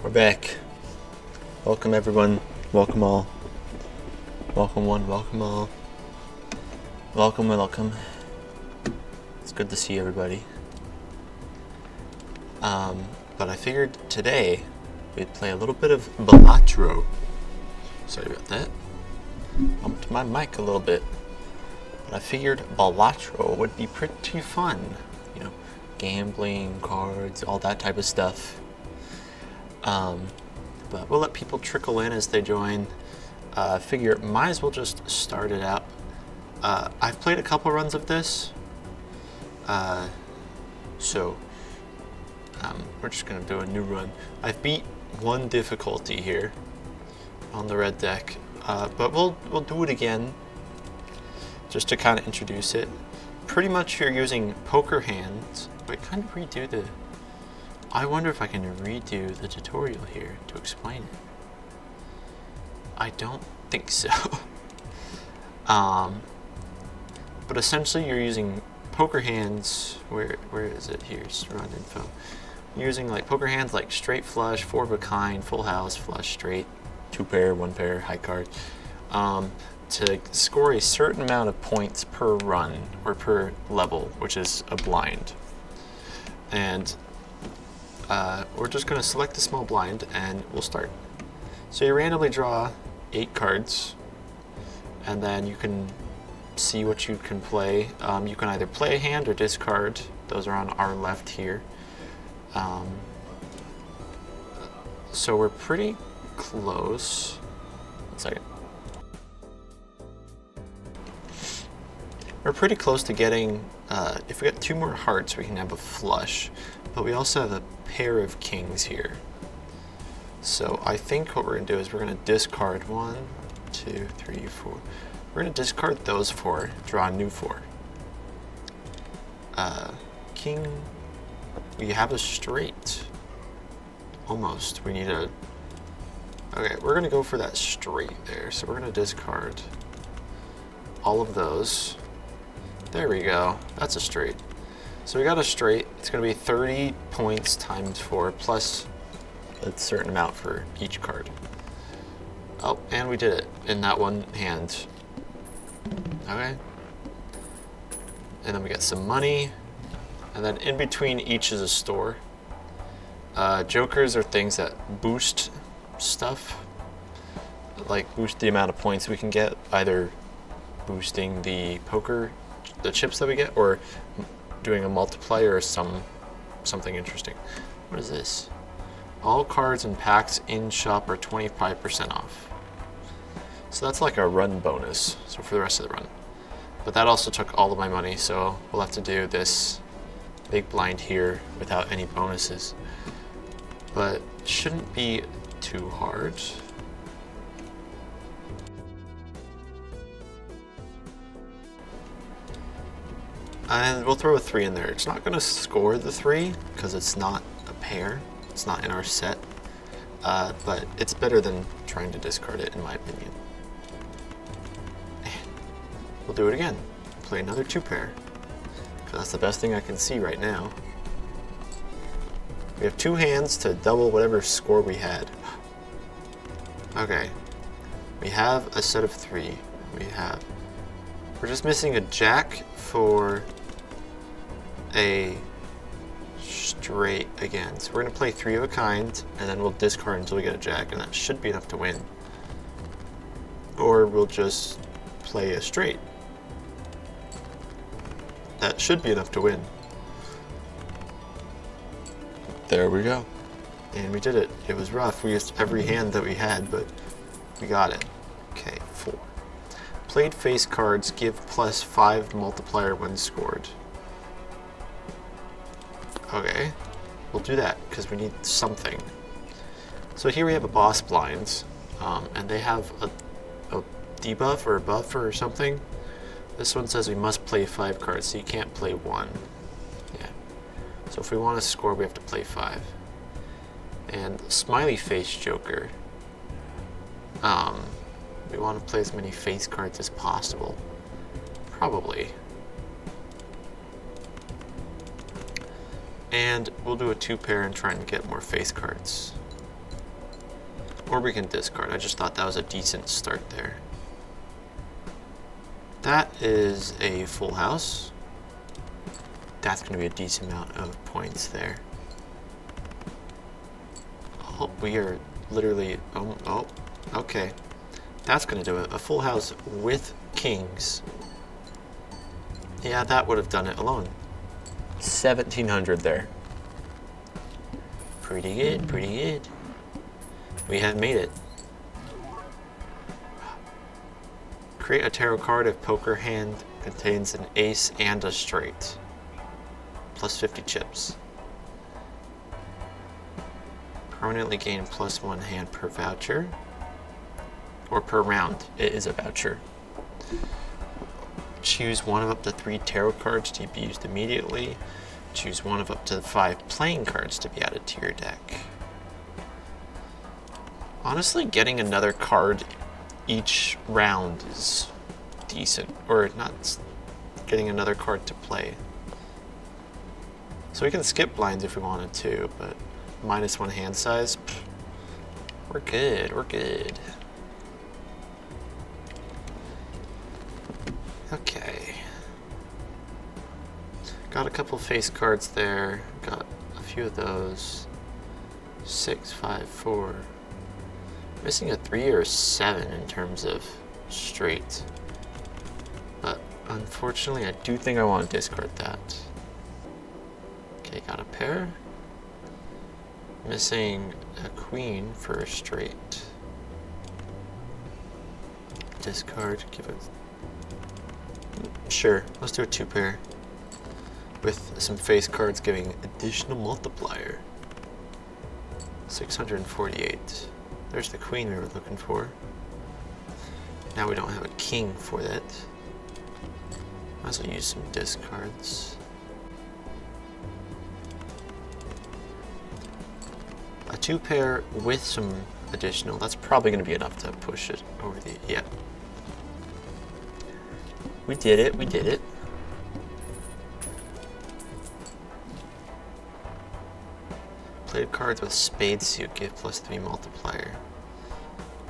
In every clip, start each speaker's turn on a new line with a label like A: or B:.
A: We're back. Welcome everyone. Welcome all. Welcome one, welcome all. Welcome. It's good to see everybody. But I figured today we'd play a little bit of Balatro. Sorry about that. Bumped my mic a little bit. But I figured Balatro would be pretty fun. You know, gambling, cards, all that type of stuff. But we'll let people trickle in as they join. Figure might as well just start it out. I've played a couple runs of this, so we're just gonna do a new run. I've beat one difficulty here on the red deck, but we'll do it again just to kind of introduce it. Pretty much you're using poker hands. Wait, kind of redo the. I wonder if I can redo the tutorial here to explain it. I don't think so. But essentially you're using poker hands. Where is it? Here's run info. You're using like poker hands like straight flush, four of a kind, full house, flush, straight, two pair, one pair, high card, to score a certain amount of points per run or per level, which is a blind. And we're just going to select the small blind and we'll start. So you randomly draw 8 cards and then you can see what you can play. You can either play a hand or discard. Those are on our left here. So we're pretty close. 1 second. We're pretty close to getting, if we get 2 more hearts, we can have a flush. But we also have a pair of kings here. So I think what we're going to do is we're going to discard 1, 2, 3, 4. We're going to discard those 4, draw a new 4. King, we have a straight. Almost. We need a... Okay, we're going to go for that straight there. So we're going to discard all of those. There we go. That's a straight. So we got a straight. It's going to be 30 points times 4 plus a certain amount for each card. Oh, and we did it in that one hand. Okay. And then we got some money. And then in between each is a store. Jokers are things that boost stuff. Like boost the amount of points we can get, either boosting the chips that we get, or doing a multiplier or something interesting. What is this? All cards and packs in shop are 25% off. So that's like a run bonus, so for the rest of the run. But that also took all of my money, so we'll have to do this big blind here without any bonuses. But shouldn't be too hard. And we'll throw a 3 in there. It's not going to score the 3 because it's not a pair. It's not in our set. But it's better than trying to discard it, in my opinion. We'll do it again. Play another 2 pair. Because that's the best thing I can see right now. We have 2 hands to double whatever score we had. Okay. We have a set of 3. We're just missing a jack for a straight again. So we're going to play 3 of a kind, and then we'll discard until we get a jack, and that should be enough to win. Or we'll just play a straight. That should be enough to win. There we go. And we did it. It was rough. We used every hand that we had, but we got it. Okay, 4. Played face cards give plus 5 multiplier when scored. Okay, we'll do that because we need something. So here we have a boss blind, and they have a debuff or a buff or something. This one says we must play 5 cards, so you can't play 1. Yeah. So if we want to score, we have to play 5. And smiley face Joker. We want to play as many face cards as possible. Probably. And we'll do a 2 pair and try and get more face cards. Or we can discard. I just thought that was a decent start there. That is a full house. That's going to be a decent amount of points there. Oh, we are literally... Oh, okay. That's going to do it. A full house with kings. Yeah, that would have done it alone. 1,700 there. Pretty good, pretty good. We have made it. Create a tarot card if poker hand contains an ace and a straight. Plus 50 chips. Permanently gain +1 hand per voucher. Or per round. It is a voucher. Choose one of up to 3 tarot cards to be used immediately. Choose one of up to 5 playing cards to be added to your deck. Honestly, getting another card each round is decent. Or not getting another card to play. So we can skip blinds if we wanted to, but -1 hand size, we're good, we're good. Okay. Got a couple face cards there. Got a few of those. 6, 5, 4. Missing a 3 or a 7 in terms of straight. But unfortunately, I do think I want to discard that. Okay, got a pair. Missing a queen for a straight. Discard, give it... Sure, let's do a 2 pair. With some face cards giving additional multiplier. 648. There's the queen we were looking for. Now we don't have a king for that. Might as well use some discards. A 2 pair with some additional. That's probably going to be enough to push it over the... Yeah. We did it, we did it. Played cards with spade suit give +3 multiplier.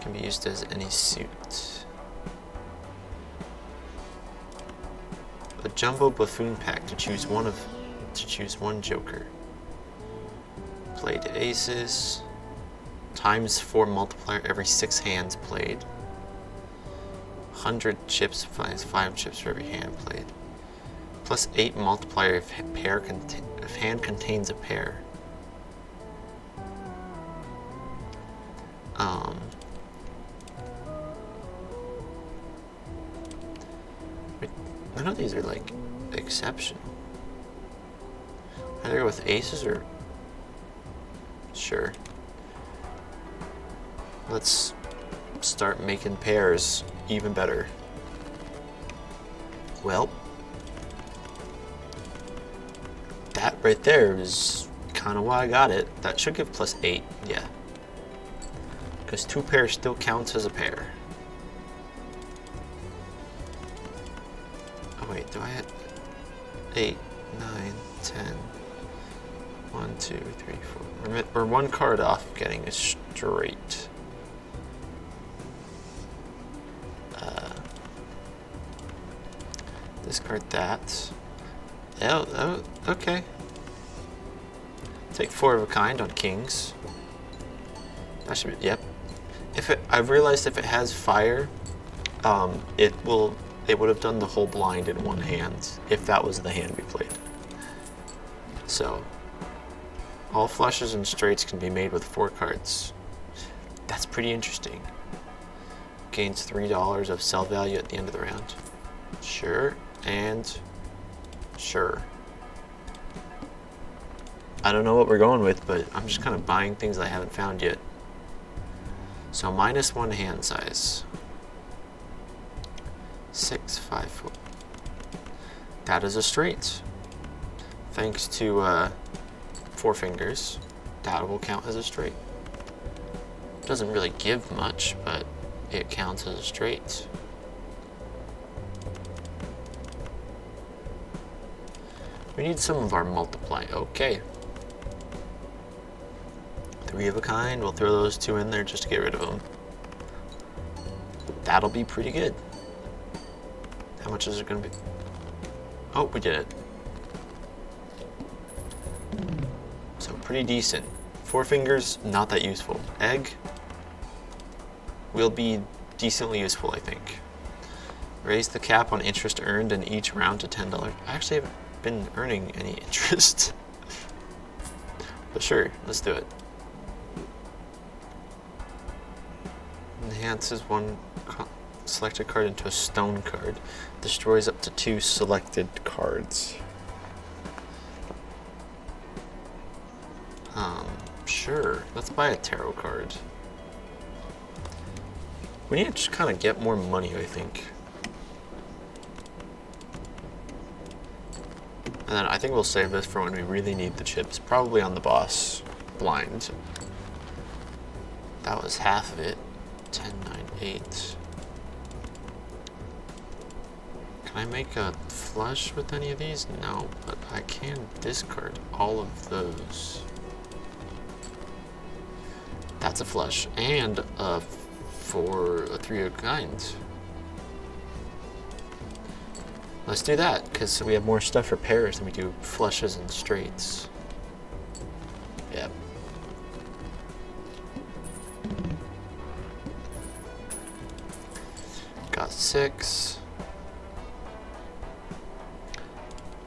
A: Can be used as any suit. A jumbo buffoon pack to choose one joker. Played aces. ×4 multiplier every 6 hands played. 100 chips, 5 chips for every hand played. +8 multiplier if hand contains a pair. None of these are like exceptional. Either go with aces or... Sure. Let's start making pairs even better. Well, that right there is kind of why I got it. That should give +8, yeah. Because 2 pairs still counts as a pair. Oh wait, do I have 8, 9, 10, 1, 2, 3, 4. We're 1 card off of getting a straight. Discard that. Oh, okay. Take 4 of a kind on kings. That should be, yep. I've realized if it has fire, it would have done the whole blind in 1 hand if that was the hand we played. So, all flushes and straights can be made with 4 cards. That's pretty interesting. Gains $3 of sell value at the end of the round. Sure, and sure. I don't know what we're going with, but I'm just kind of buying things I haven't found yet. So -1 hand size. 6, 5, 4. That is a straight. Thanks to 4 fingers, that will count as a straight. Doesn't really give much, but it counts as a straight. We need some of our multiply. Okay. 3 of a kind. We'll throw those 2 in there just to get rid of them. That'll be pretty good. How much is it going to be? Oh, we did it. So pretty decent. 4 fingers, not that useful. Egg will be decently useful, I think. Raise the cap on interest earned in each round to $10. I actually haven't been earning any interest. But sure, let's do it. Enhances one selected card into a stone card. Destroys up to 2 selected cards. Sure. Let's buy a tarot card. We need to just kind of get more money, I think. And then I think we'll save this for when we really need the chips. Probably on the boss blind. That was half of it. 10, 9, 8. Can I make a flush with any of these? No, but I can discard all of those. That's a flush. And for a 3 of kind. Let's do that, because we have more stuff for pairs than we do flushes and straights. Yep. Got 6.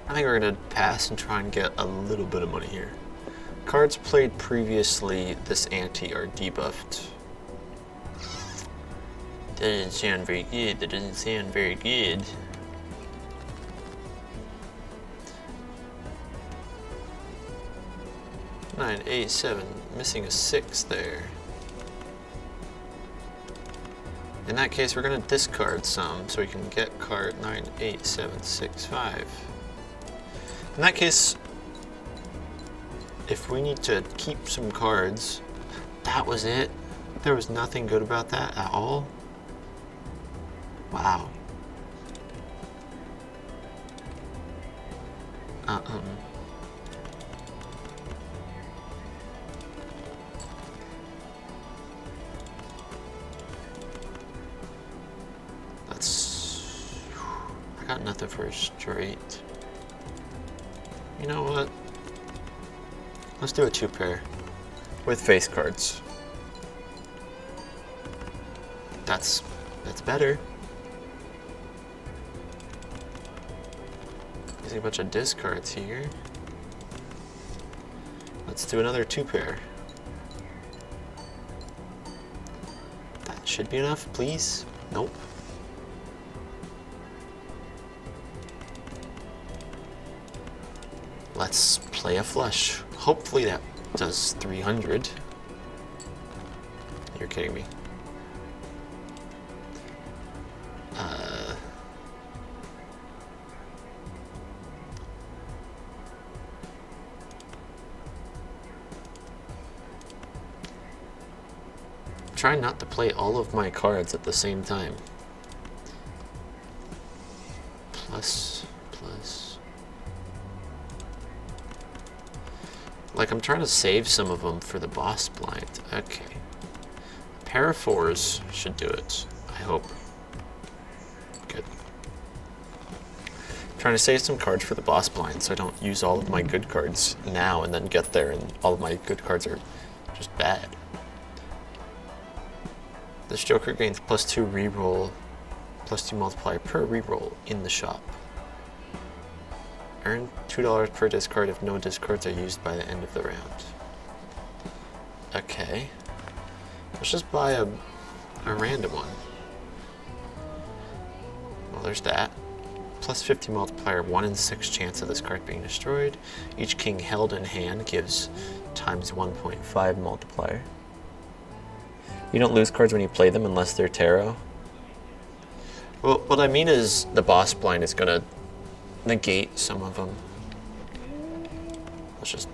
A: I think we're going to pass and try and get a little bit of money here. Cards played previously this ante are debuffed. That doesn't sound very good. That doesn't sound very good. Nine, 8, 7. Missing a 6 there. In that case, we're going to discard some so we can get card 9, 8, 7, 6, 5. In that case, if we need to keep some cards, that was it. There was nothing good about that at all. Wow. I got nothing for a straight. You know what? Let's do a 2 pair with face cards. That's better. Using a bunch of discards here. Let's do another 2 pair. That should be enough, please. Nope. Let's play a flush. Hopefully that does 300. You're kidding me. Try not to play all of my cards at the same time. Plus. Like, I'm trying to save some of them for the boss blind. Okay. A pair of 4s should do it. I hope. Good. I'm trying to save some cards for the boss blind so I don't use all of my good cards now and then get there and all of my good cards are just bad. This Joker gains +2 reroll, +2 multiplier per reroll in the shop. Earn $2 per discard if no discards are used by the end of the round. Okay. Let's just buy a random one. Well, there's that. +50 multiplier, 1 in 6 chance of this card being destroyed. Each king held in hand gives times 1.5 multiplier. You don't lose cards when you play them unless they're tarot. Well, what I mean is the boss blind is gonna negate some of them. Let's just...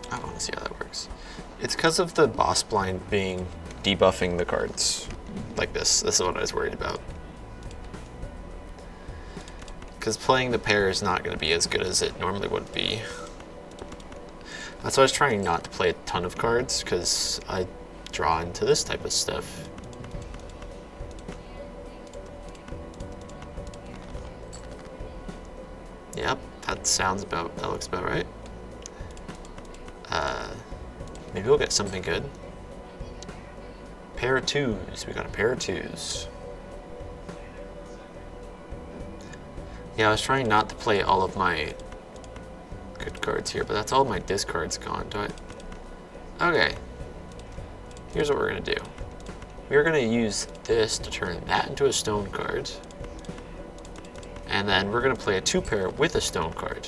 A: I want to see how that works. It's because of the boss blind being debuffing the cards. Like this. This is what I was worried about. Because playing the pair is not going to be as good as it normally would be. That's why I was trying not to play a ton of cards, because I draw into this type of stuff. Yep, that looks about right. Maybe we'll get something good. Pair of twos, we got a pair of twos. Yeah, I was trying not to play all of my good cards here, but that's all my discards gone. Okay. Here's what we're gonna do. We're gonna use this to turn that into a stone card. And then we're gonna play a 2-pair with a stone card.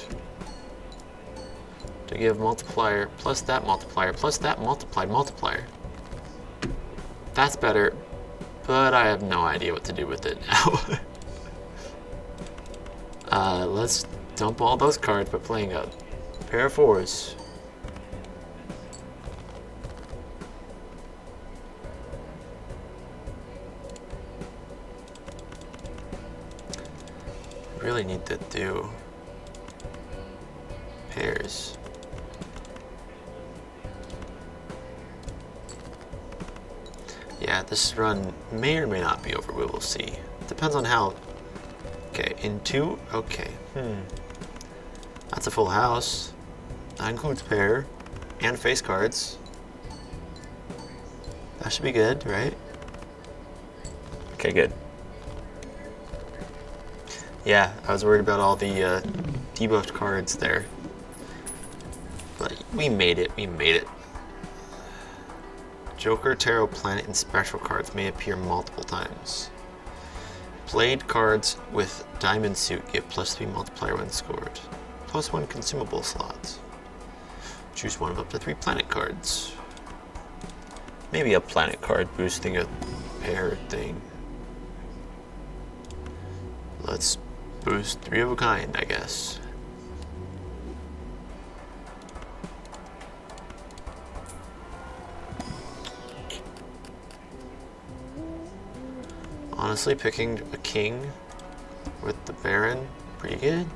A: To give multiplier plus that multiplier plus that multiplier. That's better, but I have no idea what to do with it now. Let's dump all those cards by playing a pair of 4s. Really need to do pairs. Yeah, this run may or may not be over. We will see. Depends on how. Okay, in 2. Okay. That's a full house. That includes pair and face cards. That should be good, right? Okay, good. Yeah, I was worried about all the debuffed cards there. But we made it, Joker, Tarot, Planet, and special cards may appear multiple times. Blade cards with Diamond Suit give +3 multiplier when scored. +1 consumable slots. Choose one of up to 3 planet cards. Maybe a planet card boosting a pair thing. Let's boost 3 of a kind, I guess. Honestly, picking a king with the Baron, pretty good.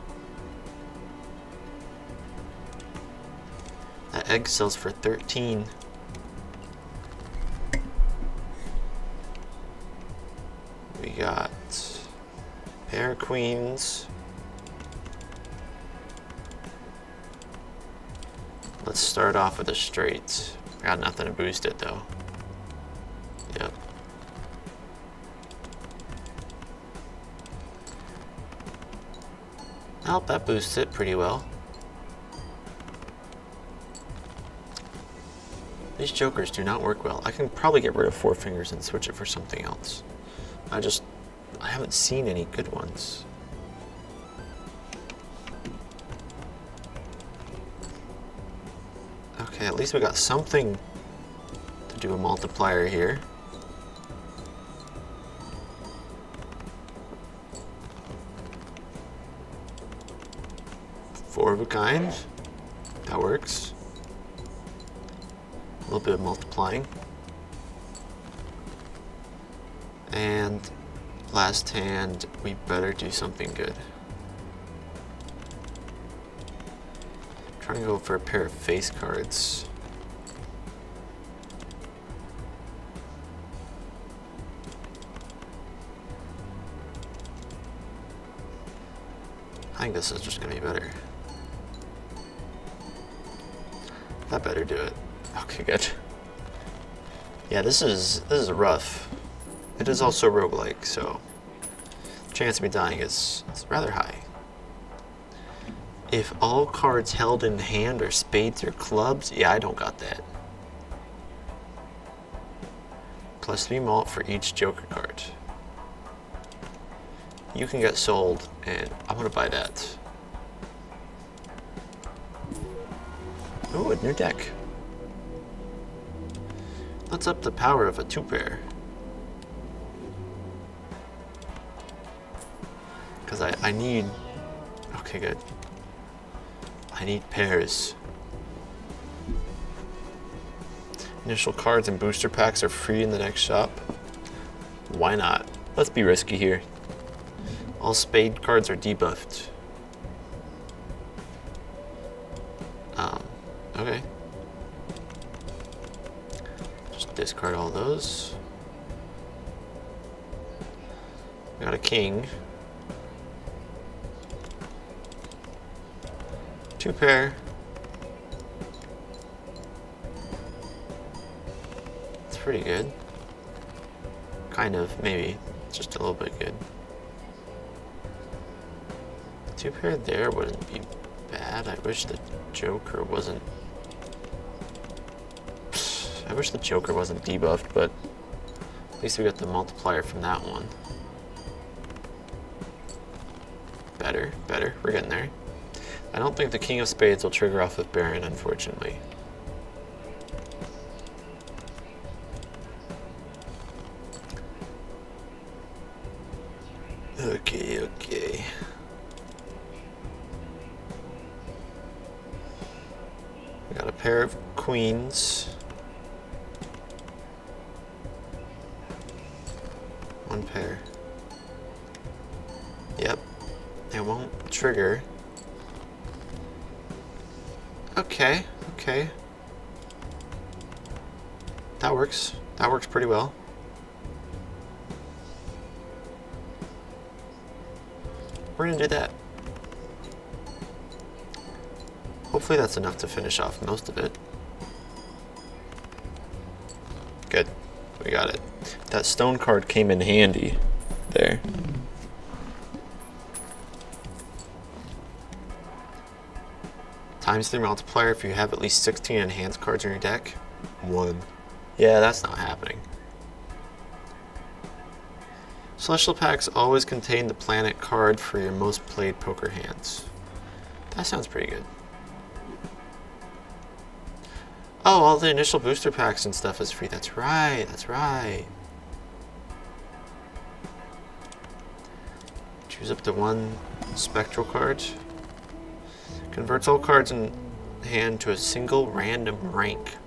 A: That egg sells for 13. We got pair of queens. Let's start off with a straight. Got nothing to boost it though. Yep. Oh, that boosts it pretty well. These jokers do not work well. I can probably get rid of 4 fingers and switch it for something else. I haven't seen any good ones. Okay, at least we got something to do a multiplier here. Four of a kind. That works. A little bit of multiplying. And last hand, we better do something good. Trying to go for a pair of face cards. I think this is just gonna be better. That better do it. Okay, good. Yeah, this is rough. It is also roguelike, so the chance of me dying is rather high. If all cards held in hand are spades or clubs, yeah, I don't got that. +3 malt for each Joker card. You can get sold, and I'm gonna buy that. Ooh, a new deck. Let's up the power of a 2-pair. Because I need... Okay, good. I need pairs. Initial cards and booster packs are free in the next shop. Why not? Let's be risky here. All spade cards are debuffed. Okay. Discard all those. Got a king. 2 pair. It's pretty good. Kind of, maybe. Just a little bit good. 2 pair there wouldn't be bad. I wish the Joker wasn't... I wish the Joker wasn't debuffed, but at least we got the multiplier from that one. Better, better. We're getting there. I don't think the King of Spades will trigger off with Baron, unfortunately. Okay, okay. We got a pair of queens. 1 pair. Yep. It won't trigger. Okay, okay. That works. That works pretty well. We're gonna do that. Hopefully that's enough to finish off most of it. Good. We got it. That stone card came in handy there. ×3 multiplier if you have at least 16 enhanced cards in your deck. 1. Yeah, that's not happening. Celestial packs always contain the planet card for your most played poker hands. That sounds pretty good. Oh, all the initial booster packs and stuff is free. That's right, that's right. Choose up to 1 spectral card. Converts all cards in hand to a single random rank.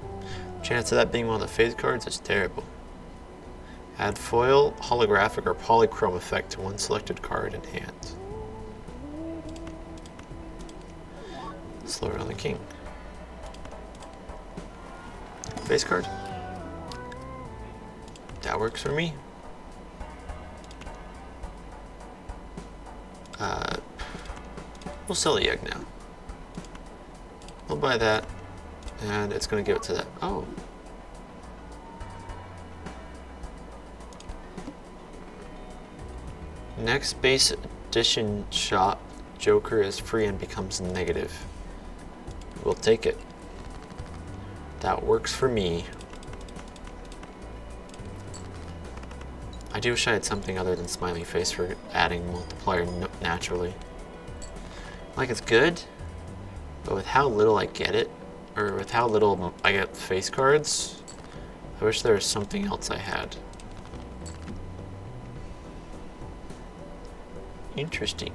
A: Chance of that being one of the phase cards is terrible. Add foil, holographic, or polychrome effect to 1 selected card in hand. Slower on the king. Face card. That works for me. We'll sell the egg now. We'll buy that, and it's going to give it to that. Oh. Next base edition shop, Joker is free and becomes negative. We'll take it. That works for me. I do wish I had something other than smiley face for adding multiplier naturally. Like, it's good, but with how little I get it, or with how little I get face cards, I wish there was something else I had. Interesting.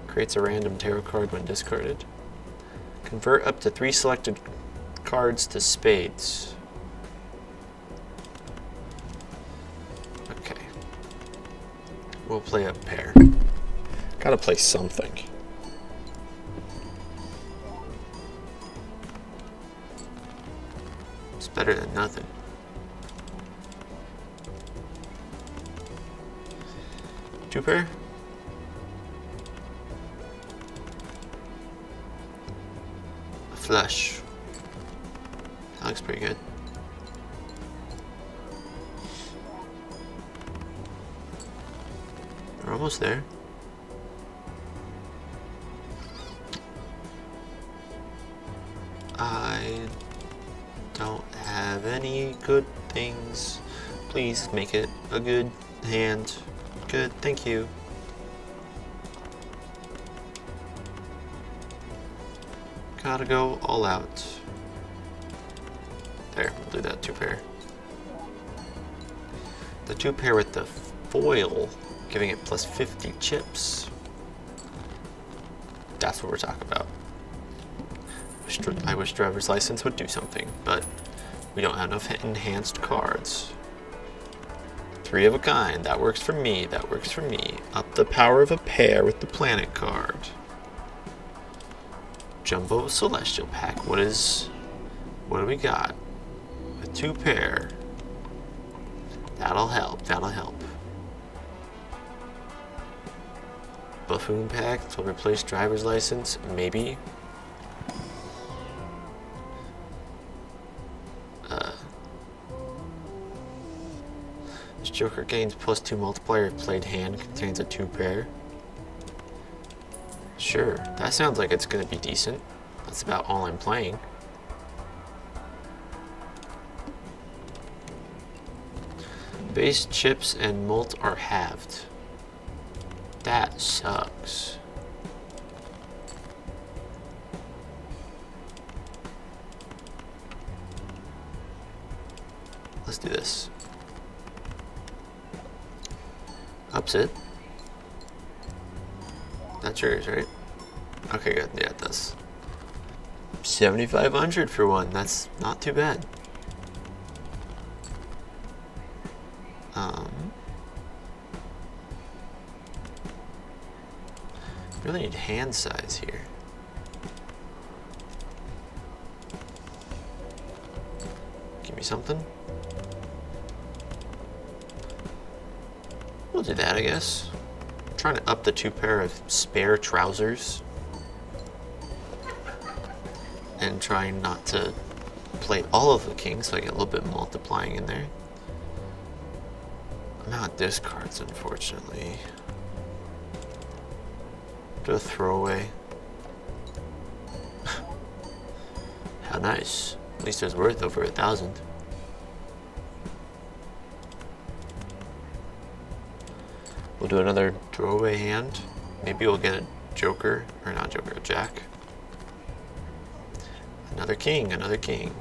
A: Creates a random tarot card when discarded. Convert up to 3 selected cards to spades. Okay. We'll play a pair. Gotta play something. It's better than nothing. Two pair? A flush. That looks pretty good. We're almost there. I don't have any good things. Please make it a good hand. Good, thank you. Gotta go all out. There, we'll do that 2 pair. The 2 pair with the foil, giving it plus 50 chips. That's what we're talking about. I wish driver's license would do something, but we don't have enough enhanced cards. 3 of a kind, that works for me, that works for me. Up the power of a pair with the planet card. Jumbo Celestial Pack, what is What do we got? A 2 pair. That'll help, that'll help. Buffoon pack to replace driver's license, maybe. This Joker gains +2 multiplier if played hand contains a 2 pair. Sure, that sounds like it's gonna be decent. That's about all I'm playing. Base chips and mult are halved. That sucks. Let's do this. Ups it. That's yours, right? Okay, good. Yeah, it does. 7,500 for one. That's not too bad. Really need hand size here. Give me something. We'll do that, I guess. I'm trying to up the 2 pair of spare trousers. And trying not to play all of the kings so I get a little bit multiplying in there. I'm out of discards, unfortunately. Do a throwaway. How nice. At least it's worth over 1,000. We'll do another throwaway hand. Maybe we'll get a joker, or not joker, a jack. Another king, another king.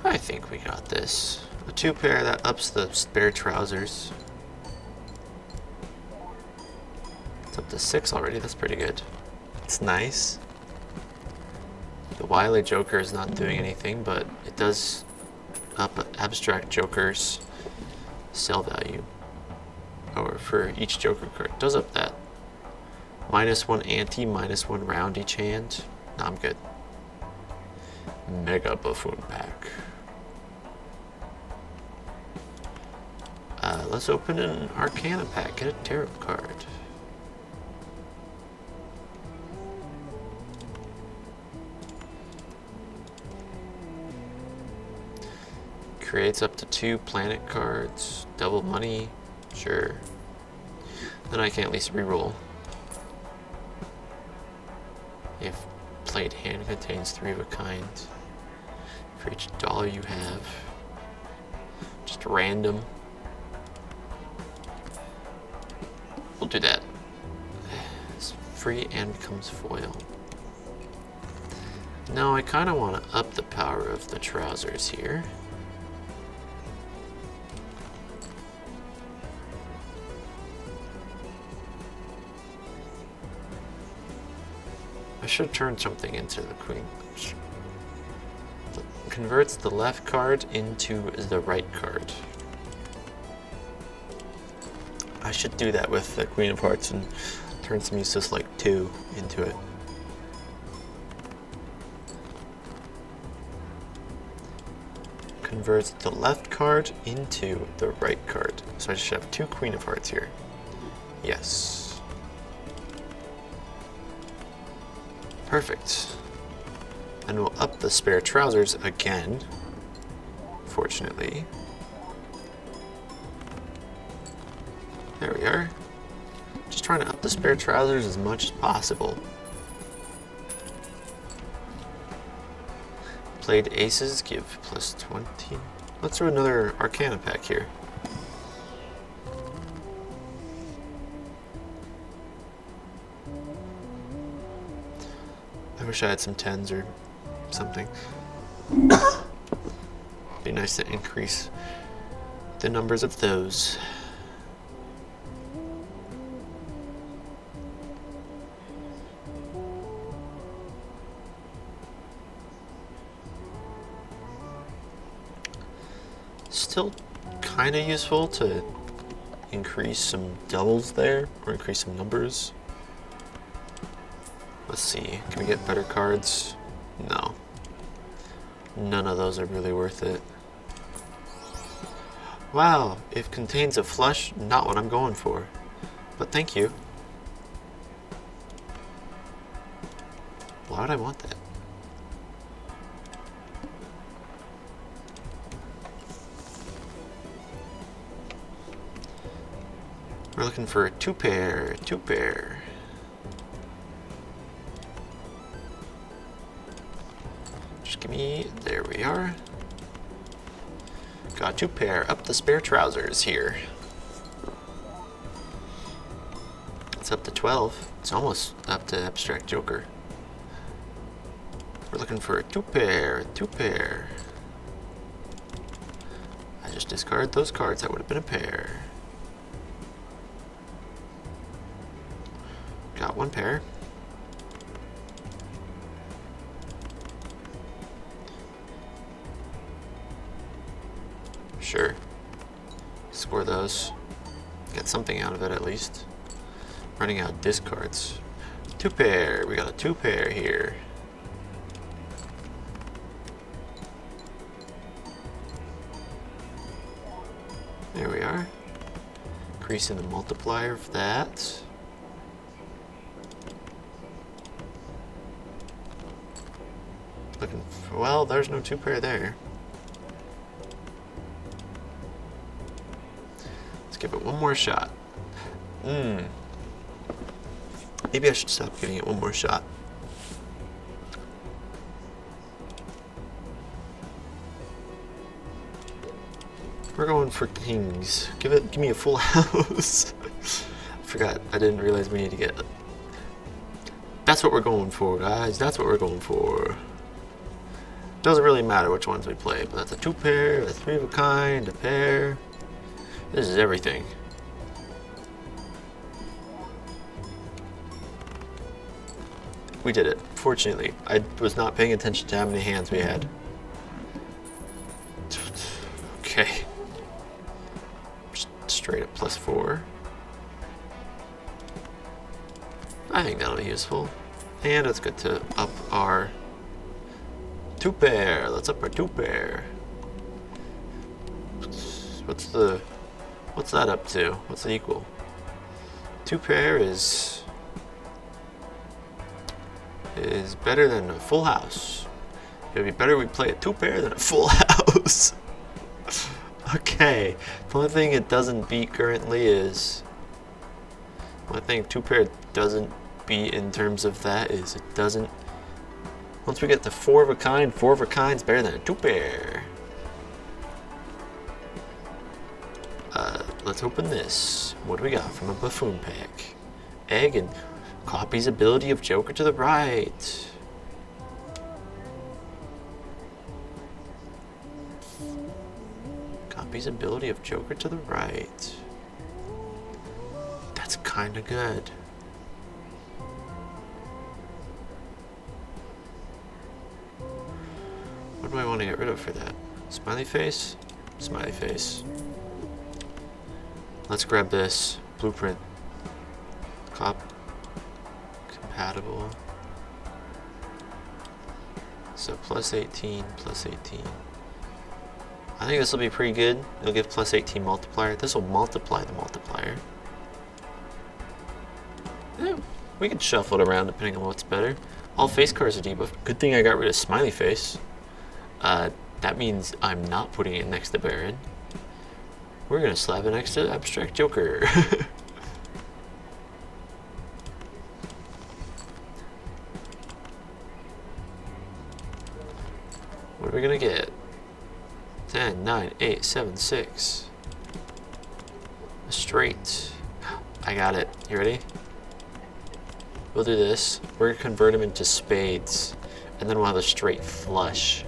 A: I think we got this. A 2 pair that ups the spare trousers. It's up to 6 already, that's pretty good. It's nice. The wily joker is not doing anything, but it does up abstract joker's sell value. Or for each joker card, it does up that. -1 ante, -1 round each hand. No, I'm good. Mega Buffoon pack. Let's open an Arcana pack. Get a tarot card. Creates up to 2 planet cards. Double money. Sure. Then I can at least reroll. If played hand contains 3 of a kind. For each dollar you have. Just random. We'll do that. It's free and becomes foil. Now I kind of want to up the power of the trousers here. I should turn something into the queen. Converts the left card into the right card. I should do that with the Queen of Hearts and turn some useless like 2 into it. Converts the left card into the right card. So I should have 2 Queen of Hearts here. Yes. Perfect. And we'll up the spare trousers again, fortunately. There we are. Just trying to up the spare trousers as much as possible. Played aces, give +20. Let's throw another Arcana pack here. I wish I had some 10s or something. Be nice to increase the numbers of those. Still kind of useful to increase some doubles there, or increase some numbers. Let's see, can we get better cards? No. None of those are really worth it. Wow, it contains a flush, not what I'm going for. But thank you. Why would I want that? We're looking for a two pair. Just give me, there we are. Got two pair, up the spare trousers here. It's up to 12. It's almost up to Abstract Joker. We're looking for a two pair. I just discarded those cards, that would have been a pair. Got one pair. Sure. Score those. Get something out of it at least. Running out of discards. Two pair. We got a two pair here. There we are. Increasing the multiplier of that. Looking for, well, there's no two pair there. Let's give it one more shot. Maybe I should stop giving it one more shot. We're going for kings. Give me a full house. Forgot. I didn't realize we need to get. That's what we're going for, guys. That's what we're going for. Doesn't really matter which ones we play, but that's a two pair, a three of a kind, a pair. This is everything. We did it. Fortunately, I was not paying attention to how many hands we had. Okay. Straight up +4. I think that'll be useful. And it's good to up our two pair. Let's up our two pair. What's that up to? What's it equal? Two pair is better than a full house. It would be better we play a two pair than a full house. Okay. The only thing it doesn't beat currently is, I think two pair doesn't beat in terms of that is it doesn't. Once we get to four of a kind's better than a two pair. Let's open this. What do we got from a buffoon pack? Egg and copies ability of Joker to the right. Copies ability of Joker to the right. That's kinda good. What do I want to get rid of for that? Smiley face? Smiley face. Let's grab this. Blueprint. Compatible. So +18, +18. I think this will be pretty good. It'll give +18 multiplier. This will multiply the multiplier. Yeah, we can shuffle it around depending on what's better. All face cards are debuffed. Good thing I got rid of Smiley face. That means I'm not putting it next to Baron. We're gonna slap it next to Abstract Joker. What are we gonna get? 10, 9, 8, 7, 6. A straight. I got it. You ready? We'll do this. We're gonna convert them into spades. And then we'll have a straight flush.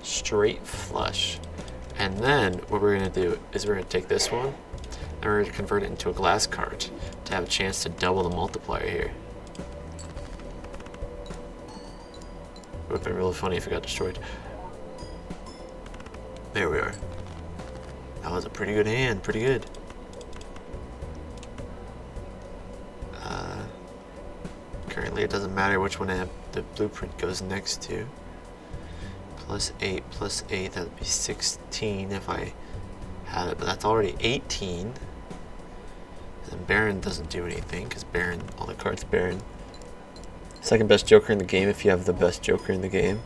A: Straight flush. And then what we're gonna do is we're gonna take this one and we're gonna convert it into a glass card to have a chance to double the multiplier here. It would have been really funny if it got destroyed. There we are. That was a pretty good hand, pretty good. Apparently it doesn't matter which one the blueprint goes next to. Plus 8, that would be 16 if I had it, but that's already 18. And Baron doesn't do anything, because Baron, all the cards Baron. Second best Joker in the game if you have the best Joker in the game.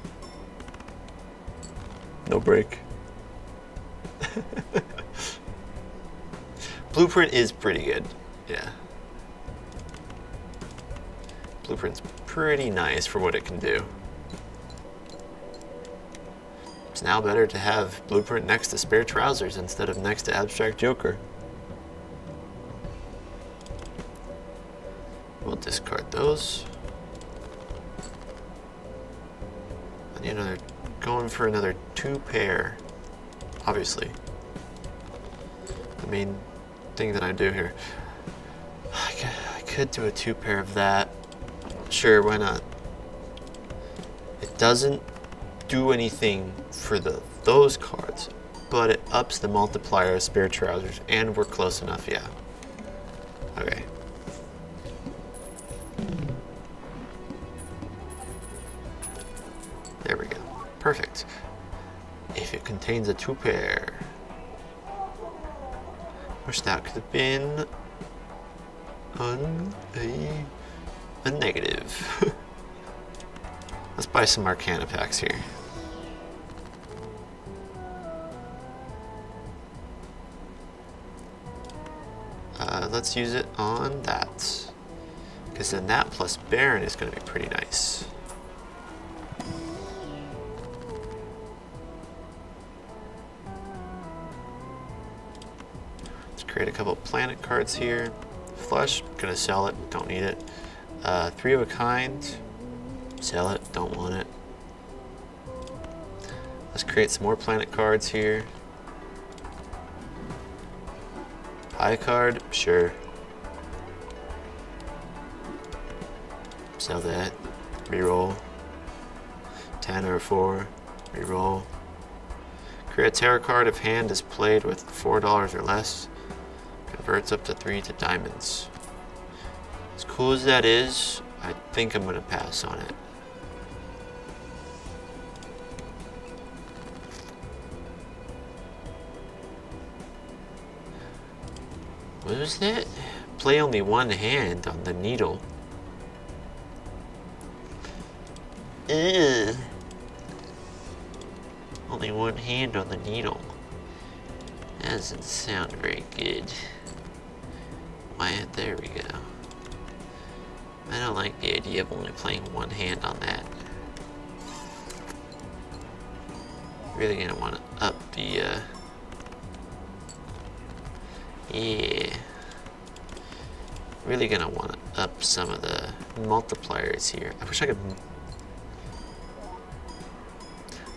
A: No break. Blueprint is pretty good, yeah. Blueprint's pretty nice for what it can do. It's now better to have Blueprint next to Spare Trousers instead of next to Abstract Joker. We'll discard those. I need another, going for another 2 pair, obviously. The main thing that I do here. I could do a 2 pair of that. Sure, why not? It doesn't do anything for those cards, but it ups the multiplier of Spare Trousers, and we're close enough, yeah. Okay. There we go. Perfect. If it contains a 2 pair. Wish that could have been a negative. Let's buy some Arcana packs here. Let's use it on that. Because then that plus Baron is going to be pretty nice. Let's create a couple planet cards here. Flush, gonna sell it, don't need it. 3 of a kind, sell it, don't want it. Let's create some more planet cards here. High card, sure. Sell that, reroll. 10 or 4, reroll. Create a tarot card if hand is played with $4 or less. Converts up to 3 to diamonds. As cool as that is, I think I'm gonna pass on it. What was that? Play only 1 hand on the needle. Ugh. Only 1 hand on the needle. That doesn't sound very good. Why, there we go. I don't like the idea of only playing 1 hand on that. Really gonna want to up the, yeah. Really gonna want to up some of the multipliers here.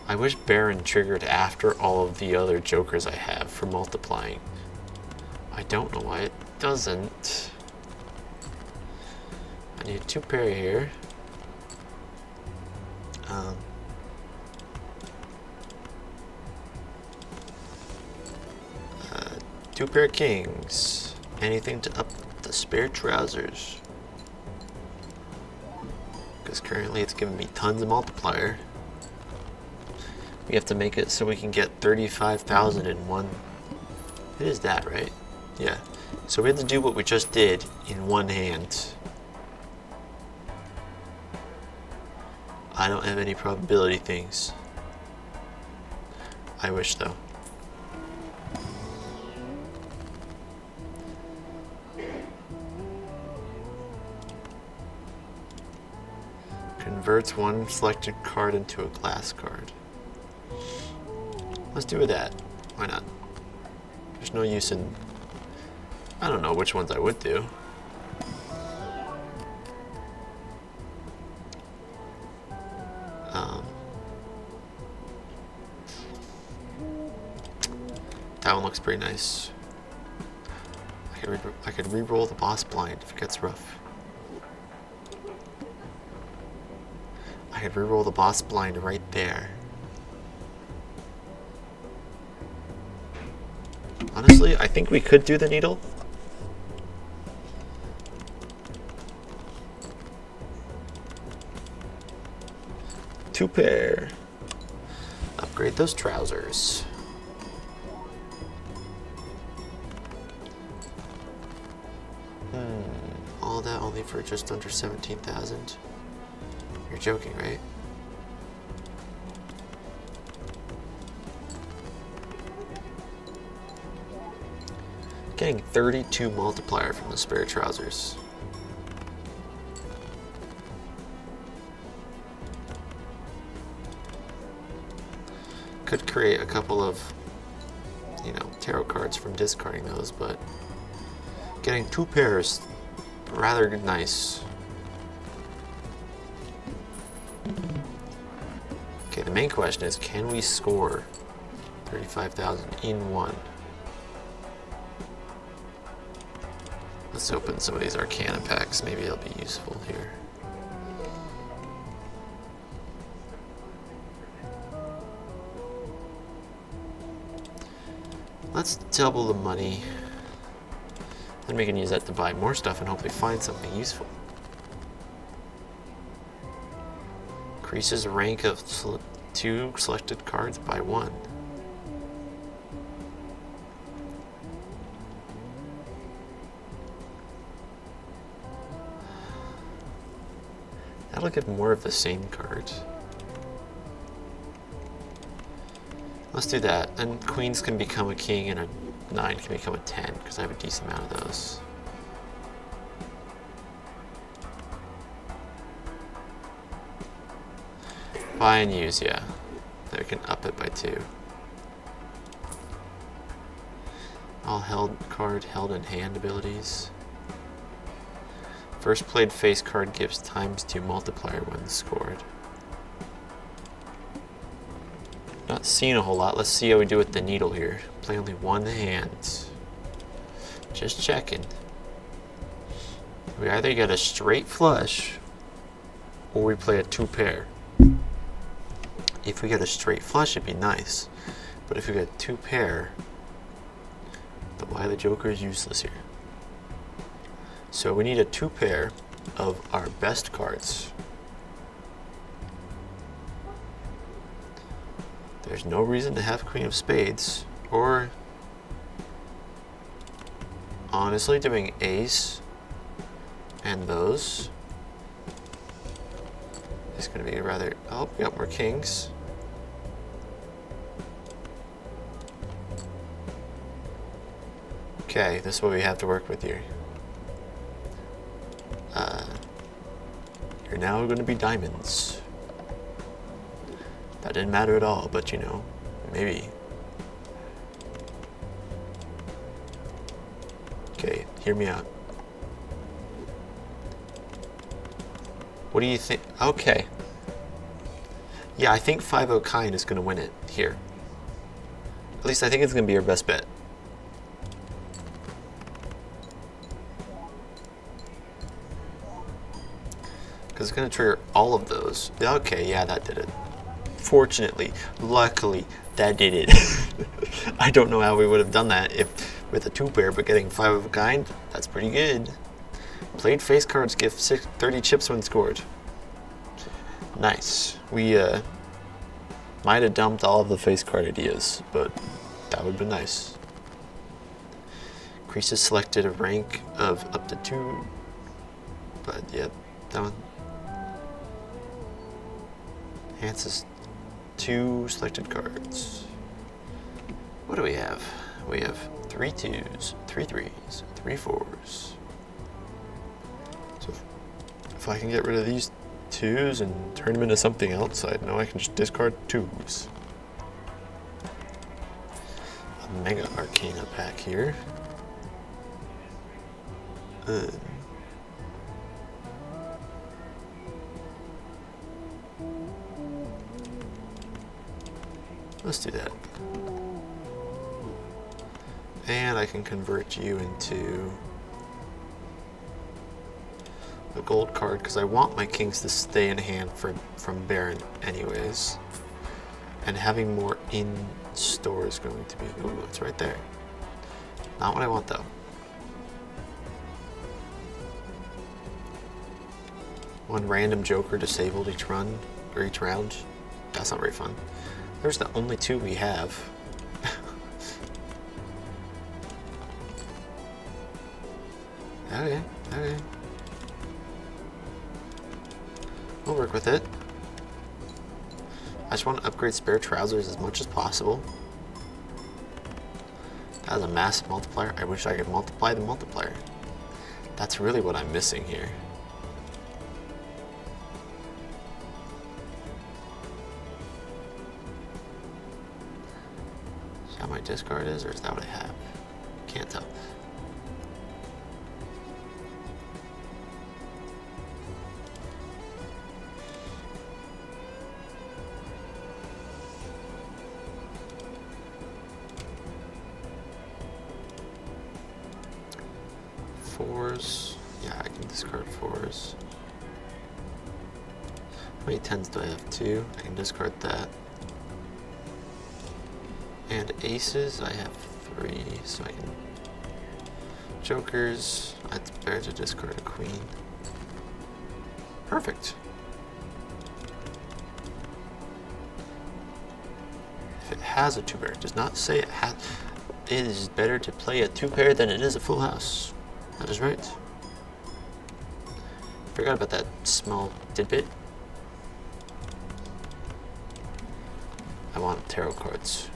A: I wish Baron triggered after all of the other Jokers I have for multiplying. I don't know why it doesn't. I need 2 pair here. 2 pair of kings. Anything to up the Spare Trousers. Because currently it's giving me tons of multiplier. We have to make it so we can get 35,000 in one. It is that, right? Yeah. So we have to do what we just did in 1 hand. I don't have any probability things. I wish though. Converts 1 selected card into a glass card. Let's do that. Why not? There's no use in... I don't know which ones I would do. That one looks pretty nice. I could re-roll the boss blind if it gets rough. I could re-roll the boss blind right there. Honestly, I think we could do the needle. two pair. Upgrade those trousers. All that only for just under 17,000. You're joking, right? Getting 32 multiplier from the spare trousers. Could create a couple of, you know, tarot cards from discarding those, but getting two pairs, rather nice. Okay, the main question is, can we score 35,000 in one? Let's open some of these Arcana packs. Maybe it'll be useful here. Let's double the money. Then we can use that to buy more stuff and hopefully find something useful. Increases rank of 2 selected cards by 1. That'll give more of the same cards. Let's do that. And queens can become a king and a 9 can become a 10 because I have a decent amount of those. Buy and use, yeah. Then we can up it by 2. All held in hand abilities. First played face card gives ×2 multiplier when scored. Not seeing a whole lot. Let's see how we do with the needle here. Play only one hand. Just checking. We either get a straight flush or we play a 2 pair. If we get a straight flush, it'd be nice. But if we get 2 pair, then why the Joker is useless here. So we need a 2 pair of our best cards. There's no reason to have Queen of Spades, or honestly doing Ace and those is going to be rather, oh, we got more kings. Okay, this is what we have to work with here. You're now going to be diamonds. That didn't matter at all, but you know, maybe. Okay, hear me out. What do you think? Okay. Yeah, I think 5-0 kind is going to win it here. At least I think it's going to be our best bet. Because it's going to trigger all of those. Okay, yeah, that did it. Fortunately, luckily, that did it. I don't know how we would have done that if with a 2 pair, but getting 5 of a kind, that's pretty good. Played face cards give 30 chips when scored. Nice. We might have dumped all of the face card ideas, but that would have been nice. Increases selected a rank of up to 2, but yeah, that one. Enhances 2 selected cards. What do we have? We have 3 2s, 3 3s, 3 4s. So if I can get rid of these 2s and turn them into something else, I know I can just discard 2s. A Mega Arcana pack here. Let's do that. And I can convert you into a gold card because I want my kings to stay in hand from Baron anyways. And having more in store is going to be, ooh, it's right there. Not what I want though. One random Joker disabled each run, for each round. That's not very fun. There's the only 2 we have. Okay, okay. We'll work with it. I just want to upgrade spare trousers as much as possible. That is a massive multiplier. I wish I could multiply the multiplier. That's really what I'm missing here. Is that my discard is, or is that what I have? Can't tell. Fours. Yeah, I can discard 4s. How many 10s do I have? 2. I can discard that. And aces, I have 3, so I can. Jokers, it's better to discard a queen. Perfect. If it has a 2-pair, it does not say it has. It is better to play a 2-pair than it is a full house. That is right. Forgot about that small tidbit. I want tarot cards.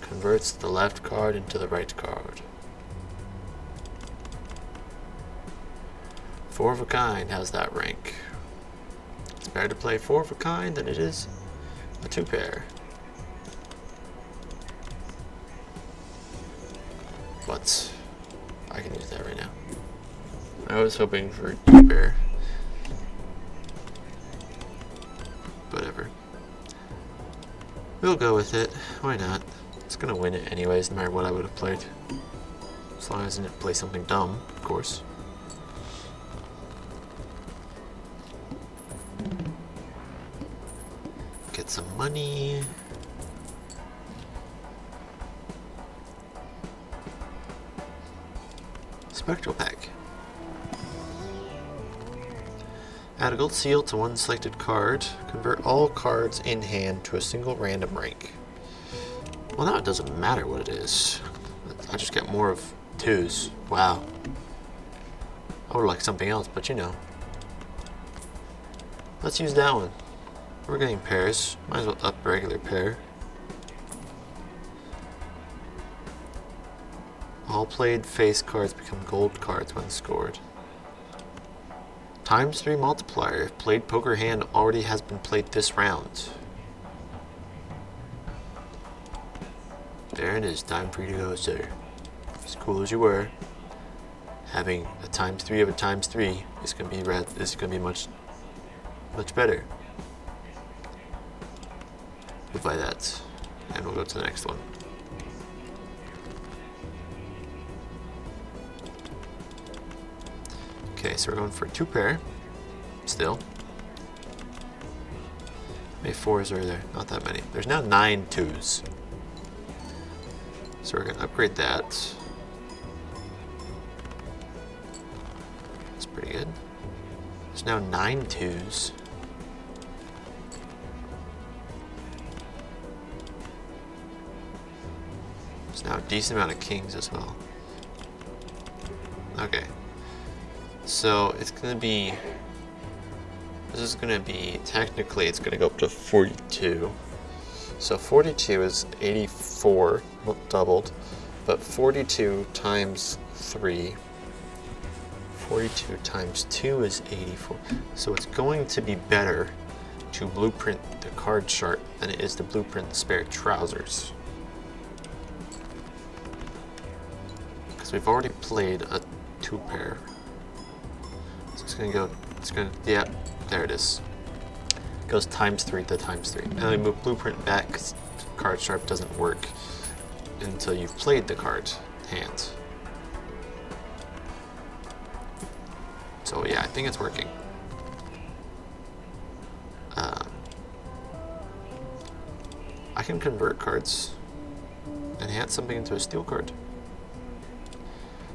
A: Converts the left card into the right card. 4 of a kind, how's that rank? It's better to play 4 of a kind than it is a 2-pair. But I can use that right now. I was hoping for 2-pair. Whatever. We'll go with it. Why not? It's gonna win it anyways, no matter what I would have played. As long as I didn't play something dumb, of course. Get some money. Spectral pack. Add a gold seal to one selected card. Convert all cards in hand to a single random rank. Well, now it doesn't matter what it is. I just get more of 2s. Wow. I would like something else, but you know. Let's use that one. We're getting pairs. Might as well up a regular pair. All played face cards become gold cards when scored. ×3 multiplier. If played poker hand already has been played this round. There it is. Time for you to go, sir. As cool as you were, having a ×3 of a ×3 is gonna be much better. We'll buy that, and we'll go to the next one. Okay, so we're going for a 2-pair. Still. How many 4s are there? Not that many. There's now 9 2s. So we're going to upgrade that. That's pretty good. There's now 9 2s. There's now a decent amount of kings as well. Okay. So it's going to be, this is going to be, technically it's going to go up to 42. So 42 is 84, doubled, but 42 times 3, 42 times 2 is 84. So it's going to be better to blueprint the card chart than it is to blueprint the spare trousers. Because we've already played a 2-pair. It's gonna go, yeah, there it is. It goes ×3 to ×3. And then we move blueprint back because card sharp doesn't work until you've played the card hand. So yeah, I think it's working. I can convert cards and hand something into a steel card.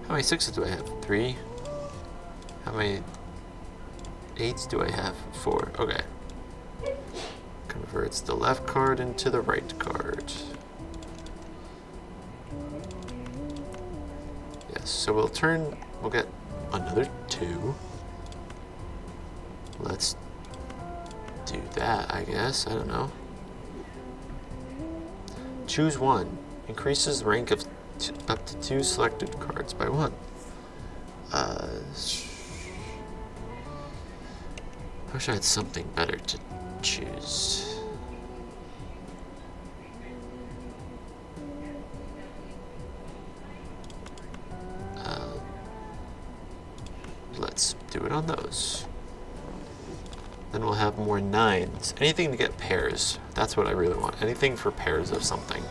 A: How many 6s do I have? 3. How many 8s do I have? 4. Okay. Converts the left card into the right card. Yes, so we'll get another 2. Let's do that, I guess. I don't know. Choose 1. Increases the rank of up to 2 selected cards by 1. I wish I had something better to choose. Let's do it on those. Then we'll have more 9s. Anything to get pairs. That's what I really want. Anything for pairs of something.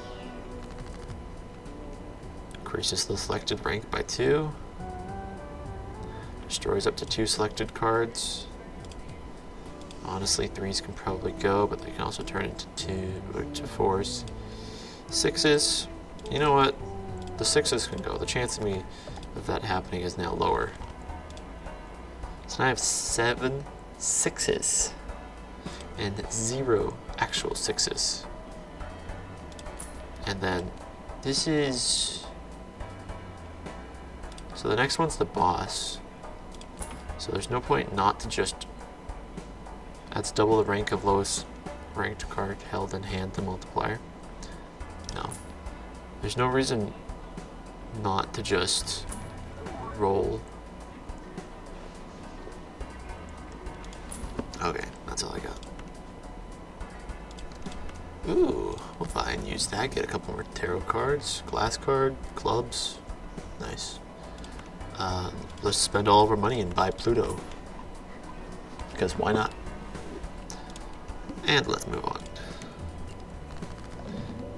A: Increases the selected rank by 2. Destroys up to 2 selected cards. Honestly, 3s can probably go, but they can also turn into 2 or to 4s. 6s. You know what? The 6s can go. The chance of that happening is now lower. So now I have 7 6s and 0 actual 6s. And then this is... So the next one's the boss. So there's no point not to just... That's double the rank of lowest ranked card held in hand, the multiplier. No. There's no reason not to just roll. Okay, that's all I got. Ooh, we'll buy and use that. Get a couple more tarot cards, glass card, clubs. Nice. Let's spend all of our money and buy Pluto. Because why not? And let's move on.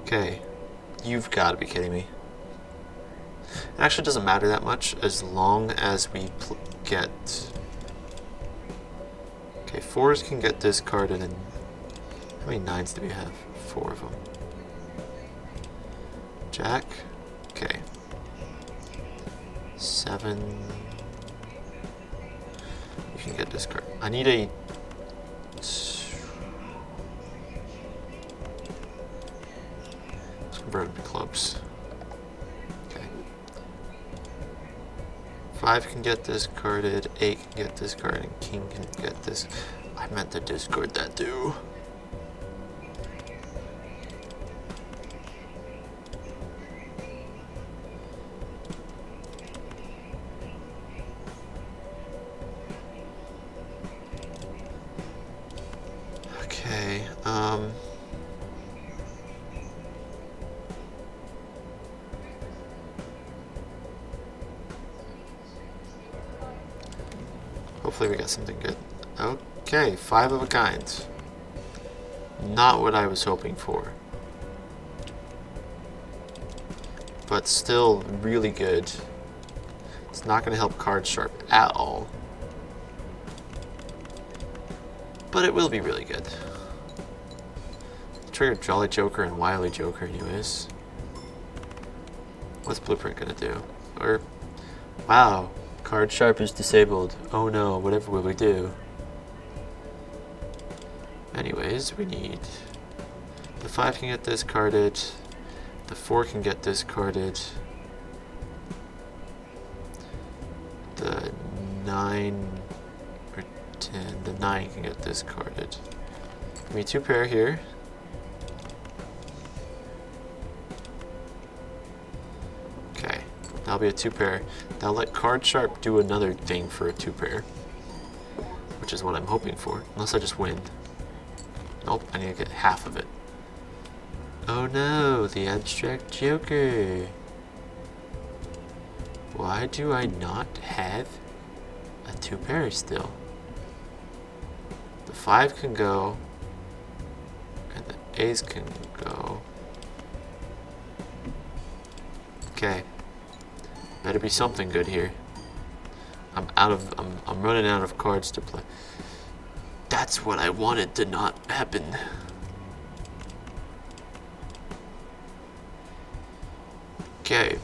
A: Okay, you've got to be kidding me. It actually doesn't matter that much as long as we get... Okay, 4s can get discarded, and how many 9s do we have? 4 of them. Jack. Okay. 7. You can get discarded. I need a... Let's convert them to clubs. Okay. 5 can get discarded, 8 can get discarded, and king can get this. I meant to discard that too. Okay, hopefully we got something good. Okay, 5 of a kind. Not what I was hoping for. But still really good. It's not going to help card sharp at all. But it will be really good. Trigger Jolly Joker and Wily Joker anyways. What's Blueprint going to do? Or, wow. Card sharp is disabled. Oh no, whatever will we do? Anyways, we need... The 5 can get discarded. The 4 can get discarded. The 9 or 10, the 9 can get discarded. Give me 2 pair here. Okay, that'll be a 2 pair. Now let card sharp do another thing for a 2 pair, which is what I'm hoping for, unless I just win. Nope, I need to get half of it. Oh no, the abstract joker. Why do I not have a 2 pair still? The 5 can go, and the A's can go. Okay, better be something good here. I'm running out of cards to play. That's what I wanted to not happen. Okay,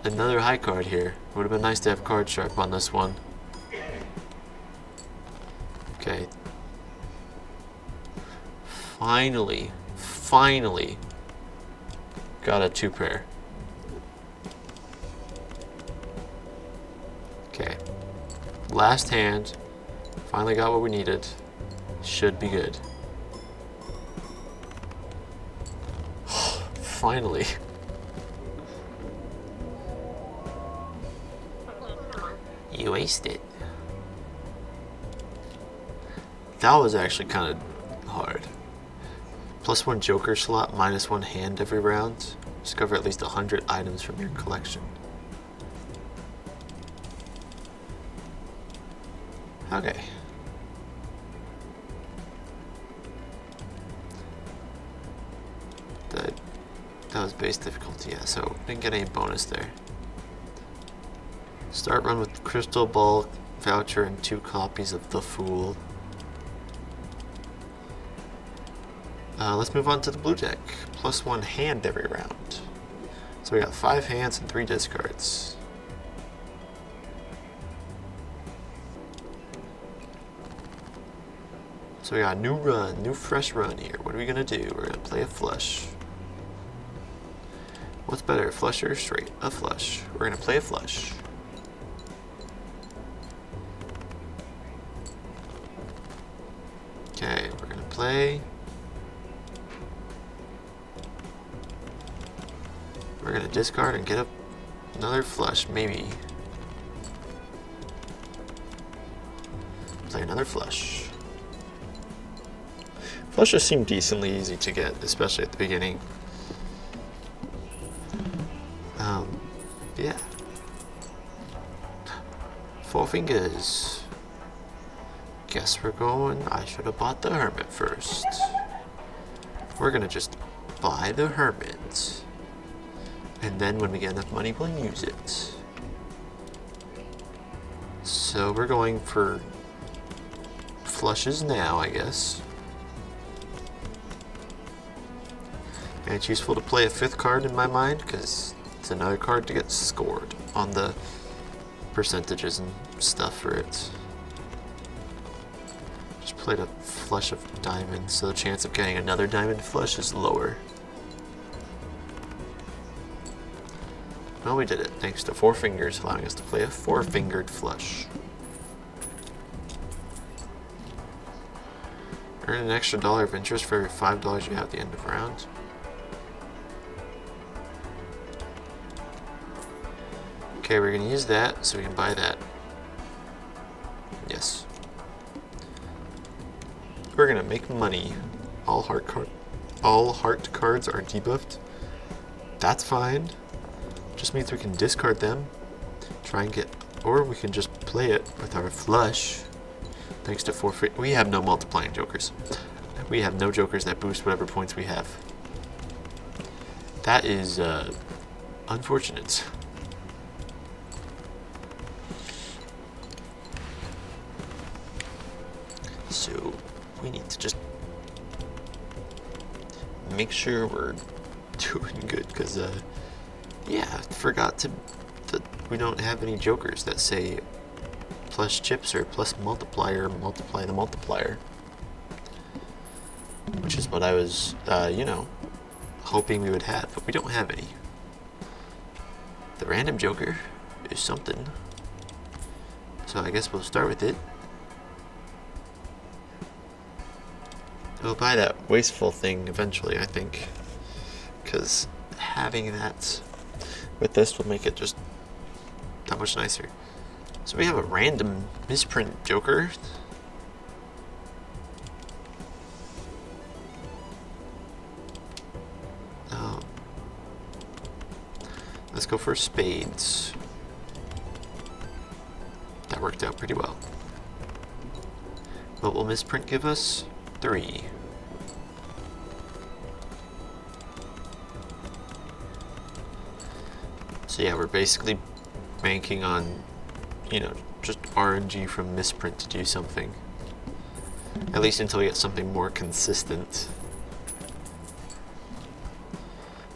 A: another high card here. Would have been nice to have card sharp on this one. Okay. finally got a 2-pair. Okay. Last hand. Finally got what we needed. Should be good. Finally. You aced it. That was actually kind of hard. +1 Joker slot, -1 hand every round. Discover at least 100 items from your collection. Okay. That was base difficulty, yeah, so didn't get any bonus there. Start run with crystal ball voucher and 2 copies of The Fool. Let's move on to the blue deck. +1 hand every round. So we got 5 hands and 3 discards. So we got a new fresh run here. What are we gonna do? We're gonna play a flush. What's better, flush or straight? A flush. We're gonna play a flush. Okay, we're gonna play. We're gonna discard and get another flush, maybe. Play another flush. Flushes seem decently easy to get, especially at the beginning. Yeah. 4 fingers. Guess we're going. I should have bought the Hermit first. We're gonna just buy the Hermit. And then when we get enough money, we'll use it. So we're going for flushes now, I guess. And it's useful to play a 5th card in my mind, because it's another card to get scored on the percentages and stuff for it. Just played a flush of diamonds, so the chance of getting another diamond flush is lower. Well, we did it, thanks to 4 fingers, allowing us to play a 4-fingered flush. Earn an extra $1 of interest for every $5 you have at the end of the round. Okay, we're gonna use that so we can buy that. Yes. We're gonna make money. All heart cards are debuffed. That's fine. Just means we can discard them, try and get, or we can just play it with our flush. Thanks to 4 we have no multiplying jokers. We have no jokers that boost whatever points we have. That is unfortunate. So we need to just make sure we're doing good, because yeah, I forgot that we don't have any jokers that say plus chips or plus multiplier, multiply the multiplier, which is what I was you know, hoping we would have, but we don't have any. The random joker is something, so I guess we'll start with it. We'll buy that wasteful thing eventually, I think, because having that with this will make it just that much nicer. So we have a random misprint joker. Let's go for spades. That worked out pretty well. What will misprint give us? 3. So yeah, we're basically banking on, you know, just RNG from misprint to do something. At least until we get something more consistent.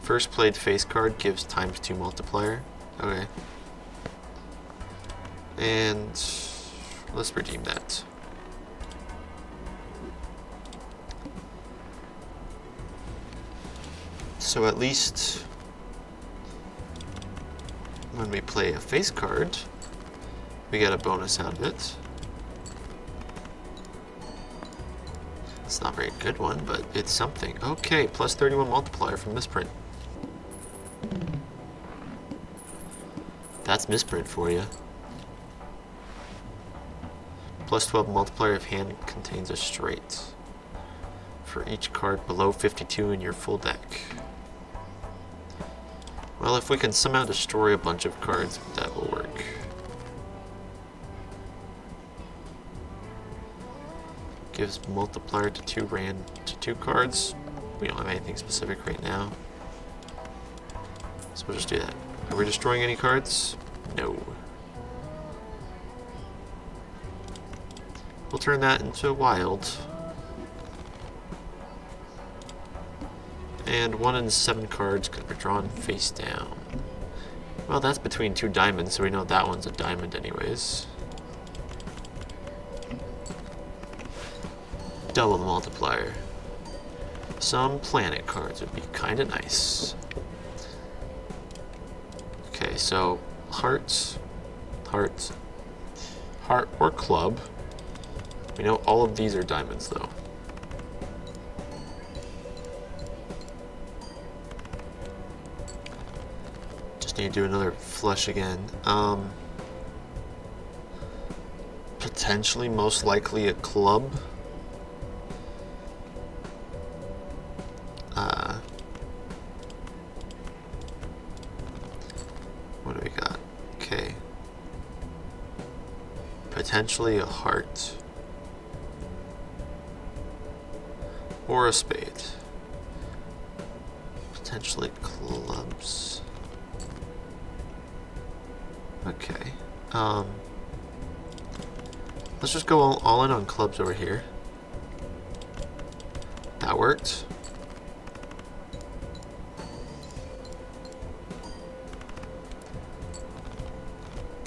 A: First played face card gives ×2 multiplier. Okay. And let's redeem that. So at least when we play a face card, we get a bonus out of it. It's not a very good one, but it's something. Okay, plus 31 multiplier from misprint. That's misprint for you. Plus 12 multiplier if hand contains a straight. For each card below 52 in your full deck. Well, if we can somehow destroy a bunch of cards, that will work. Gives multiplier to 2 cards. We don't have anything specific right now. So we'll just do that. Are we destroying any cards? No. We'll turn that into wild. And 1 in 7 cards could be drawn face down. Well, that's between 2 diamonds, so we know that one's a diamond anyways. Double the multiplier. Some planet cards would be kind of nice. Okay, so hearts, heart or club. We know all of these are diamonds though. Just need to do another flush again. Potentially, most likely a club. What do we got? Okay. Potentially a heart. Or a spade. Potentially clubs. Okay. Let's just go all in on clubs over here. That worked.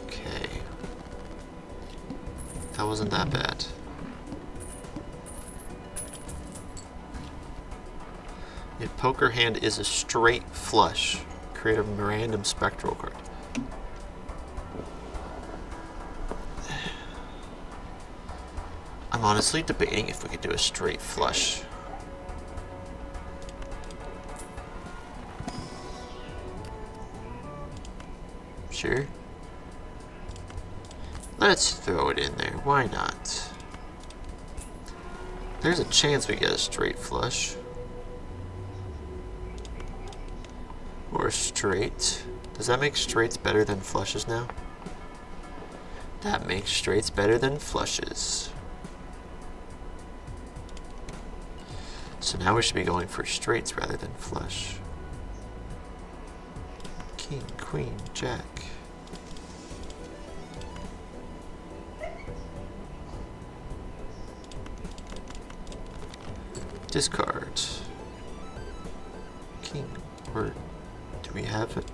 A: Okay. That wasn't that bad. If poker hand is a straight flush, create a random spectral card. I'm honestly debating if we could do a straight flush. Sure. Let's throw it in there. Why not? There's a chance we get a straight flush. Or straight. Does that make straights better than flushes now? That makes straights better than flushes. So now we should be going for straights rather than flush. King, queen, jack. Discard. King, or do we have it?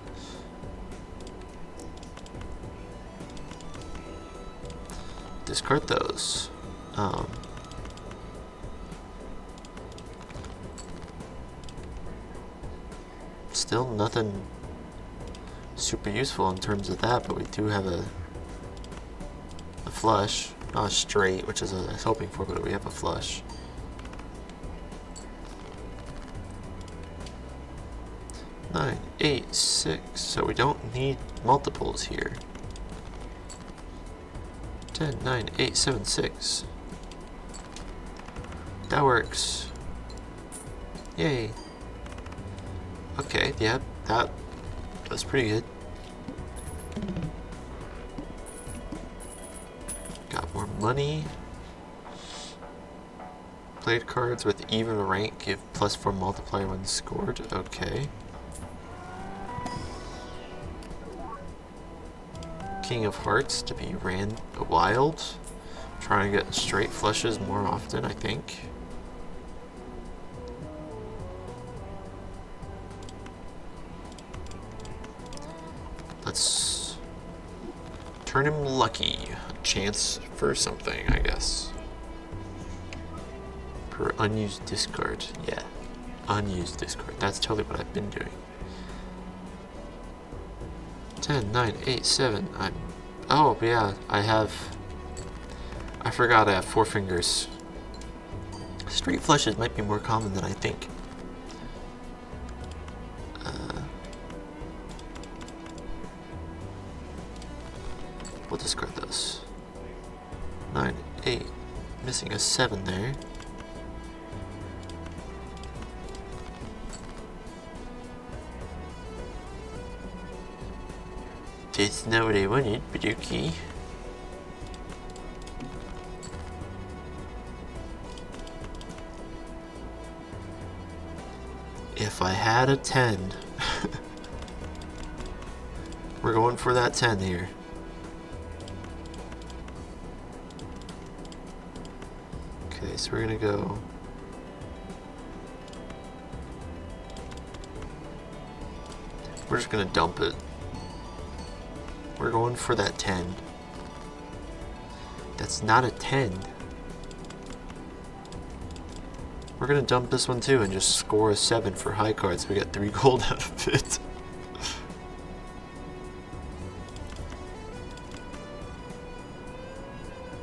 A: Discard those. Still nothing super useful in terms of that, but we do have a flush. Not a straight, which is what I was hoping for, but we have a flush. Nine, 8, 6. So we don't need multiples here. 10, 9, 8, 7, 6. That works. Yay. Okay, yeah, that's pretty good. Got more money. Played cards with even rank give +4 multiplier when scored. Okay. King of Hearts to be wild. Trying to get straight flushes more often, I think. Let's turn him lucky. A chance for something, I guess. Per unused discard, yeah. Unused discard. That's totally what I've been doing. 10, 9, 8, 7. Oh, yeah, I forgot I have 4 fingers. Straight flushes might be more common than I think. We'll discard those. 9, 8. Missing a 7 there. That's not what I wanted, but okay. If I had a 10. We're going for that 10 here. Okay, so we're gonna go. We're just gonna dump it. We're going for that 10. That's not a 10. We're gonna dump this one too and just score a 7 for high cards. We got 3 gold out of it.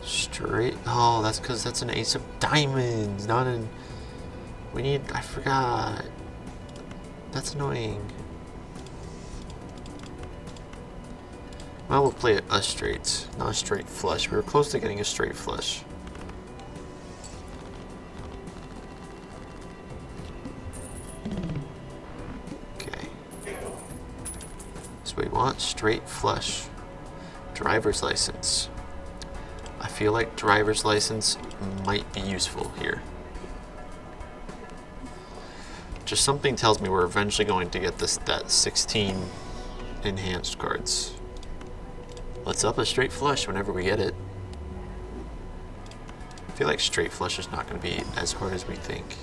A: Straight. Oh, that's because that's an ace of diamonds, not an. We need. I forgot. That's annoying. Well, we'll play a straight, not a straight flush. We were close to getting a straight flush. Okay. So we want straight flush. Driver's license. I feel like driver's license might be useful here. Just something tells me we're eventually going to get that 16 enhanced cards. Let's up a straight flush whenever we get it. I feel like straight flush is not going to be as hard as we think.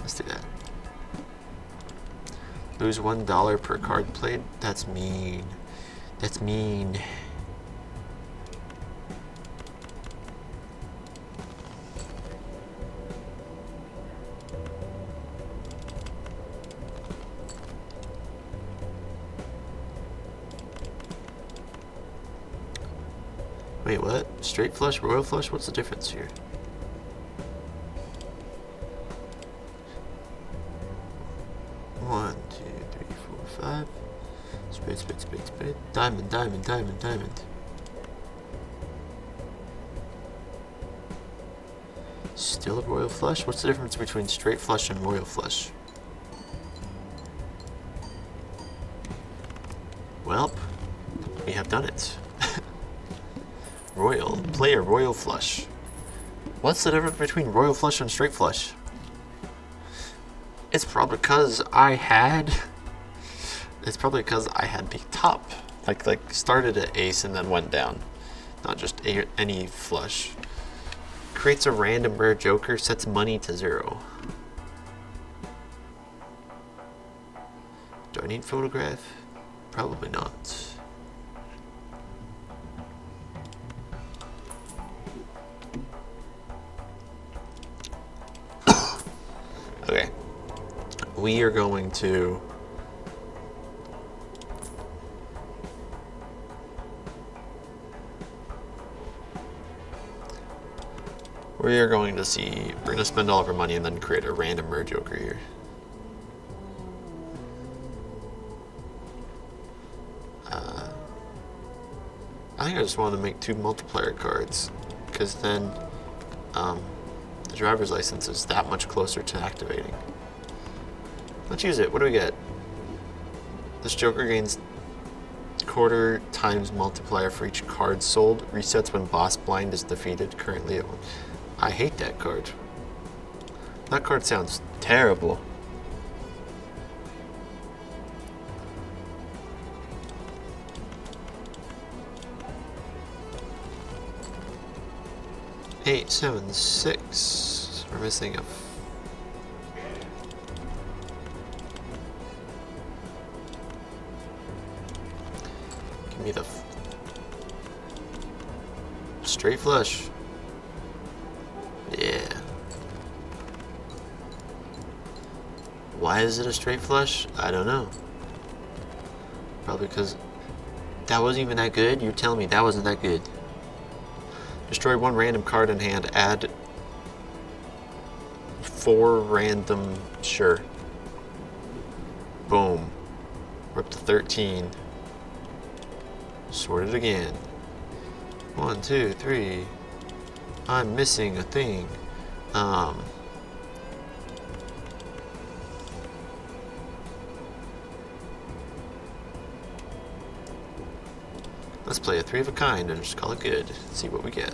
A: Let's do that. Lose $1 per card played? That's mean. That's mean. Wait, what? Straight flush, royal flush? What's the difference here? One, two, three, four, five. Spade, spade, spade, spade. Diamond, diamond, diamond, diamond. Still a royal flush? What's the difference between straight flush and royal flush? Well, we have done it. Royal. Play a royal flush. What's the difference between royal flush and straight flush? It's probably because I had the top. Like started at ace and then went down. Not just any flush. Creates a random rare joker, sets money to 0. Do I need photograph? Probably not. Okay. We are going to see, we're going to spend all of our money and then create a random rare joker here. I think I just want to make 2 multiplier cards, because then the driver's license is that much closer to activating. Let's use it. What do we get? This joker gains quarter times multiplier for each card sold. Resets when boss blind is defeated. Currently at 1. I hate that card. That card sounds terrible. Eight, 7, 6. We're missing a. Give me the straight flush. Yeah. Why is it a straight flush? I don't know. Probably because that wasn't even that good? You're telling me that wasn't that good. Destroy one random card in hand. Add 4 random. Sure. Boom. We're up to 13. Sort it again. 1, 2, 3. I'm missing a thing. Let's play a 3 of a kind and just call it good. See what we get.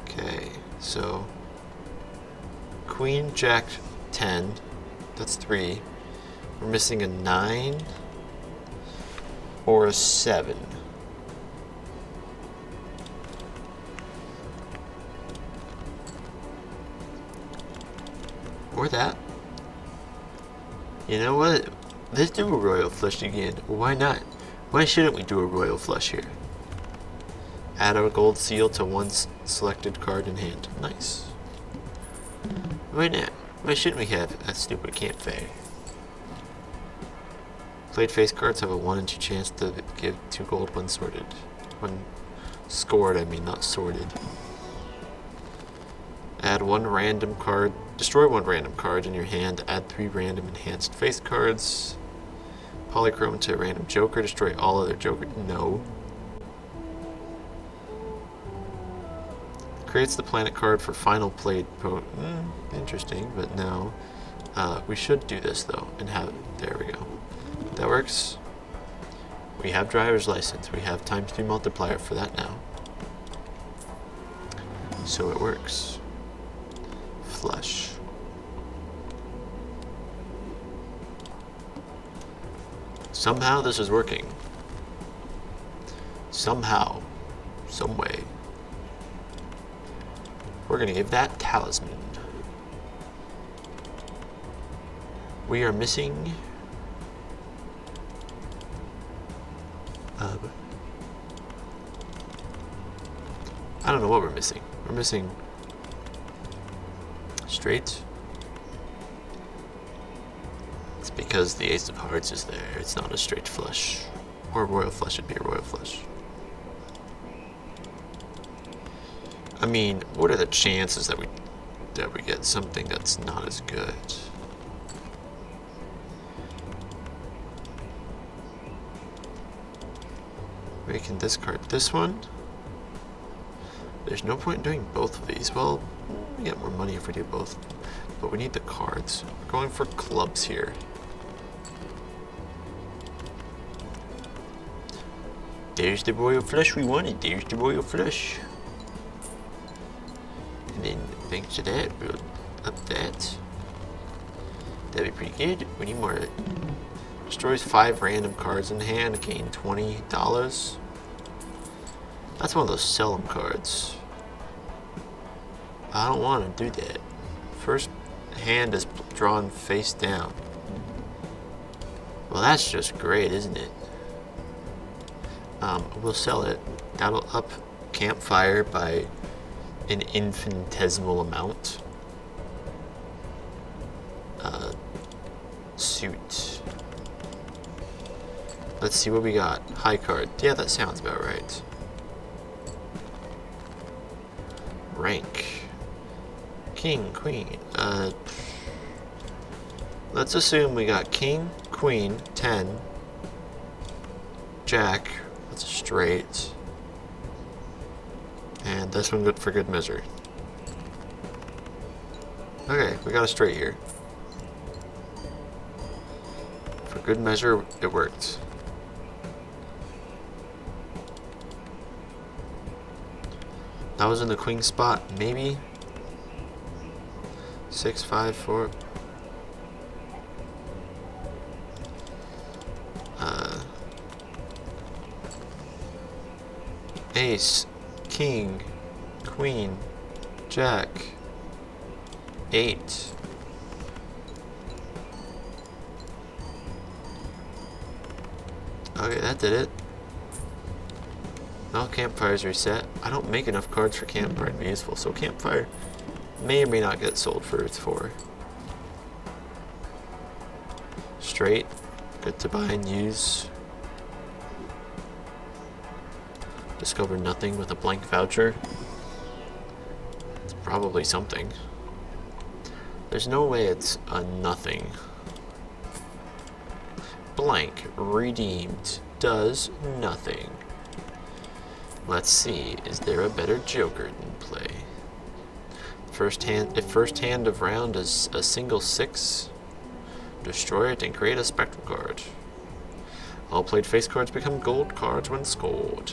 A: Okay, so Queen, Jack, 10. That's 3. We're missing a 9 or a 7. Or that. You know what? Let's do a royal flush again. Why not? Why shouldn't we do a royal flush here? Add a gold seal to one selected card in hand. Nice. Why not? Why shouldn't we have a stupid campfire? Played face cards have a 1 in 2 chance to give 2 gold when sorted. When scored, I mean, not sorted. Add 1 random card. Destroy 1 random card in your hand. Add 3 random enhanced face cards. Polychrome to a random joker. Destroy all other joker. No. Creates the planet card for final played. Interesting, but no. We should do this though and have. There we go. That works. We have driver's license. We have ×3 multiplier for that now. So it works. Flush. Somehow this is working. Somehow. Some way. We're gonna give that talisman. We are missing I don't know what we're missing. We're missing straight. It's because the ace of hearts is there. It's not a straight flush. Or a royal flush would be a royal flush. I mean, what are the chances that we get something that's not as good? We can discard this one. There's no point in doing both of these. Well, we get more money if we do both. But we need the cards. We're going for clubs here. There's the royal flush we wanted. There's the royal flush. And then thanks to that, we'll up that. That'd be pretty good. We need more. Destroys 5 random cards in hand, gain $20. That's one of those sell 'em cards. I don't want to do that. First hand is drawn face down. Well, that's just great, isn't it? We'll sell it. That'll up campfire by an infinitesimal amount. Suit. Let's see what we got. High card. Yeah, that sounds about right. Rank. King, queen. Let's assume we got king, queen, 10, jack. That's a straight. And this one good for good measure. Okay, we got a straight here. For good measure, it worked. That was in the queen spot, maybe. 6, 5, 4. Ace, king, queen, jack, 8. Okay, that did it. Now campfire's reset. I don't make enough cards for campfire to be useful, so campfire may or may not get sold for its 4. Straight, good to buy and use. Discover nothing with a blank voucher. It's probably something. There's no way it's a nothing. Blank, redeemed, does nothing. Let's see, is there a better joker in play? If first hand of round is a single 6, destroy it and create a spectral card. All played face cards become gold cards when scored.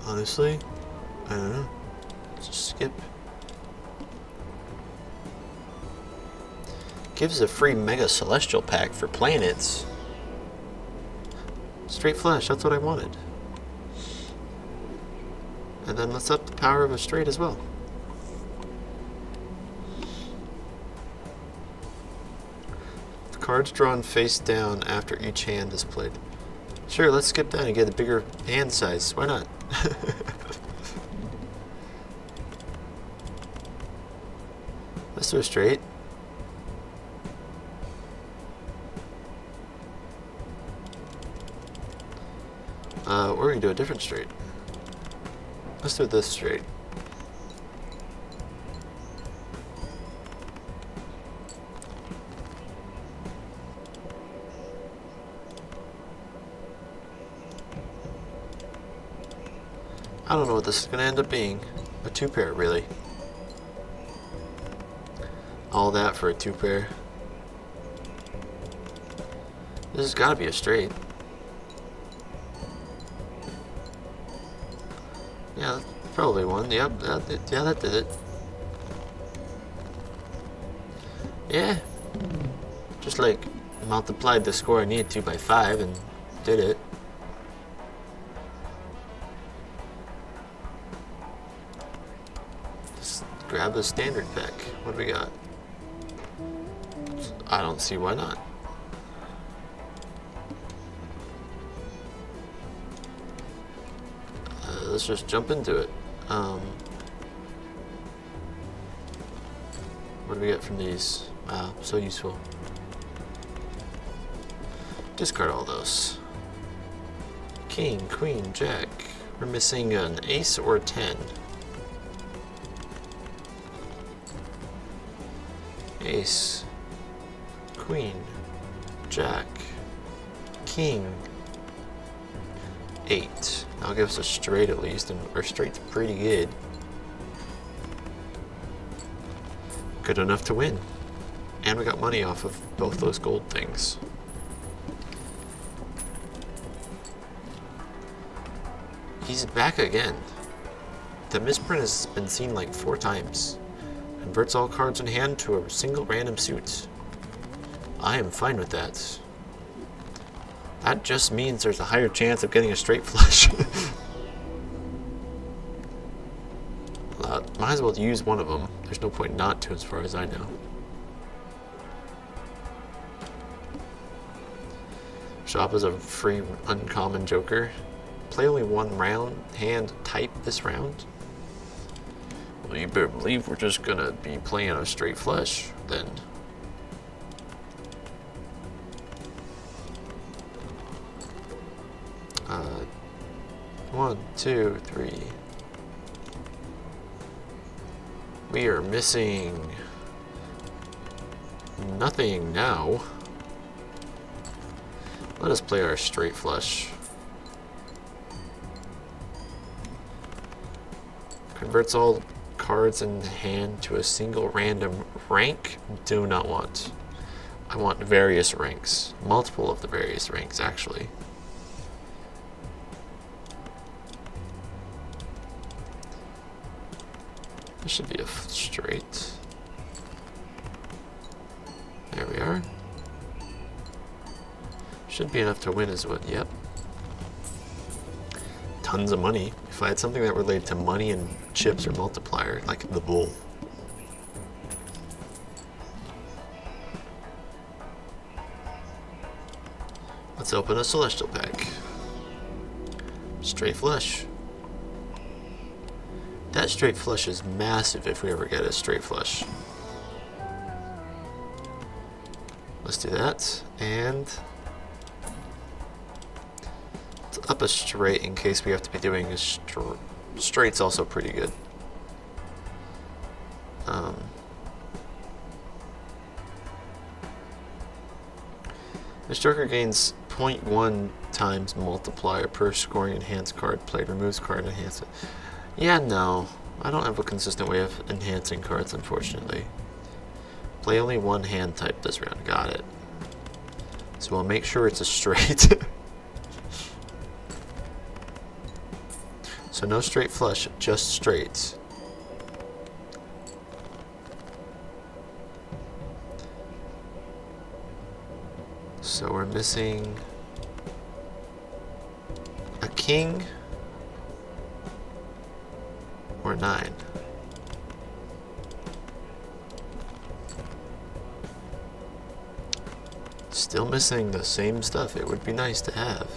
A: Honestly, I don't know. Just skip. Gives a free Mega Celestial pack for planets. Straight flash, that's what I wanted. And then let's up the power of a straight as well. The cards drawn face down after each hand is played. Sure, let's skip that and get a bigger hand size. Why not? Let's do a straight. We're gonna do a different straight. Let's do this straight. I don't know what this is gonna end up being. A 2-pair, really. All that for a 2-pair. This has gotta be a straight. Yeah, that's probably one. Yep, that did it. Yeah. Just like multiplied the score I needed to by 5 and did it. Just grab a standard pack. What do we got? I don't see why not. Let's just jump into it. What do we get from these? Wow, so useful. Discard all those. King, queen, jack. We're missing an ace or a 10. Ace, queen, jack, king, 8. That'll give us a straight at least, and our straight's pretty good. Good enough to win. And we got money off of both those gold things. He's back again. The misprint has been seen like 4 times. Converts all cards in hand to a single random suit. I am fine with that. That just means there's a higher chance of getting a straight flush. Might as well use one of them. There's no point not to, as far as I know. Shop is a free uncommon joker. Play only 1 round, hand type this round. Well, you better believe we're just gonna be playing a straight flush then. One, 2, 3. We are missing nothing now. Let us play our straight flush. Converts all cards in hand to a single random rank. Do not want. I want various ranks. Multiple of the various ranks, actually. This should be a straight. There we are. Should be enough to win as well. Yep. Tons of money. If I had something that related to money and chips or multiplier, like the bull. Let's open a celestial pack. Straight flush. That straight flush is massive if we ever get a straight flush. Let's do that, and let's up a straight in case we have to be doing a straight's also pretty good. This Joker gains 0.1 times multiplier per scoring enhanced card played. Removes card enhancement. Yeah, no. I don't have a consistent way of enhancing cards, unfortunately. Play only one hand type this round. Got it. So we'll make sure it's a straight. So no straight flush, just straights. So we're missing a king or 9. Still missing the same stuff. It would be nice to have.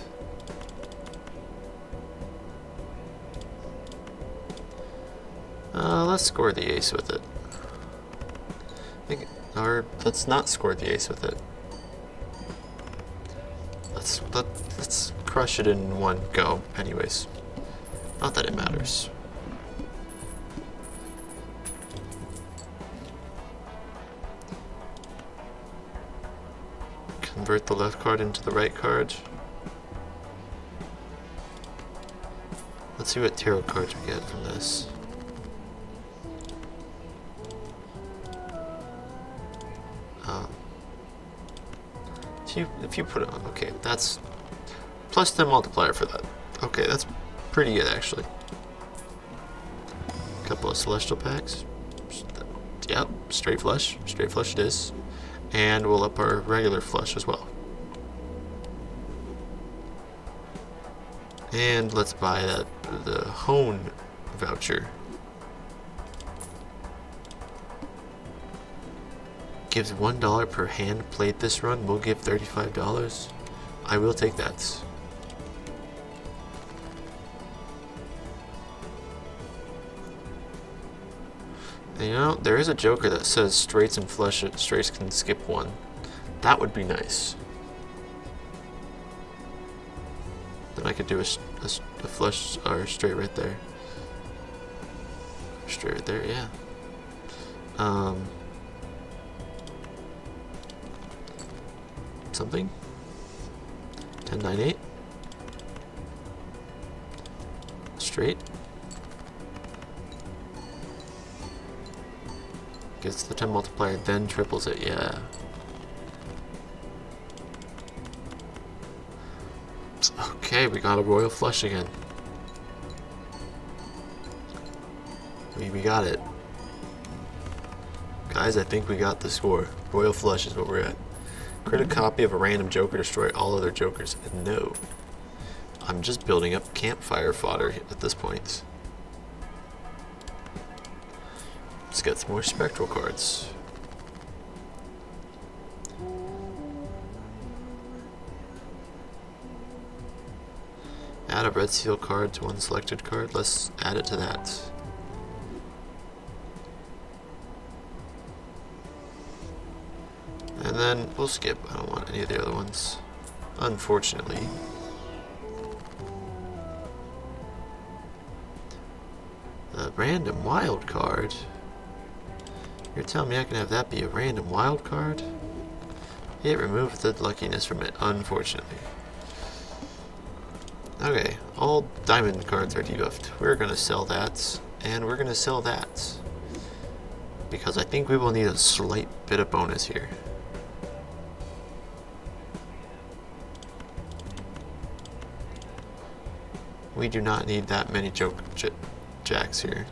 A: Let's score the ace with it. Or let's not score the ace with it. Let's crush it in one go, anyways. Not that it matters. Convert the left card into the right card. Let's see what tarot cards we get from this. If you put it on, okay, that's plus 10 multiplier for that. Okay, that's pretty good actually. Couple of celestial packs. Yep, straight flush it is. And we'll up our regular flush as well. And let's buy the Hone voucher. Gives $1 per hand played this run. We'll give $35. I will take that. And you know, there is a joker that says straights and flush straights can skip one. That would be nice. Then I could do a flush or straight right there. Straight right there, yeah. Something. 10, 9, 8. Straight. Gets the 10 multiplier, then triples it, yeah. Okay, we got a royal flush again. We got it. Guys, I think we got the score. Royal flush is what we're at. Create a copy of a random joker, destroy all other jokers. And no. I'm just building up campfire fodder at this point. Let's get some more spectral cards. Add a red seal card to one selected card. Let's add it to that. And then we'll skip. I don't want any of the other ones, unfortunately. A random wild card? You're telling me I can have that be a random wild card? It removed the luckiness from it, unfortunately. Okay, all diamond cards are debuffed. We're gonna sell that, and we're gonna sell that. Because I think we will need a slight bit of bonus here. We do not need that many jacks here.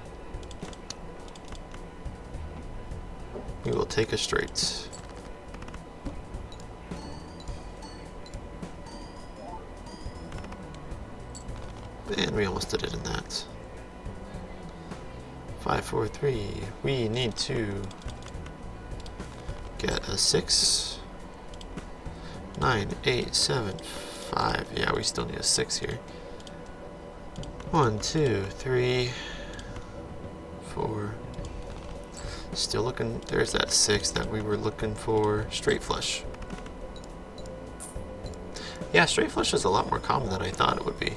A: We will take a straight. And we almost did it in that. 5, 4, 3. We need to get a 6. 9, 8, 7, 5. Yeah, we still need a 6 here. 1, 2, 3, 4. Still looking. There's that 6 that we were looking for. Straight flush. Yeah, straight flush is a lot more common than I thought it would be.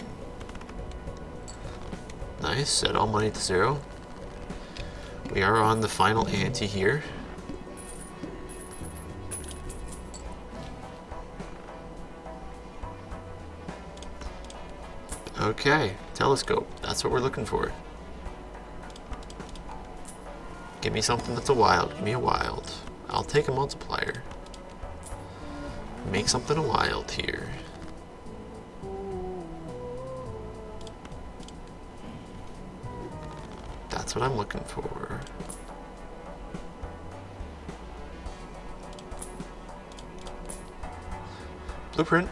A: Nice. Set all money to 0. We are on the final ante here. Okay, telescope. That's what we're looking for. Give me something that's a wild. Give me a wild. I'll take a multiplier. Make something a wild here. That's what I'm looking for. Blueprint.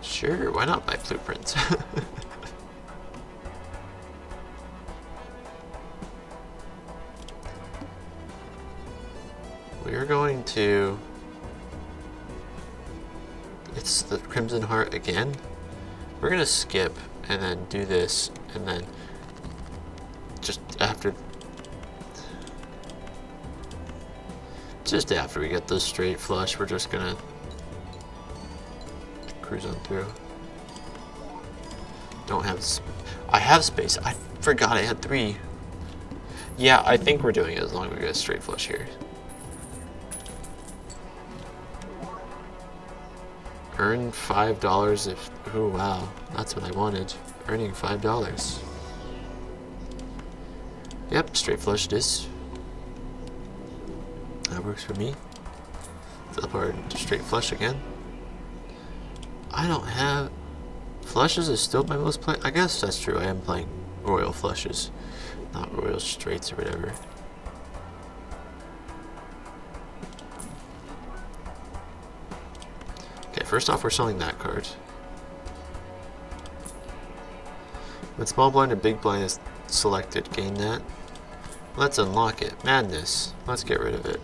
A: Sure, why not buy blueprints? We're going to... It's the Crimson Heart again. We're going to skip and then do this, and then just after we get this straight flush, we're just going to cruise on through. Don't have... I have space. I forgot I had 3. Yeah, I think we're doing it as long as we get a straight flush here. Earn $5 if... Oh, wow. That's what I wanted. Earning $5. Yep, straight flush it is. That works for me. Teleport to straight flush again. I don't have... Flushes is still my most play. I guess that's true. I am playing royal flushes, not royal straights or whatever. Okay, first off, we're selling that card. When small blind or big blind is selected, gain that. Let's unlock it. Madness. Let's get rid of it.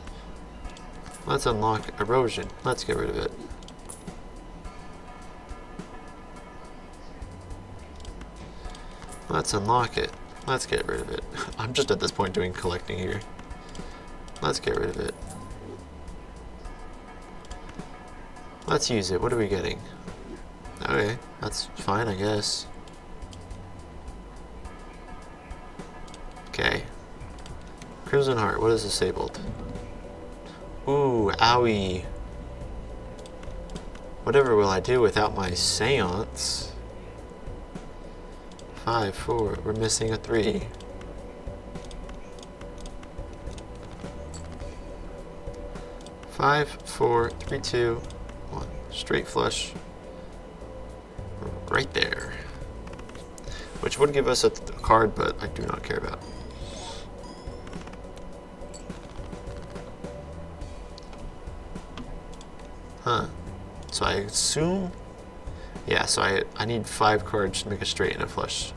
A: Let's unlock erosion. Let's get rid of it. Let's unlock it. Let's get rid of it. I'm just at this point doing collecting here. Let's get rid of it. Let's use it. What are we getting? Okay, that's fine, I guess. Okay. Crimson Heart, what is disabled? Ooh, owie. Whatever will I do without my seance? 5, 4, we're missing a 3. Five, 4, 3, 2, 1. Straight flush. Right there. Which would give us a card, but I do not care about. Huh. So I assume... Yeah, so I need 5 cards to make a straight and a flush.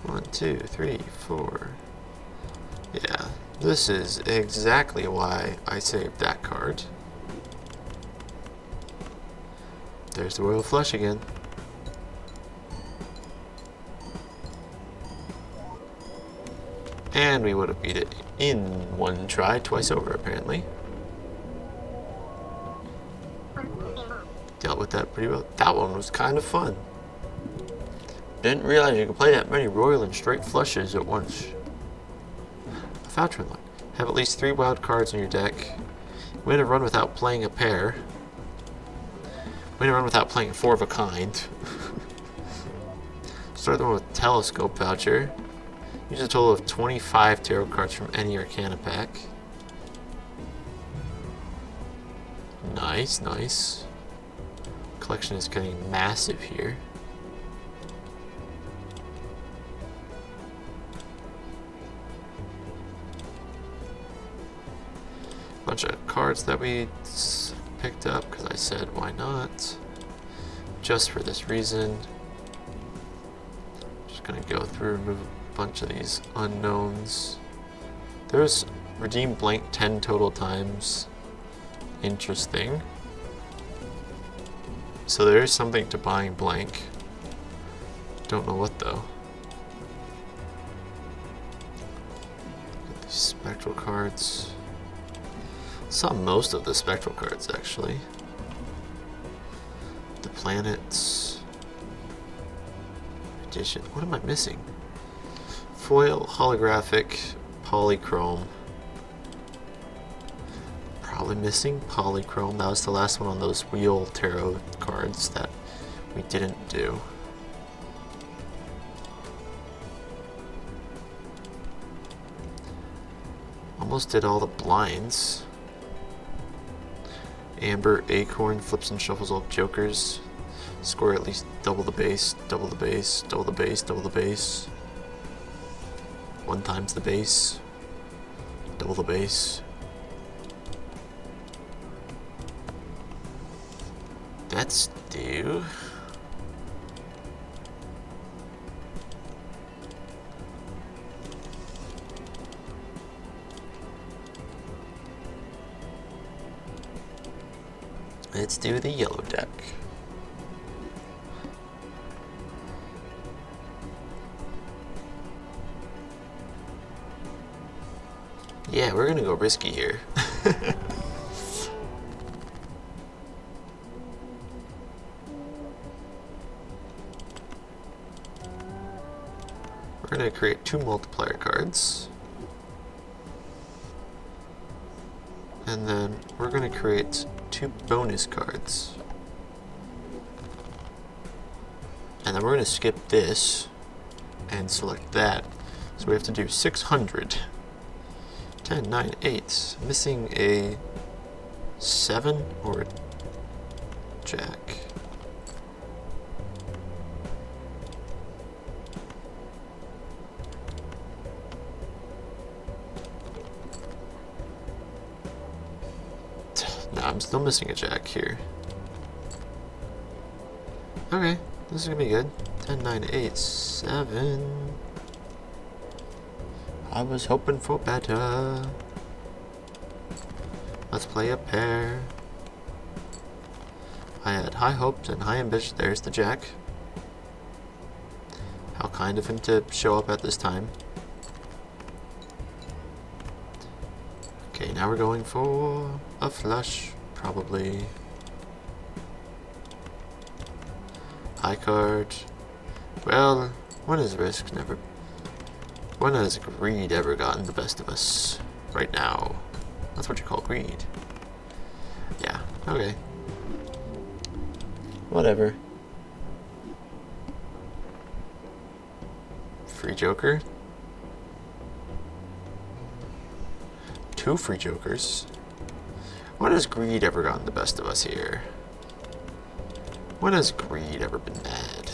A: One, 2, 3, 4. Yeah, this is exactly why I saved that card. There's the royal flush again. And we would have beat it in one try, twice over apparently. Dealt with that pretty well. That one was kind of fun. Didn't realize you could play that many royal and straight flushes at once. A voucher unlock. Have at least 3 wild cards in your deck. Win a run without playing a pair. Win a run without playing 4 of a kind. Start the one with telescope voucher. Use a total of 25 tarot cards from any Arcana pack. Nice, nice. Collection is getting massive here. Bunch of cards that we picked up because I said why not. Just for this reason. Just gonna go through and remove a bunch of these unknowns. There's redeem blank 10 total times. Interesting. So there is something to buying blank. Don't know what though. Get these spectral cards. Saw most of the spectral cards actually. The planets. Edition. What am I missing? Foil, holographic, polychrome. Probably missing polychrome. That was the last one on those wheel tarot cards that we didn't do. Almost did all the blinds. Amber, acorn, flips and shuffles all jokers. Score at least double the base, double the base, double the base, double the base. 1 times the base. Double the base. That's due. Let's do the yellow deck. Yeah, we're gonna go risky here. We're gonna create 2 multiplier cards. And then we're gonna create 2 bonus cards. And then we're gonna skip this and select that. So we have to do 600. 10, 9, 8. Missing a 7 or a jack. No, I'm still missing a jack here. Okay, this is gonna be good. 10, 9, 8, 7. I was hoping for better. Let's play a pair. I had high hopes and high ambition. There's the jack. How kind of him to show up at this time. Okay, now we're going for a flush, probably. High card. Well, when is risk? Never. When has greed ever gotten the best of us? Right now. That's what you call greed. Yeah, okay. Whatever. Free joker. 2 free jokers. When has greed ever gotten the best of us here? When has greed ever been mad?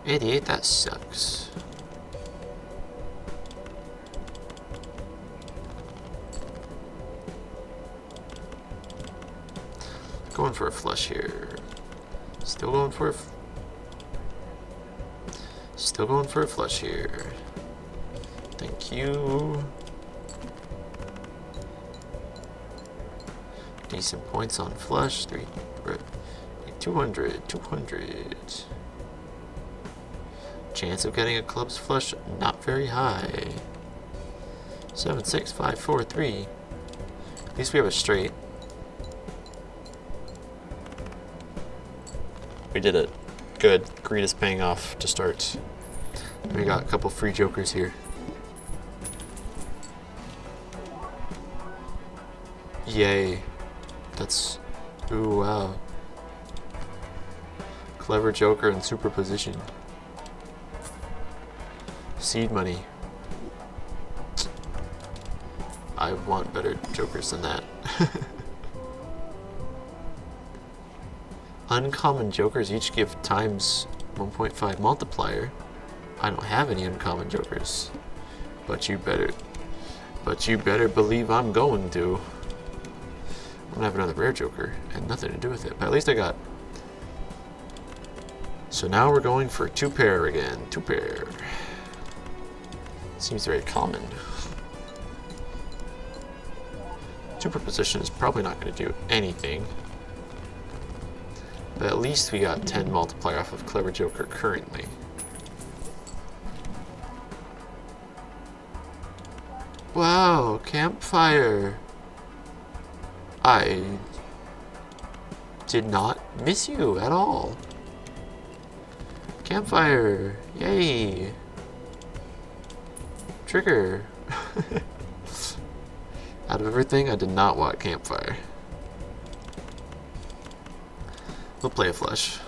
A: Idiot, that sucks. Going for a flush here. Still going for a flush here. Thank you. Decent points on flush. 200. Chance of getting a club's flush, not very high. 7, 6, 5, 4, 3. At least we have a straight. We did it. Good. Greed is paying off to start. We got a couple free jokers here. Yay. That's... Ooh, wow. Clever joker and superposition. Seed money. I want better jokers than that. Uncommon jokers each give times 1.5 multiplier. I don't have any uncommon jokers. But you better believe I'm going to. I'm gonna have another rare joker and nothing to do with it, but at least I got. So now we're going for 2 pair again. 2 pair. Seems very common. 2 per position is probably not going to do anything. But at least we got 10 multiplier off of Clever Joker currently. Wow, campfire. I did not miss you at all. Campfire, yay. Trigger. Out of everything, I did not want campfire. We'll play a flush.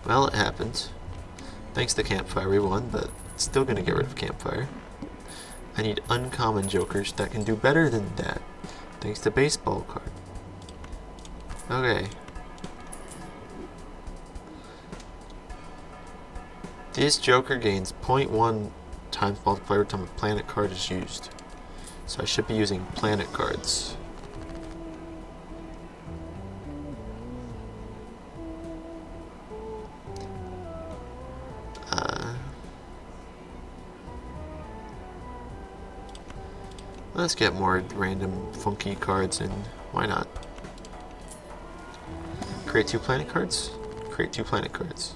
A: Well, it happened. Thanks to campfire we won, but still gonna get rid of campfire. I need uncommon jokers that can do better than that. Thanks to baseball card. Okay. This joker gains 0.1 times multiplier every time a planet card is used. So I should be using planet cards. Let's get more random funky cards in. Why not? Create 2 planet cards? Create 2 planet cards.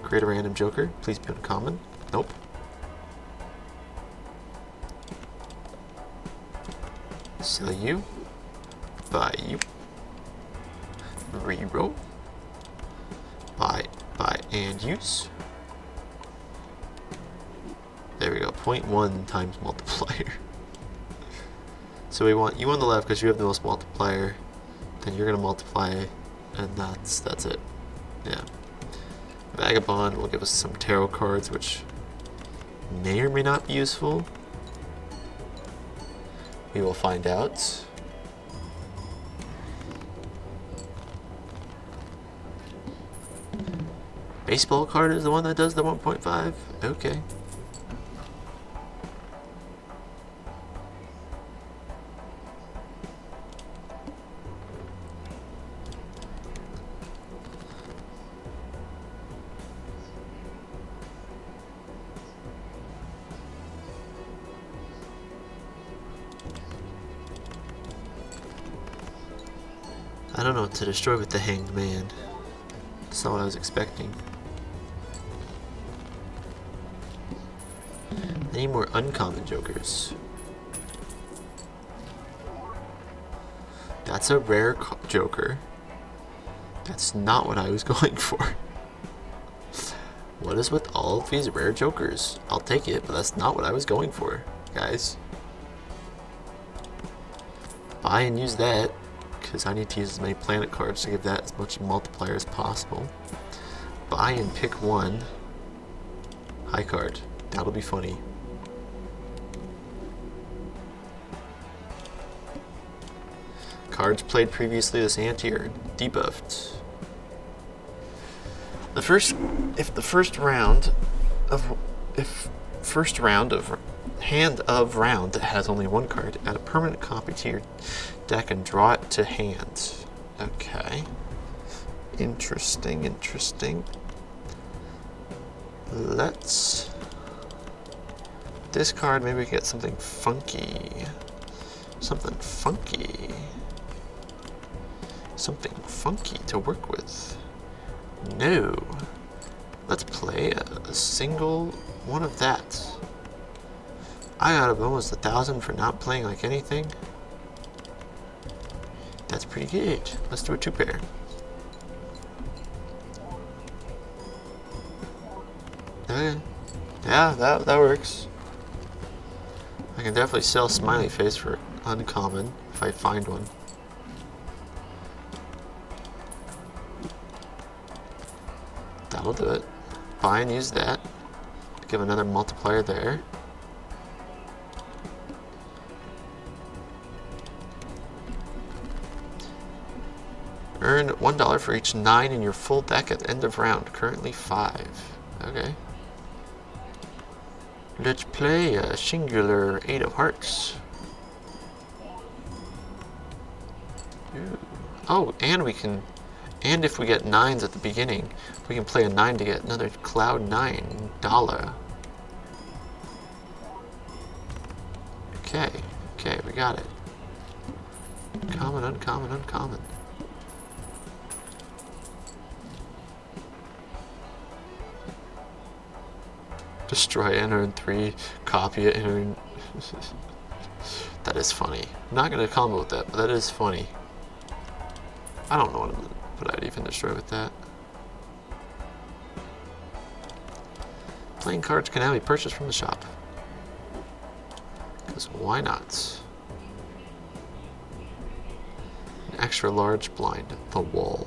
A: Create a random joker. Please be uncommon. Nope. Sell you. Buy you. Reroll. Buy and use. There we go. 0.1 times multiplier. So we want you on the left because you have the most multiplier. Then you're gonna multiply, and that's it. Yeah. Vagabond will give us some tarot cards, which may or may not be useful. We will find out. Baseball card is the one that does the 1.5? Okay. I don't know what to destroy with the Hanged Man. That's not what I was expecting. I need more uncommon jokers. That's a rare joker. That's not what I was going for. What is with all of these rare jokers? I'll take it, but that's not what I was going for, guys. Buy and use that, because I need to use as many planet cards to give that as much multiplier as possible. Buy and pick 1 high card. That'll be funny. Cards played previously this ante are debuffed. If the first round of hand of round has only 1 card, add a permanent copy to your deck and draw it to hand. Okay. Interesting. Let's discard, maybe we get something funky. Something funky to work with. No. Let's play a single one of that. I got almost 1,000 for not playing like anything. That's pretty good. Let's do a 2 pair. Okay. Yeah, that works. I can definitely sell Smiley Face for uncommon if I find one. That'll do it. Buy and use that. Give another multiplier there. Earn $1 for each 9 in your full deck at the end of round. Currently 5. Okay. Let's play a singular 8 of hearts. Ooh. Oh, and we can, and if we get 9s at the beginning, we can play a 9 to get another Cloud 9 dollar. Okay, okay, we got it. Common, uncommon, uncommon. Destroy and earn 3, copy it and earn... That is funny. I'm not going to combo with that, but that is funny. I don't know what I'd even destroy with that. Playing cards can now be purchased from the shop. Because why not? An extra large blind, the wall.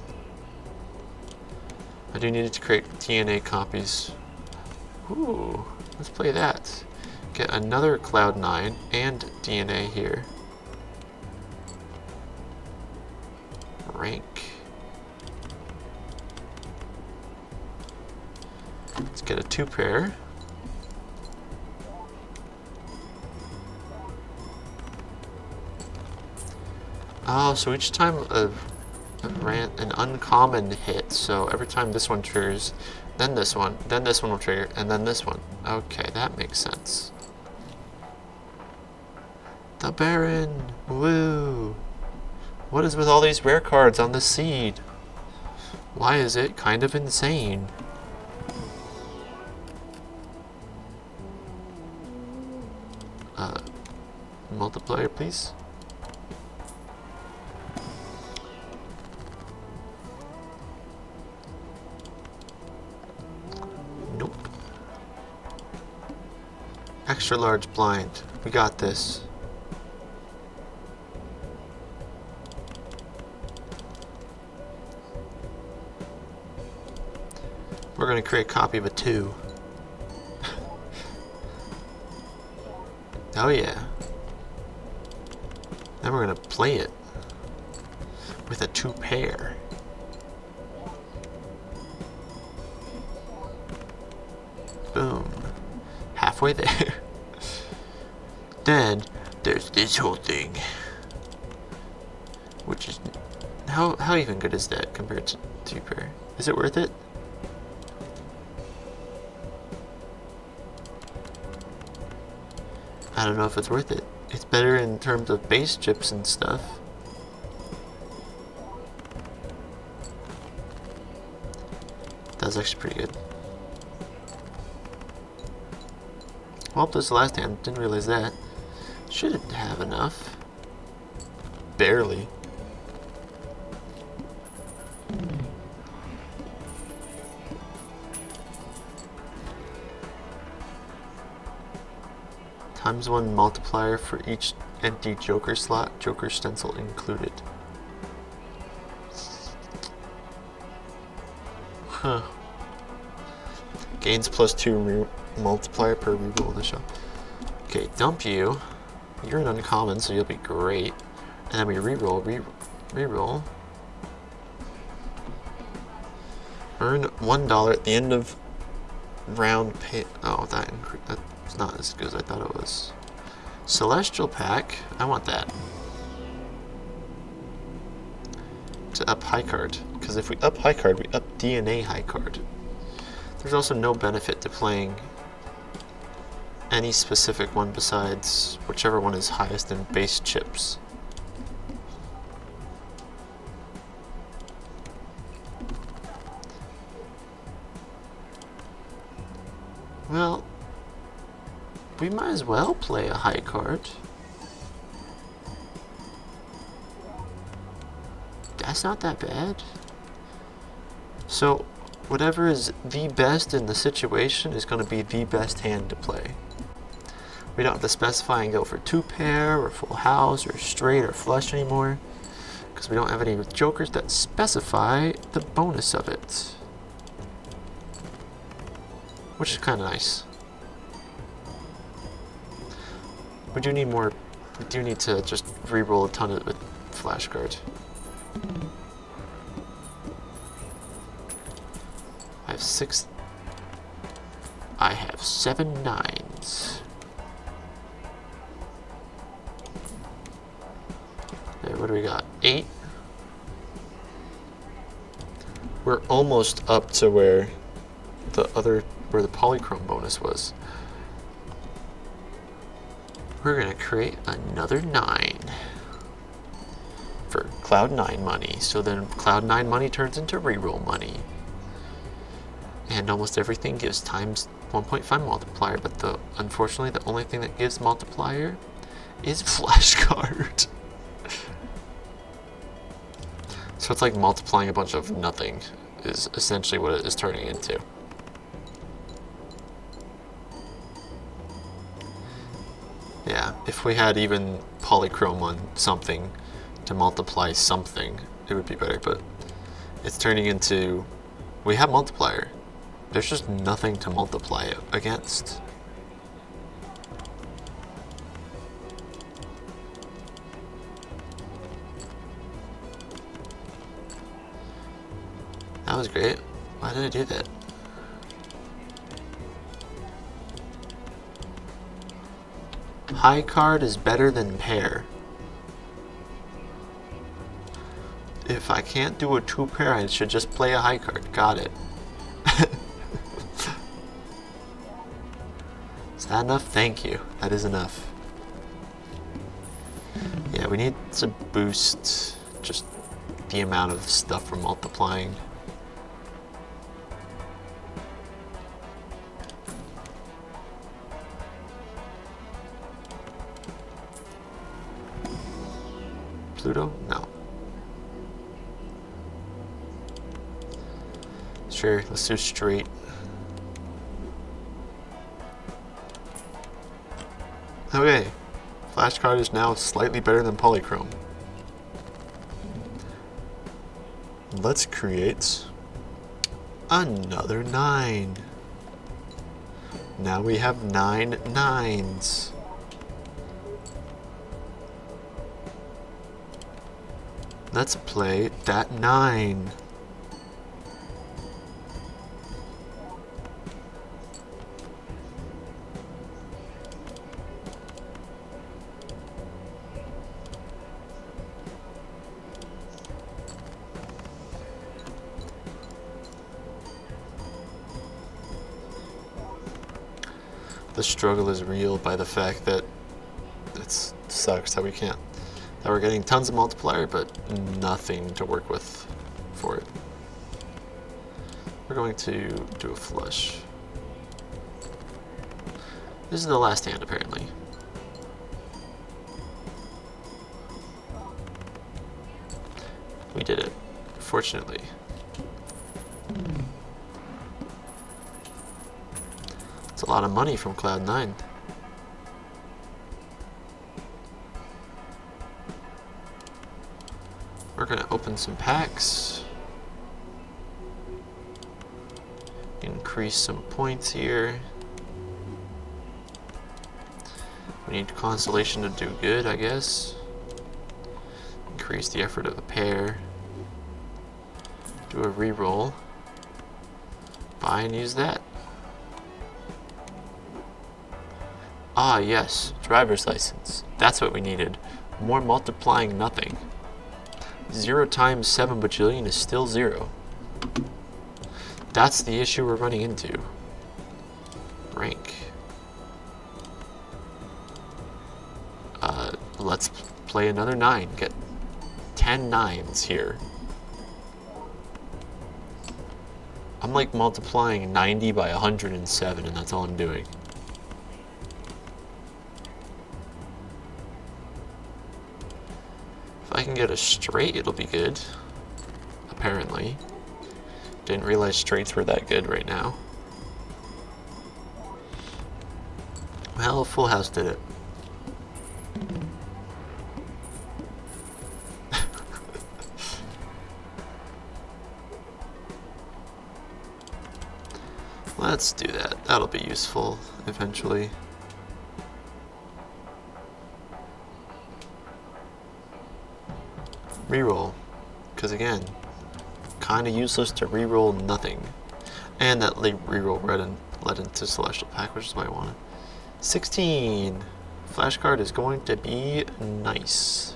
A: I do need to create DNA copies. Ooh, let's play that. Get another Cloud 9 and DNA here. Rank. Let's get a 2 pair. Oh, so each time an uncommon hit, so every time this one triggers, then this one will trigger, and then this one. Okay, that makes sense. The Baron! Woo! What is with all these rare cards on the seed? Why is it kind of insane? Multiplier, please. Nope. Extra large blind. We got this. We're going to create a copy of a 2. Oh yeah. Then we're going to play it with a 2 pair. Boom. Halfway there. Then there's this whole thing. Which is... How even good is that compared to 2 pair? Is it worth it? I don't know if it's worth it. It's better in terms of base chips and stuff. That was actually pretty good. Well, this last hand, didn't realize that. Shouldn't have enough. Barely. ×1 multiplier for each empty Joker slot, Joker stencil included. Huh. Gains +2 multiplier per reroll in the shop. Okay, dump you. You're an uncommon, so you'll be great. And then we reroll, reroll. Earn $1 at the end of round pay. Oh, that's not as good as I thought it was. Celestial pack. I want that. To up high card. Because if we up high card, we up DNA high card. There's also no benefit to playing any specific one besides whichever one is highest in base chips. Well, we might as well play a high card. That's not that bad. So, whatever is the best in the situation is going to be the best hand to play. We don't have to specify and go for 2 pair or full house or straight or flush anymore, because we don't have any jokers that specify the bonus of it, which is kind of nice. We do need more. We do need to just re-roll a ton of with flashcard. have 6. I have 7 9s. There, what do we got? 8. We're almost up to where the polychrome bonus was. We're gonna create another 9 for Cloud 9 money. So then Cloud 9 money turns into reroll money. And almost everything gives times 1.5 multiplier, but unfortunately the only thing that gives multiplier is flashcard. So it's like multiplying a bunch of nothing is essentially what it is turning into. Yeah, if we had even polychrome on something to multiply something, it would be better, but it's turning into, we have multiplier. There's just nothing to multiply it against. That was great. Why did I do that? High card is better than pair. If I can't do a 2 pair, I should just play a high card. Got it. Is that enough? Thank you. That is enough. Yeah, we need to boost just the amount of stuff we're multiplying. Pluto? No. Sure, let's do straight. Okay, flashcard is now slightly better than polychrome. Let's create another 9. Now we have 9 9s. Let's play that 9. The struggle is real by the fact that it sucks that we're getting tons of multiplier, but nothing to work with for it. We're going to do a flush. This is the last hand, apparently. We did it, fortunately. It's a lot of money from Cloud 9. We're gonna open some packs. Increase some points here. We need Constellation to do good, I guess. Increase the effort of a pair. Do a reroll. Buy and use that. Ah, yes, driver's license. That's what we needed. More multiplying nothing. 0 times 7 bajillion is still 0. That's the issue we're running into. Rank. Let's play another 9. Get 10 9s here. I'm like multiplying 90 by 107, and that's all I'm doing. If I can get a straight, it'll be good. Apparently. Didn't realize straights were that good right now. Well, Full House did it. Let's do that. That'll be useful eventually. Reroll, because again, kind of useless to reroll nothing. And that late reroll led into Celestial Pack, which is what I wanted. 16. Flashcard is going to be nice.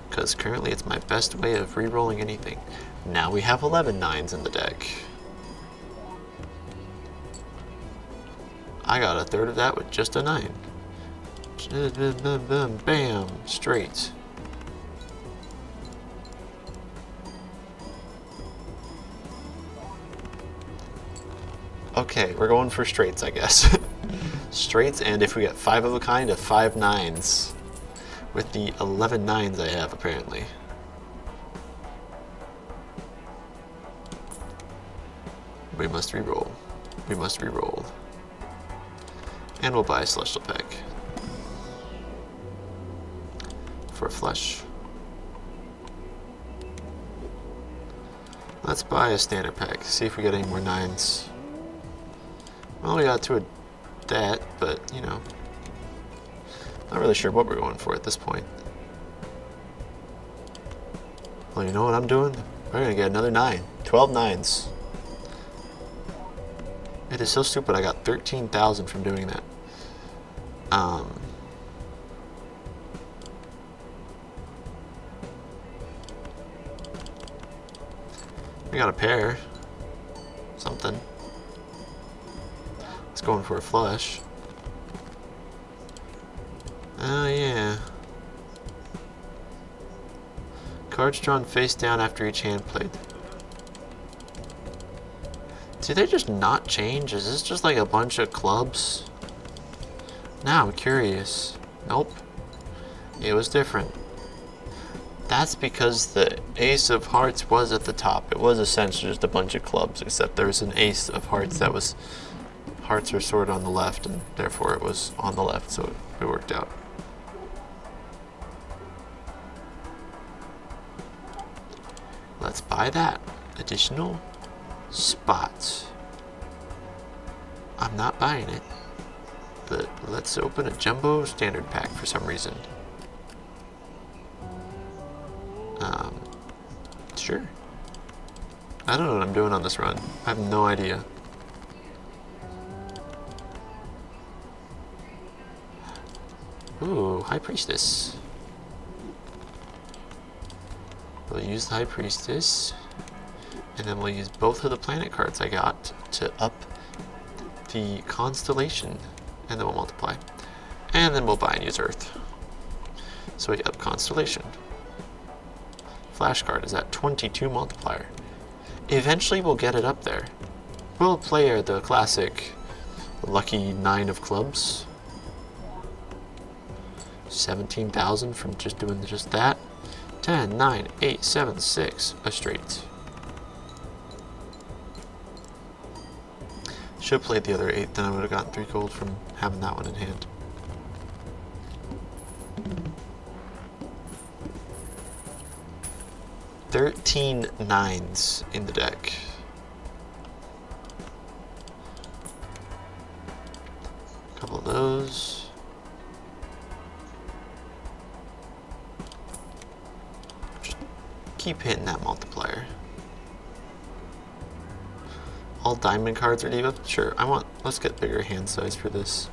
A: Because currently it's my best way of rerolling anything. Now we have 11 9s in the deck. I got a third of that with just a 9. Bam, straight. Okay, we're going for straights, I guess. Straights, and if we get 5 of a kind, of 5 9s. With the 11 9s I have, apparently. We must reroll. We must reroll. And we'll buy a Celestial Pack. For a flush. Let's buy a standard pack, see if we get any more 9s. Well, we got 2 of that, but, you know. Not really sure what we're going for at this point. Well, you know what I'm doing? We're gonna get another 9. 12 9s. It is so stupid I got 13,000 from doing that. We got a pair. Something. It's going for a flush. Oh yeah. Cards drawn face down after each hand played. Do they just not change? Is this just like a bunch of clubs? Now I'm curious. Nope. It was different. That's because the ace of hearts was at the top. It was essentially just a bunch of clubs, except there was an ace of hearts that was... Hearts were sorted on the left, and therefore it was on the left, so it worked out. Let's buy that. Additional spots. I'm not buying it, but let's open a jumbo standard pack for some reason. Sure. I don't know what I'm doing on this run. I have no idea. Ooh, High Priestess. We'll use the High Priestess, and then we'll use both of the planet cards I got to up the constellation, and then we'll multiply. And then we'll buy and use Earth. So we up constellation. Flashcard is at 22 multiplier. Eventually we'll get it up there. We'll play the classic lucky 9 of clubs. 17,000 from just doing just that. 10, 9, 8, 7, 6, a straight. Should have played the other 8, then I would have gotten 3 gold from having that one in hand. $13 9s in the deck. A couple of those. Just keep hitting that multiplier. All diamond cards are diva? Sure, let's get bigger hand size for this.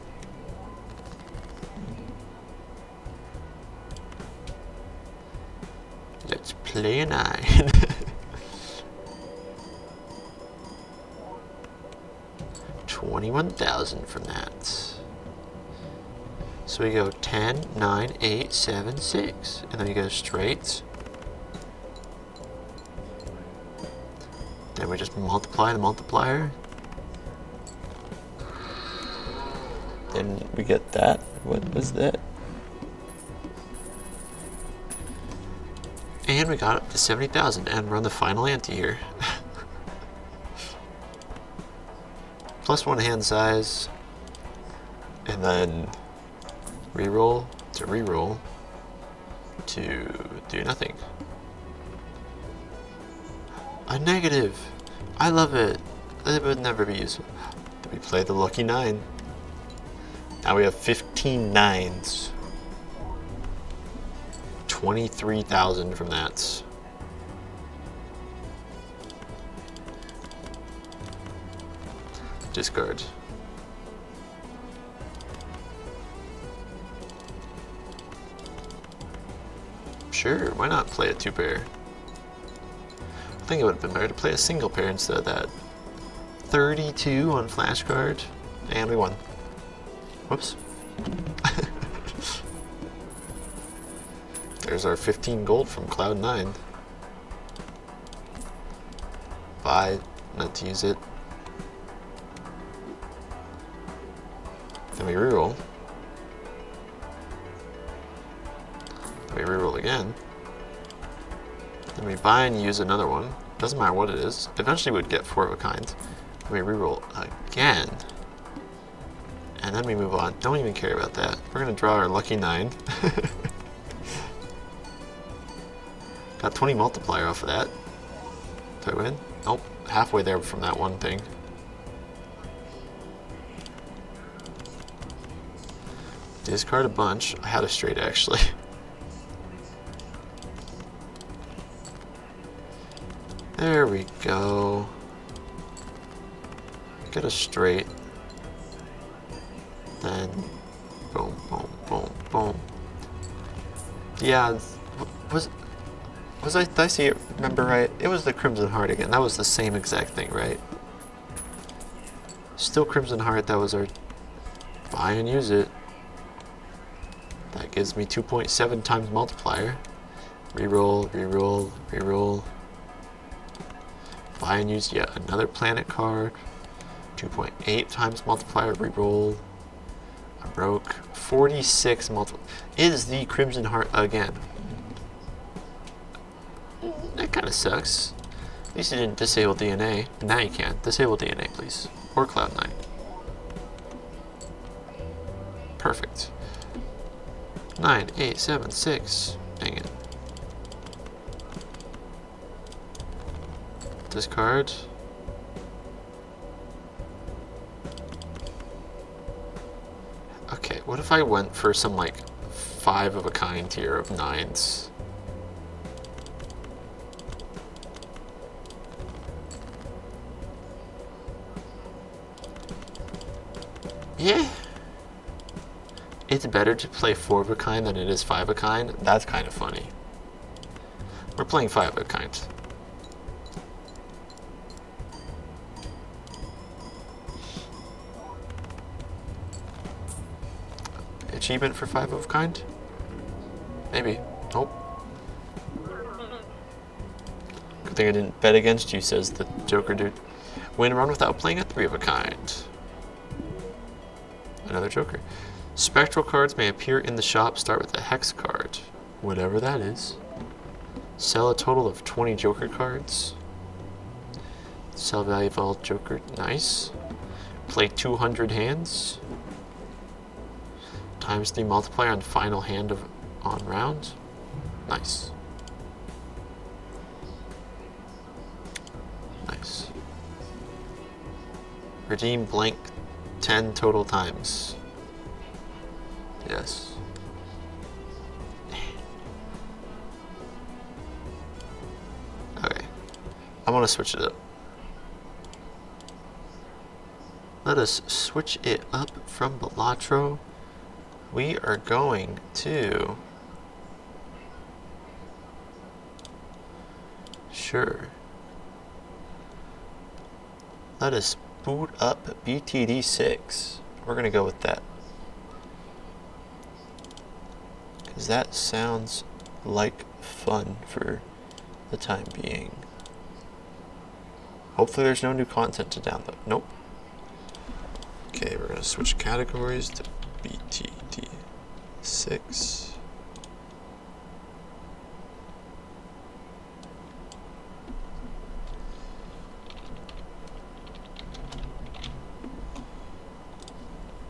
A: Let's play a 9. $21,000 from that. So we go 10, 9, 8, 7, 6. And then we go straight. Then we just multiply the multiplier. Then we get that. What was that? And we got up to 70,000, and we're on the final ante here. Plus 1 hand size, and then reroll to do nothing. A negative. I love it. It would never be useful. We play the lucky 9. Now we have 15 9s. 23,000 from that. Discard. Sure, why not play a 2-pair? I think it would have been better to play a single pair instead of that. 32 on flashcard, and we won. Whoops. There's our 15 gold from Cloud9. Buy, not to use it. Then we reroll. Then we reroll again. Then we buy and use another one. Doesn't matter what it is. Eventually we'd get 4 of a kind. Then we reroll again. And then we move on. Don't even care about that. We're gonna draw our lucky 9. Got 20 multiplier off of that. Do I win? Nope. Halfway there from that one thing. Discard a bunch. I had a straight actually. There we go. Get a straight. Then boom, boom, boom, boom. Yeah, did I see it, remember right? It was the Crimson Heart again. That was the same exact thing, right? Still Crimson Heart, that was our buy and use it. That gives me 2.7 times multiplier. Reroll, reroll, reroll. Buy and use yet another planet card. 2.8 times multiplier, reroll. I broke 46 multiplier. Is the Crimson Heart again. That kind of sucks. At least you didn't disable DNA. Now you can. Disable DNA, please. Or Cloud9. Perfect. 9, 8, 7, 6. Dang it. Discard. Okay, what if I went for some like 5 of a kind here of 9s? Yeah. It's better to play 4 of a kind than it is 5 of a kind. That's kind of funny. We're playing 5 of a kind. Achievement for 5 of a kind? Maybe. Nope. Good thing I didn't bet against you, says the Joker dude. Win a run without playing a 3 of a kind. Another Joker. Spectral cards may appear in the shop. Start with a hex card. Whatever that is. Sell a total of 20 Joker cards. Sell value of all Joker. Nice. Play 200 hands. Times 3 multiplier on final hand of on round. Nice. Nice. Redeem blank 10 total times. Yes. Okay. I want to switch it up. Let us switch it up from Balatro. We are going to... Sure. Let us boot up BTD6. We're going to go with that. Because that sounds like fun for the time being. Hopefully there's no new content to download. Nope. Okay, we're going to switch categories to BTD6.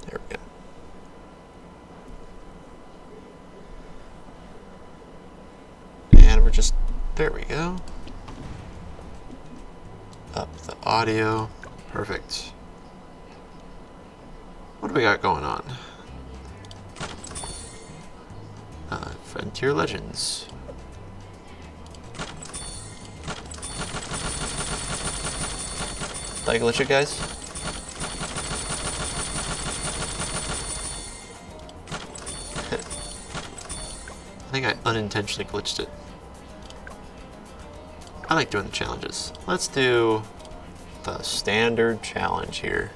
A: There we go. And we're just, there we go. Up the audio. Perfect. What do we got going on? Frontier Legends. Did I glitch it, guys? I think I unintentionally glitched it. I like doing the challenges. Let's do the standard challenge here.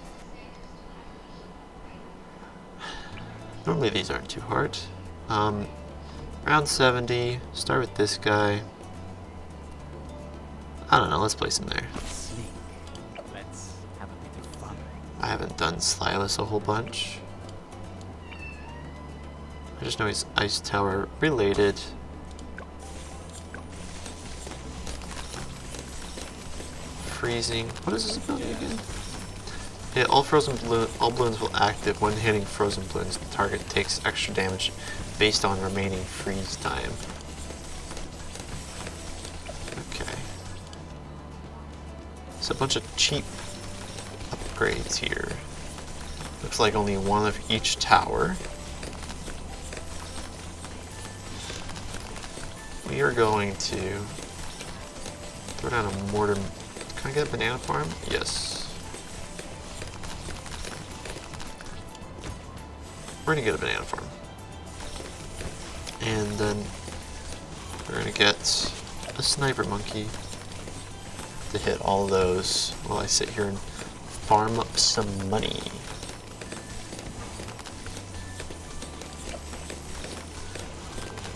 A: Normally these aren't too hard. Round 70, start with this guy. I don't know, let's place him there.
B: Let's have a bit of fun.
A: I haven't done Silas a whole bunch. I just know he's Ice Tower related. Freezing. What is this ability again? Yeah, all balloons will active when hitting frozen balloons. The target takes extra damage based on remaining freeze time. Okay. It's a bunch of cheap upgrades here. Looks like only one of each tower. We are going to throw down a mortar. Can I get a banana farm? Yes. We're gonna get a banana farm. And then we're gonna get a sniper monkey to hit all those while I sit here and farm up some money.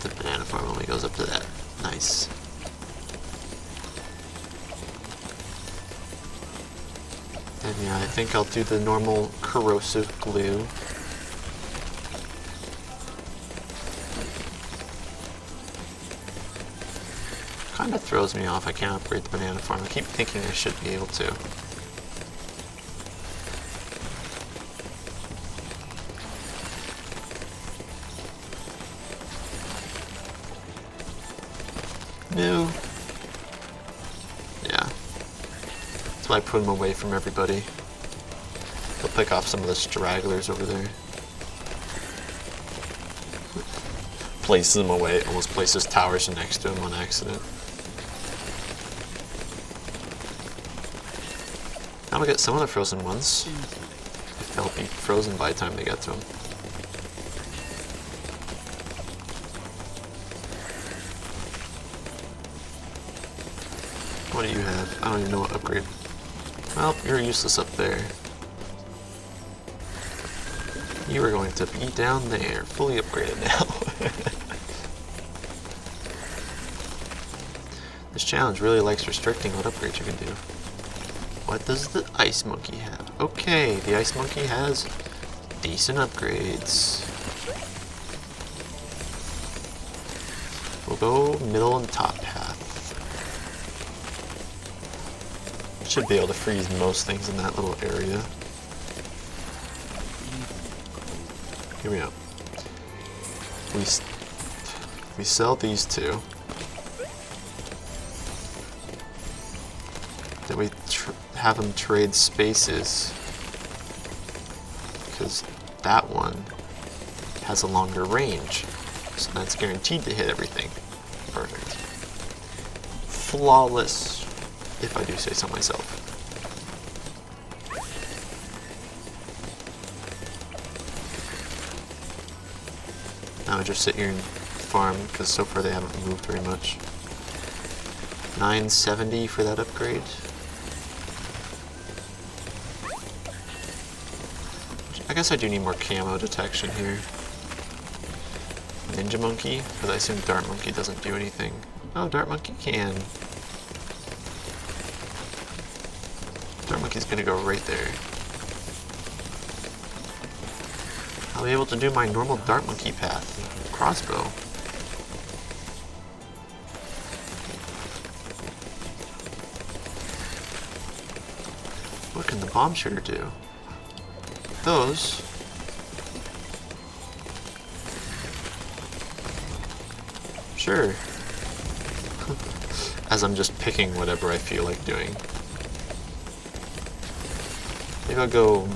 A: The banana farm only goes up to that. Nice. And yeah, I think I'll do the normal corrosive glue. Kind of throws me off I can't upgrade the banana farm. I keep thinking I should be able to. No. Yeah. That's why I put them away from everybody. He'll pick off some of the stragglers over there. Places them away, almost places towers next to him on accident. Now we get some of the frozen ones. If they'll be frozen by the time they get to them. What do you have? I don't even know what upgrade. Well, you're useless up there. You are going to be down there, fully upgraded now. This challenge really likes restricting what upgrades you can do. What does the Ice Monkey have? Okay, the Ice Monkey has decent upgrades. We'll go middle and top path. Should be able to freeze most things in that little area. Here we go. We sell these two. Then we have them trade spaces, because that one has a longer range, so that's guaranteed to hit everything. Perfect. Flawless, if I do say so myself. Now I just sit here and farm, because so far they haven't moved very much. 970 for that upgrade. I guess I do need more camo detection here. Ninja Monkey, because I assume Dart Monkey doesn't do anything. Oh, Dart Monkey can. Dart Monkey's gonna go right there. I'll be able to do my normal Dart Monkey path. Crossbow. What can the bomb shooter do? Those. Sure. As I'm just picking whatever I feel like doing. Maybe I'll go.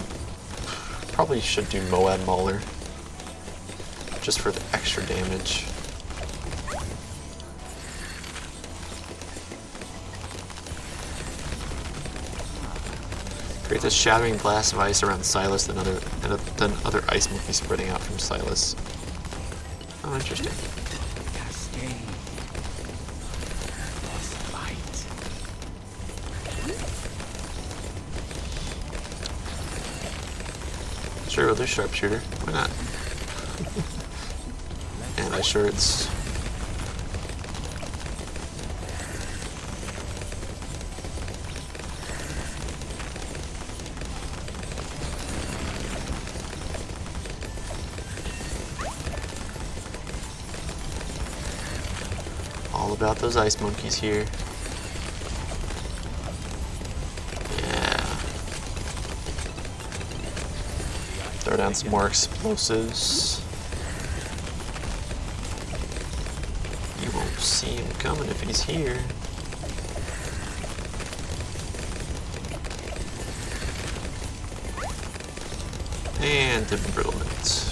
A: Probably should do Moab Mauler. Just for the extra damage. Creates a shattering blast of ice around Silas and then other ice monkeys spreading out from Silas. Oh, interesting. Sure, we'll do sharpshooter. Why not? And I sure it's. All about those ice monkeys here. Yeah. Throw down some more explosives. You won't see him coming if he's here. And embrittlement.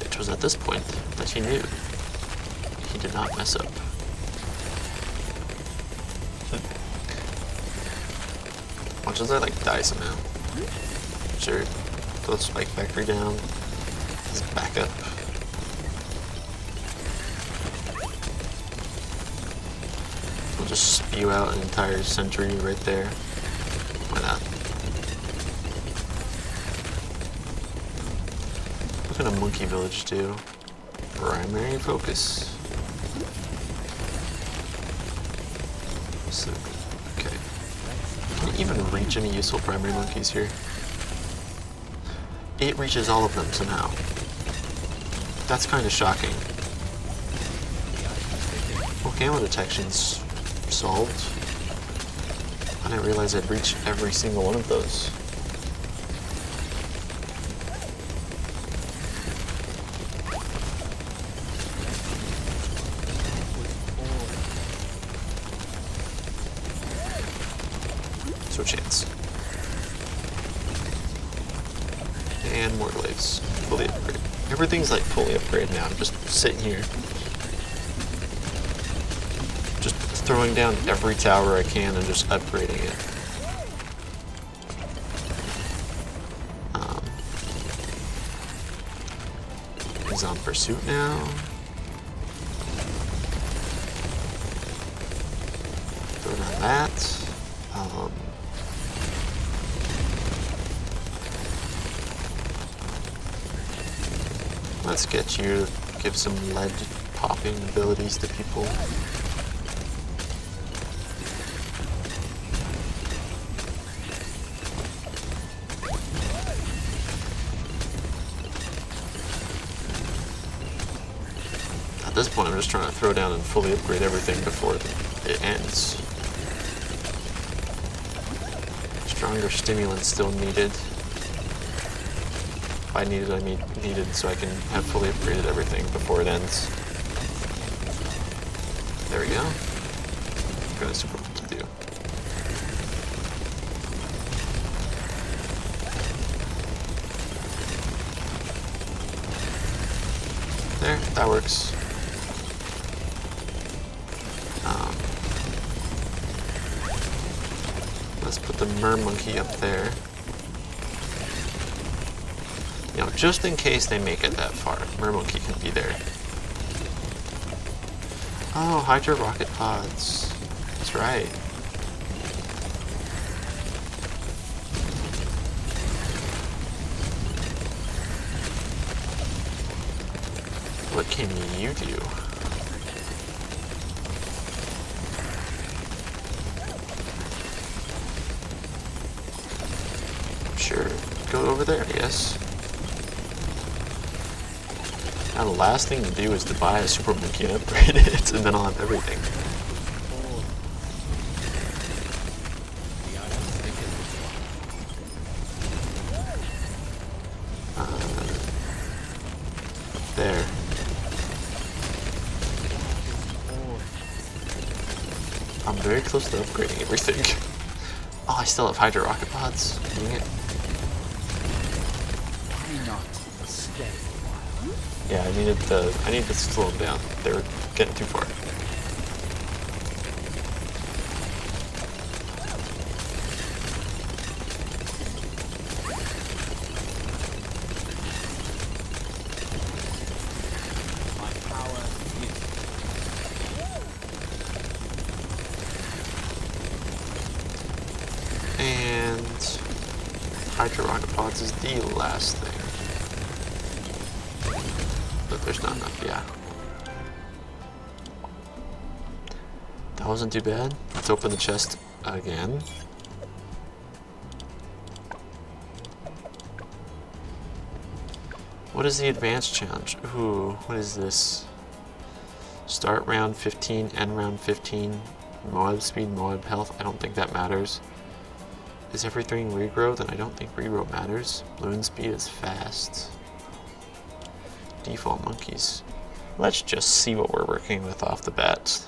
A: It was at this point that he knew he did not mess up. Watch as I like die somehow. Sure, throw the spike factory down. Let's back up. We'll just spew out an entire century right there. Why not? What can a monkey village do? Primary focus. So, okay. Can it even reach any useful primary monkeys here? It reaches all of them somehow. That's kind of shocking. Well, gamma detection's solved. I didn't realize I'd reach every single one of those. So chance. And more glaives. Fully upgraded. Everything's like fully upgraded now. I'm just sitting here. Just throwing down every tower I can and just upgrading it. He's on pursuit now. Throw down that. Let's get you to give some lead popping abilities to people. At this point, I'm just trying to throw down and fully upgrade everything before it ends. Stronger stimulants still needed. By needed, I mean needed so I can have fully upgraded everything before it ends. There we go. Got a super to do. There, that works. Let's put the mer monkey up there. You know, just in case they make it that far, Mermonkey can be there. Oh, Hydra rocket pods. That's right. What can you do? Sure, go over there, I guess. Now the last thing to do is to buy a super monkey and upgrade it, and then I'll have everything. There. I'm very close to upgrading everything. Oh, I still have Hydra rocket pods. Dang it.
B: Why not stay a while?
A: Yeah, I need to slow them down. They were getting too far. Pteropods is the last thing. But there's not enough, yeah. That wasn't too bad. Let's open the chest again. What is the advanced challenge? Ooh, what is this? Start round 15, end round 15. Moab speed, Moab health. I don't think that matters. Is everything regrow? Then I don't think regrow matters. Loon speed is fast. Default monkeys. Let's just see what we're working with off the bat.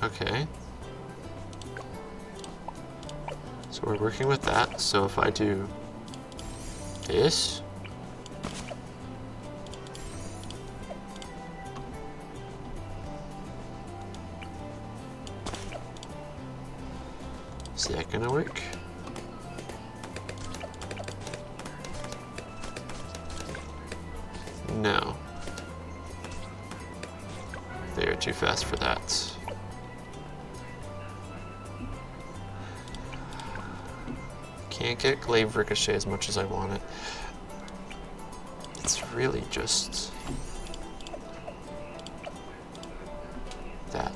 A: Okay. So we're working with that. So if I do this, is that gonna work? No. They are too fast for that. Can't get glaive ricochet as much as I want it. It's really just that.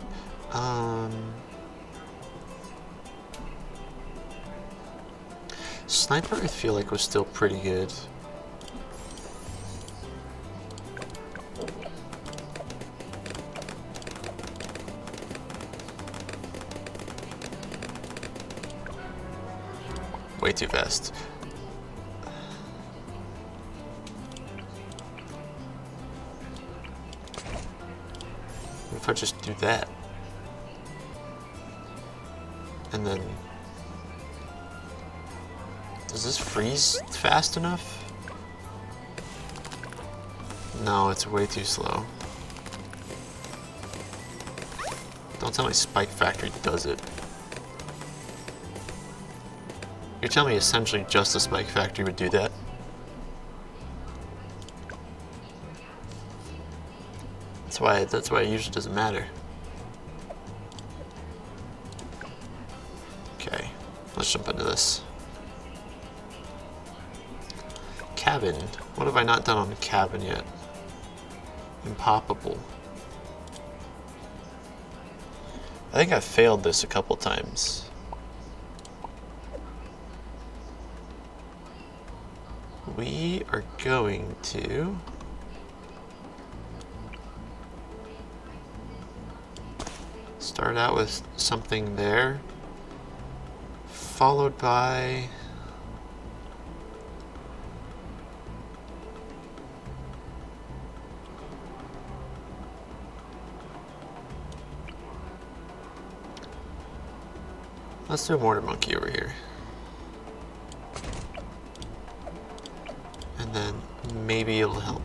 A: Sniper I feel like was still pretty good. Way too fast. What if I just do that? And then... does this freeze fast enough? No, it's way too slow. Don't tell me Spike Factory does it. You're telling me essentially just the Spike Factory would do that? That's why it usually doesn't matter. Okay, let's jump into this. Cabin. What have I not done on the cabin yet? Impoppable. I think I've failed this a couple times. We are going to start out with something there, followed by let's do a mortar monkey over here. And then maybe it'll help.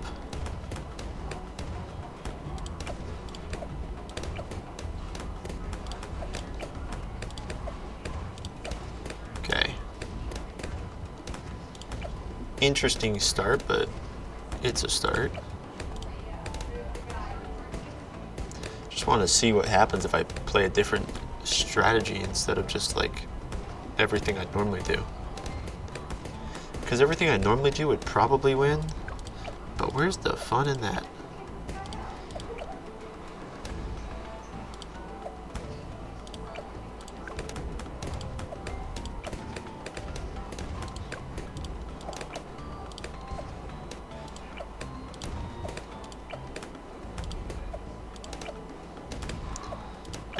A: Okay. Interesting start, but it's a start. Just want to see what happens if I play a different strategy instead of just like everything I'd normally do. Because everything I normally do would probably win, but where's the fun in that?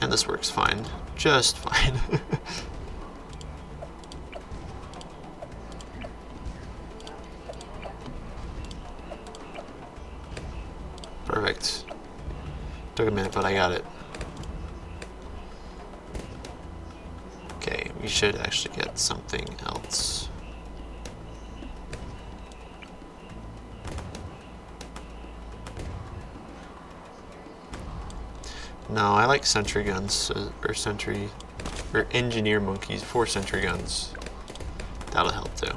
A: And this works fine, just fine. Perfect. Took a minute, but I got it. Okay, we should actually get something else. No, I like sentry guns, or engineer monkeys, 4 sentry guns. That'll help too.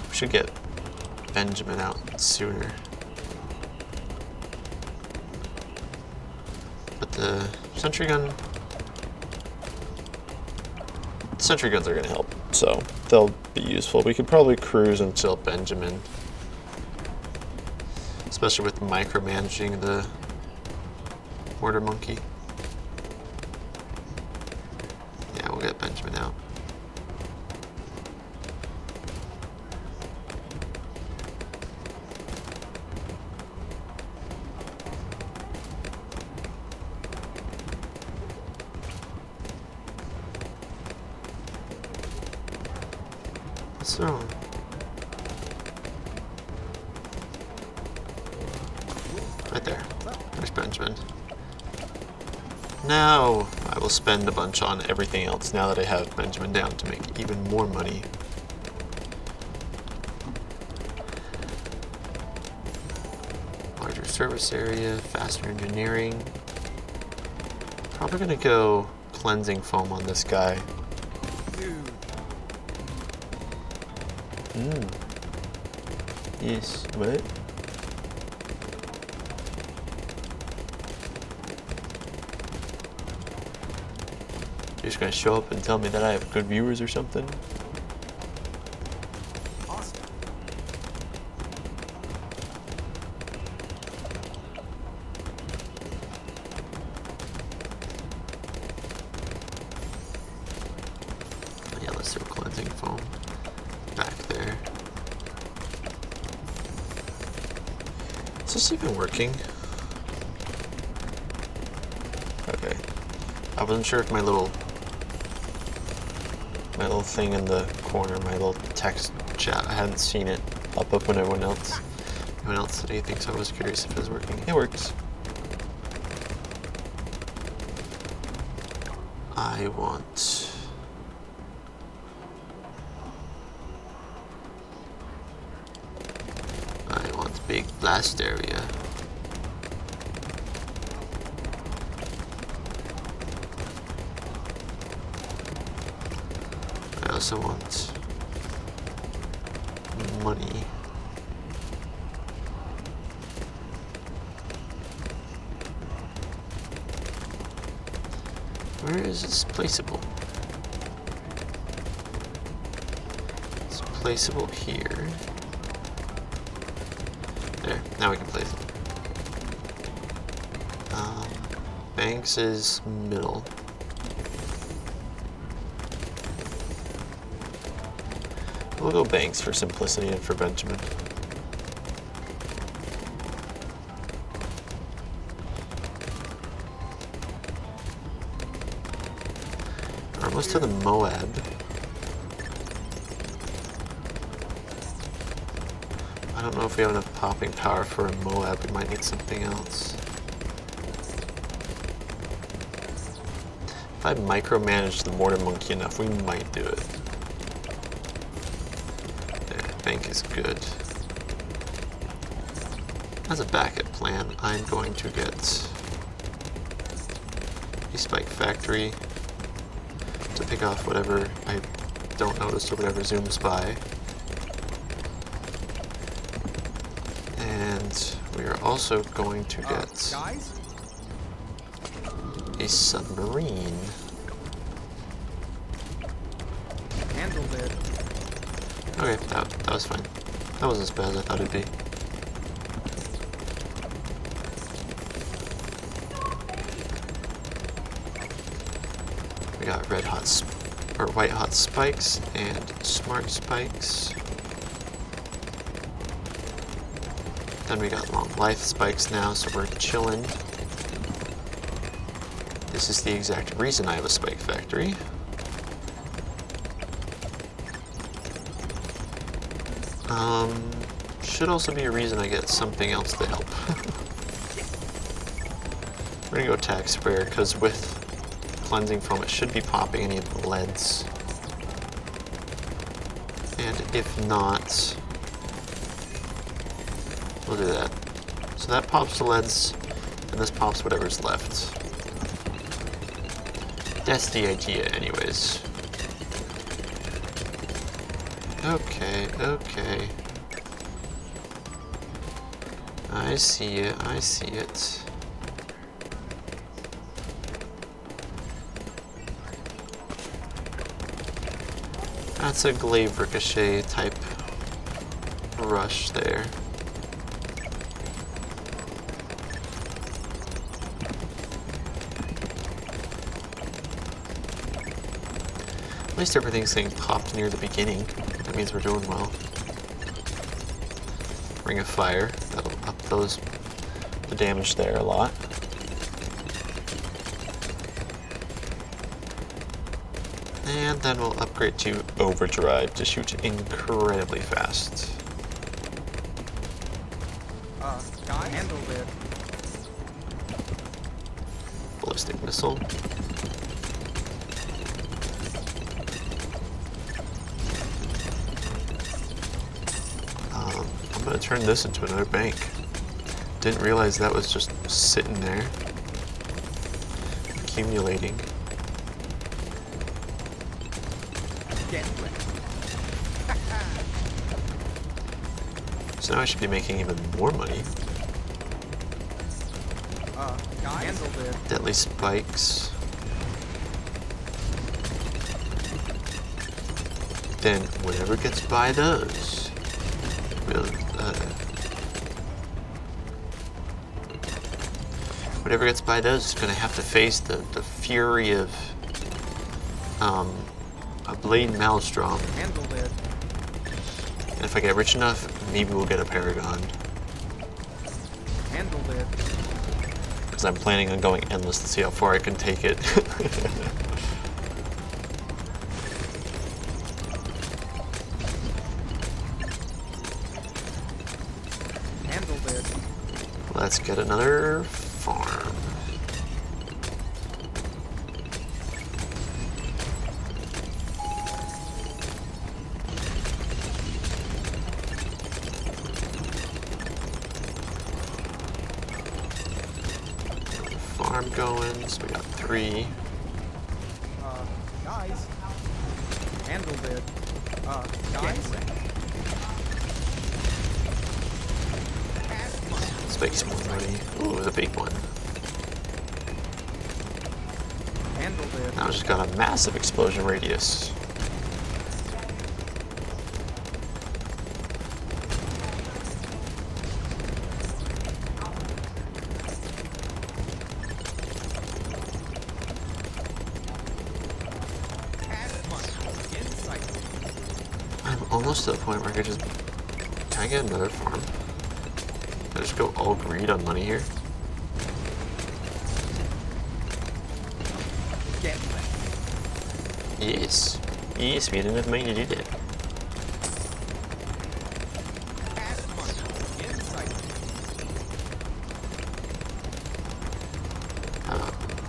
A: We should get Benjamin out sooner. But the sentry gun... Sentry guns are going to help, so they'll be useful. We could probably cruise until Benjamin. Especially with micromanaging the mortar monkey. Yeah, we'll get Benjamin out. So, right there. There's Benjamin. Now I will spend a bunch on everything else now that I have Benjamin down to make even more money. Larger service area, faster engineering. Probably gonna go cleansing foam on this guy. Yes, what? You're just gonna show up and tell me that I have good viewers or something?
B: Awesome.
A: Yeah, let's throw cleansing foam back there. Is this even working? Okay. I wasn't sure if my little thing in the corner, my little text chat, I hadn't seen it up when everyone else today thinks. I was curious if it was working. It works. I want big blast area. I also want money. Where is this placeable? It's placeable here. There, now we can place it. Banks is middle. We'll go Banks for simplicity and for Benjamin. We're almost to the Moab. I don't know if we have enough popping power for a Moab. We might need something else. If I micromanage the mortar monkey enough, we might do it. Bank is good. As a backup plan, I'm going to get a spike factory to pick off whatever I don't notice or whatever zooms by. And we are also going to get a submarine.
B: Handled it.
A: Okay, that was fine. That wasn't as bad as I thought it'd be. We got white hot spikes and smart spikes. Then we got long life spikes now, so we're chilling. This is the exact reason I have a spike factory. Should also be a reason I get something else to help. We're gonna go attack sprayer, because with cleansing foam it should be popping any of the leads. And if not, we'll do that. So that pops the leads, and this pops whatever's left. That's the idea anyways. Okay, okay. I see it, I see it. That's a glaive ricochet type rush there. At least everything's getting popped near the beginning. That means we're doing well. Ring of Fire, that'll up the damage there a lot. And then we'll upgrade to Overdrive to shoot incredibly fast.
B: Handled it.
A: Ballistic Missile. I'm gonna turn this into another bank. Didn't realize that was just sitting there, accumulating.
B: Get ready.
A: So now I should be making even more money.
B: Handled it.
A: Deadly Spikes. Then whatever gets by those will, whatever gets by those is gonna have to face the fury of a Blade Maelstrom.
B: Handled it.
A: And if I get rich enough, maybe we'll get a Paragon.
B: Handled it.
A: Because I'm planning on going endless to see how far I can take it.
B: Handled it.
A: Let's get another farm. Farm going, so we got 3.
B: Guys. Handled it. Guys.
A: Let's make some more money. Ooh, the big one.
B: Handled it.
A: Now I just got a massive explosion radius. I'm almost to the point where I could just... Can I get another farm? Can I just go all greed on money here?
B: Get ready.
A: Yes. Yes, we had enough money to do that.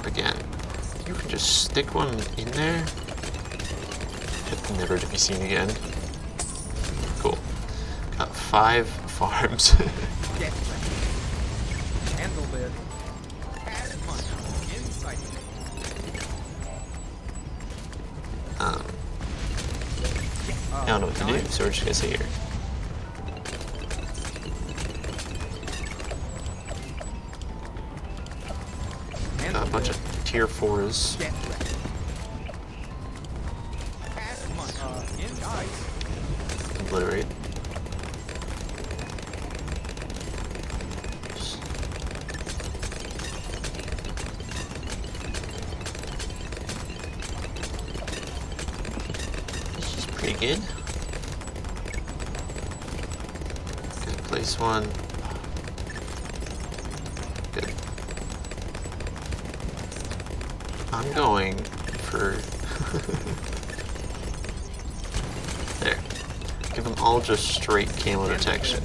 A: Again, you can just stick one in there. Never to be seen again. Cool. Got 5 farms.
B: Get ready. Handled it.
A: I don't know what to do, so we're just gonna sit here. Got a bunch of tier 4s.
B: Get ready.
A: Obliterate. This is pretty good. Okay, place one. Good. I'm going for... There. Give them all just straight camo detection.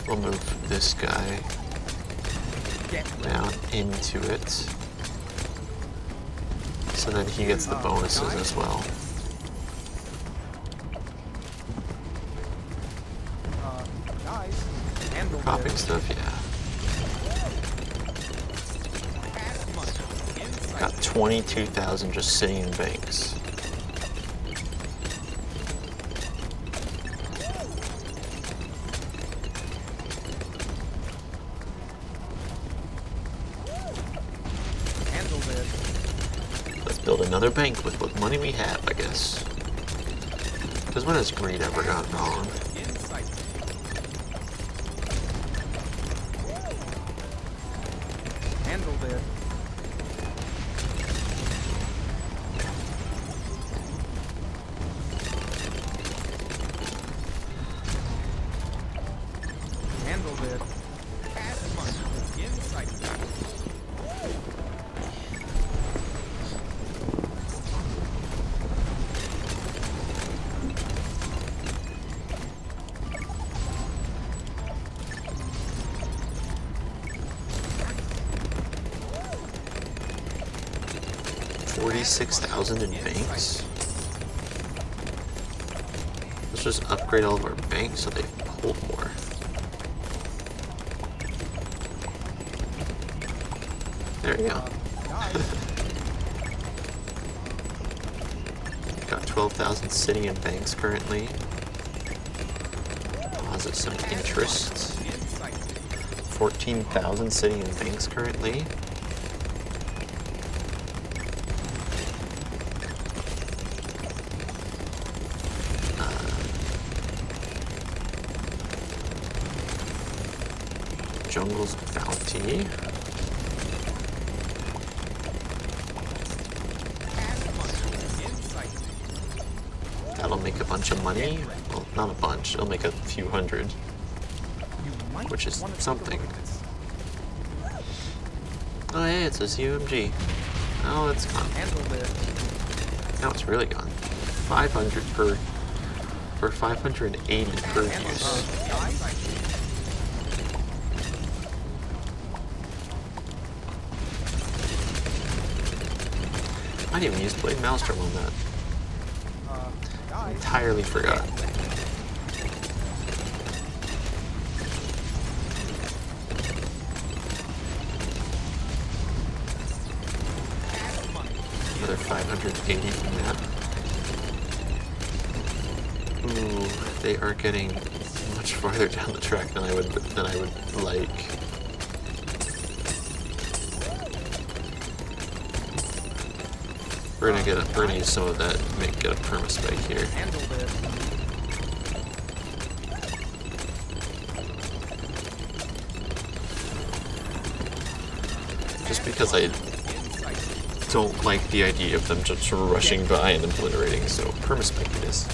A: We'll move this guy down into it. So then he gets the bonuses as well. Cropping stuff, yeah. Got 22,000 just sitting in banks. build another bank with what money we have, I guess. Because when has greed ever gone wrong?
B: Handled it. Handled it. Insight.
A: 46,000 in banks? Let's just upgrade all of our banks so they hold more. There you go. Got 12,000 sitting in banks currently. Deposit some interest. 14,000 sitting in banks currently. Jungle's bounty. That'll make a bunch of money. Well, not a bunch. It'll make a few hundred, which is something. Oh, hey, it says UMG. Oh, it's gone. Now it's really gone. 500 per, or 580 per use. I didn't even use Blade Maelstrom on that. Entirely forgot. Another 580 from that. Ooh, they are getting much farther down the track than I would like. We're gonna use some of that to get a perma spike here. Just because I don't like the idea of them just rushing by and obliterating, so perma spike it is.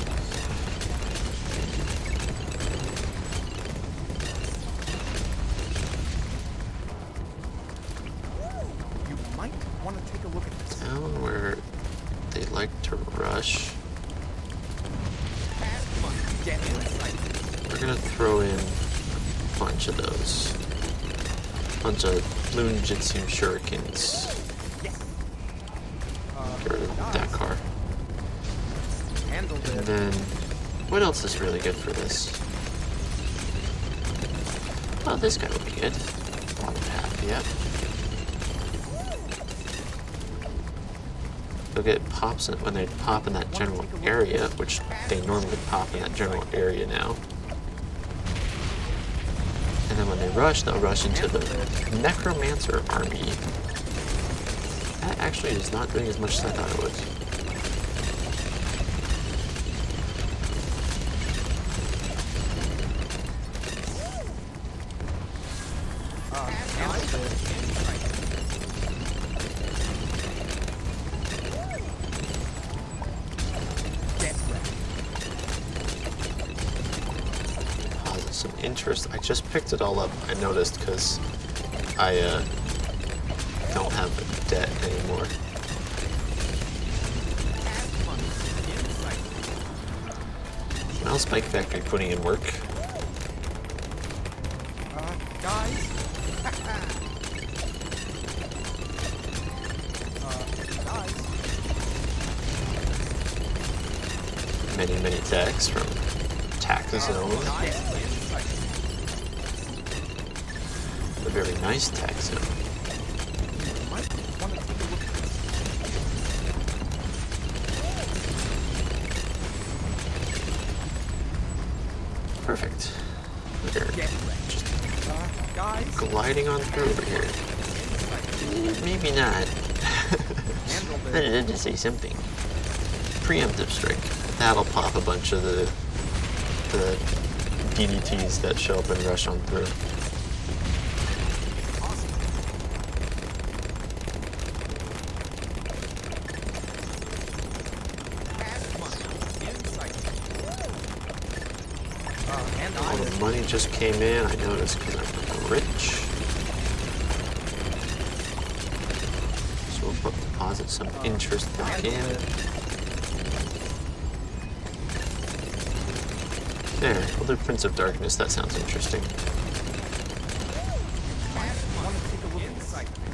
B: You might want to take a look at this.
A: Down where they like to rush. We're gonna throw in a bunch of those. Bunch of Loon Jitsu Shurikens. Get rid of that car. And then, what else is really good for this? Oh, this guy would be good. Bottom half, yep. They'll get pops when they pop in that general area, which they normally pop in that general area now. And then when they rush, they'll rush into the Necromancer army. That actually is not doing as much as I thought it would. Some interest. I just picked it all up, I noticed, because I don't have debt anymore. Now Spike Factory putting in work.
B: Guys?
A: Many attacks from Tax Zone. A very nice tax zone. Perfect. We're just gliding on through over here. Maybe not. I
B: it.
A: did just say something. Preemptive strike. That'll pop a bunch of the DDTs that show up and rush on through. All the money just came in. I noticed because I'm rich. So we'll deposit some interest back in. There, other Prince of Darkness. That sounds interesting.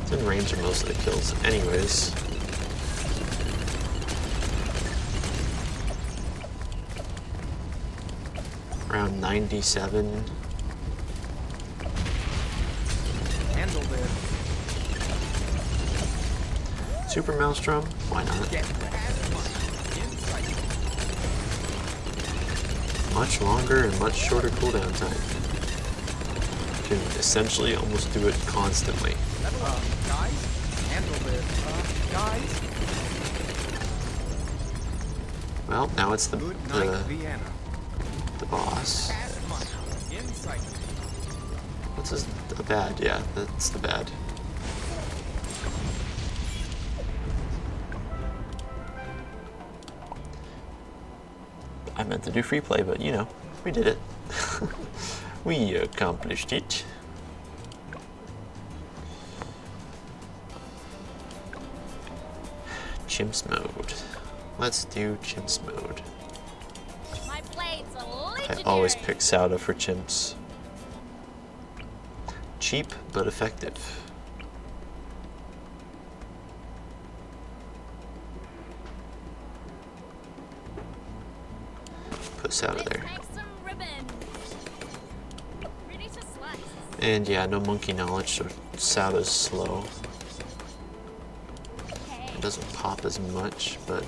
A: It's in range of most of the kills, anyways. Around 97.
B: Handled it.
A: Super Maelstrom? Why not? Much longer and much shorter cooldown time. You can essentially almost do it constantly.
B: Guys? Handled it. Guys?
A: Well, now it's the boss.
B: Insight.
A: What's this? The bad, yeah, that's the bad. I meant to do free play, but you know, we did it. We accomplished it. Chimps mode. Let's do chimps mode.
C: My blades are
A: I
C: legendary.
A: always pick Sauda for chimps. Cheap, but effective. Put Sauda
C: Let's
A: there.
C: make some ribbon. Ready to slice.
A: And yeah, no monkey knowledge, so Sauda's slow.
C: Okay.
A: It doesn't pop as much, but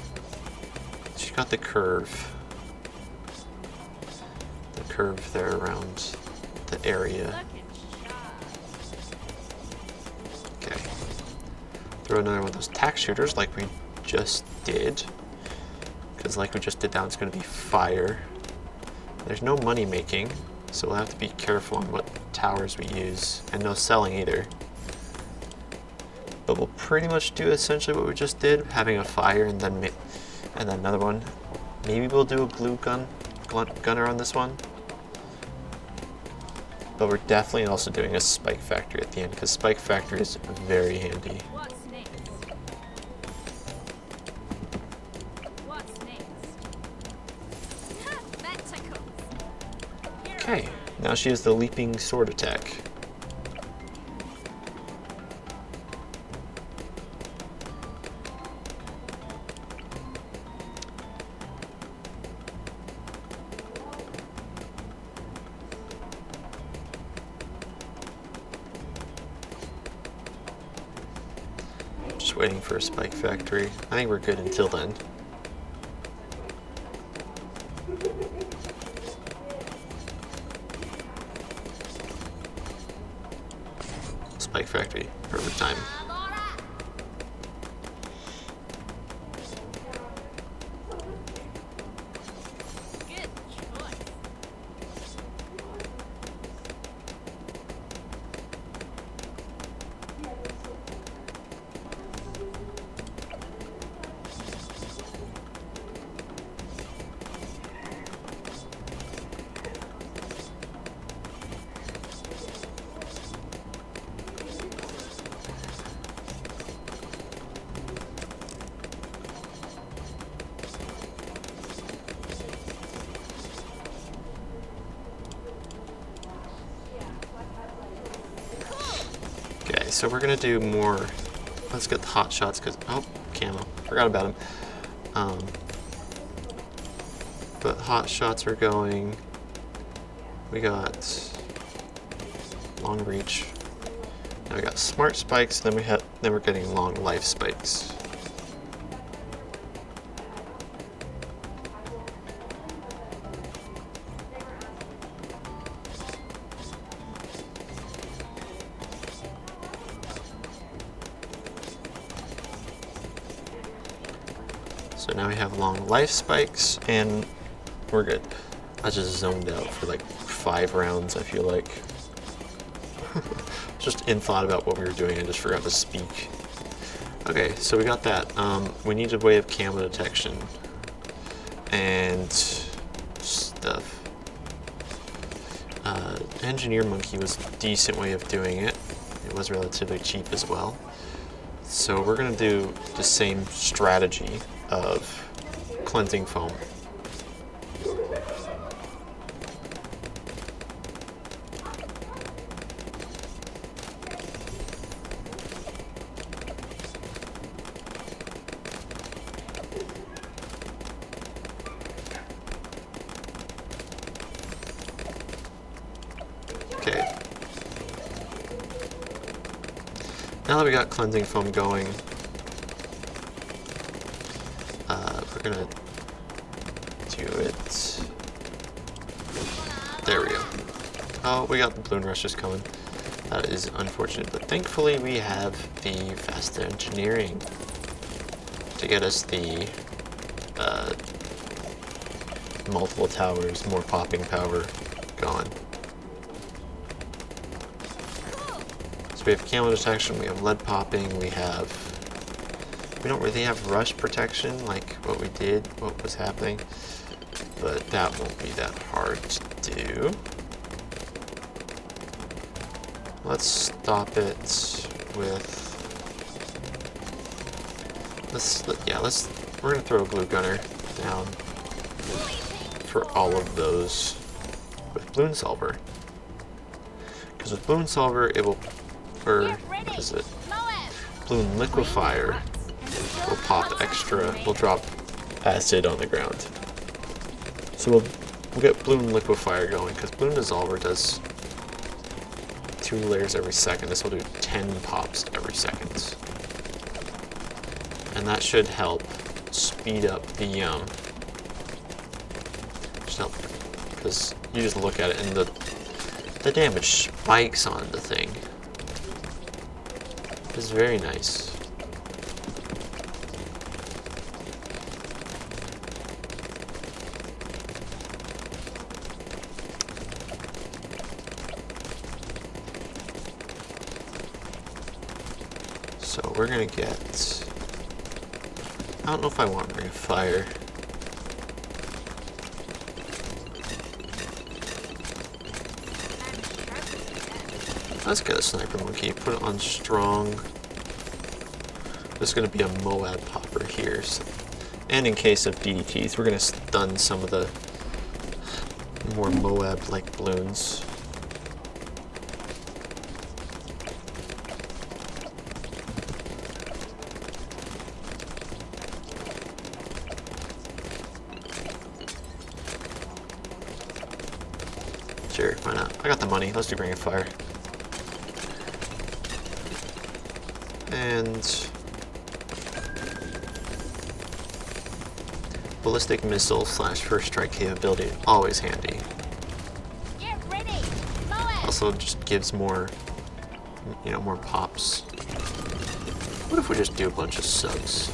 A: she's got the curve. The curve there around the area.
C: Looking sharp.
A: Okay. Throw another one of those tack shooters like we just did. Because like we just did, that one's going to be fire. There's no money making, so we'll have to be careful on what towers we use. And no selling either. But we'll pretty much do essentially what we just did, having a fire and then another one. Maybe we'll do a glue gunner on this one. But we're definitely also doing a spike factory at the end, because spike factory is very handy.
C: What's next? What's next? That tickles. Here
A: Okay, now she has the leaping sword attack. Just waiting for a spike factory. I think we're good until then. Spike factory, perfect time.
C: Laura. Good choice.
A: Okay, so we're gonna do more. Let's get the hot shots because camo. Forgot about him. But hot shots are going. We got long reach. Now we got smart spikes. Then we're getting long life spikes. So now we have long life spikes, and we're good. I just zoned out for like 5 rounds, I feel like. Just in thought about what we were doing, I just forgot to speak. Okay, so we got that. We need a way of camo detection. And stuff. Engineer Monkey was a decent way of doing it. It was relatively cheap as well. So we're gonna do the same strategy of cleansing foam. Okay. Now that we got cleansing foam going, we're gonna do it. There we go. Oh, we got the balloon rushes coming. That is unfortunate, but thankfully we have the faster engineering to get us the multiple towers, more popping power going. So we have camo detection, we have lead popping, we don't really have rush protection like what was happening, but that won't be that hard to do. Let's stop it with, we're gonna throw a glue gunner down for all of those with Balloon Solver. Because with Balloon Solver, it will, or what is it? Balloon Liquefier will pop extra, will drop acid on the ground. So we'll get Balloon Liquefier going, because Balloon Dissolver does 2 layers every second. This will do 10 pops every second. And that should help speed up the, because you just look at it and the damage spikes on the thing. It's very nice. So we're gonna get, I don't know if I want to bring a fire. Let's get a sniper monkey, put it on strong. There's gonna be a Moab popper here. So, and in case of DDTs, we're gonna stun some of the more Moab-like balloons. Sure, why not? I got the money. Let's do Ring of Fire. And ballistic missile / first strike capability, always handy.
C: Get ready. Moab.
A: Also just gives more, more pops. What if we just do a bunch of subs?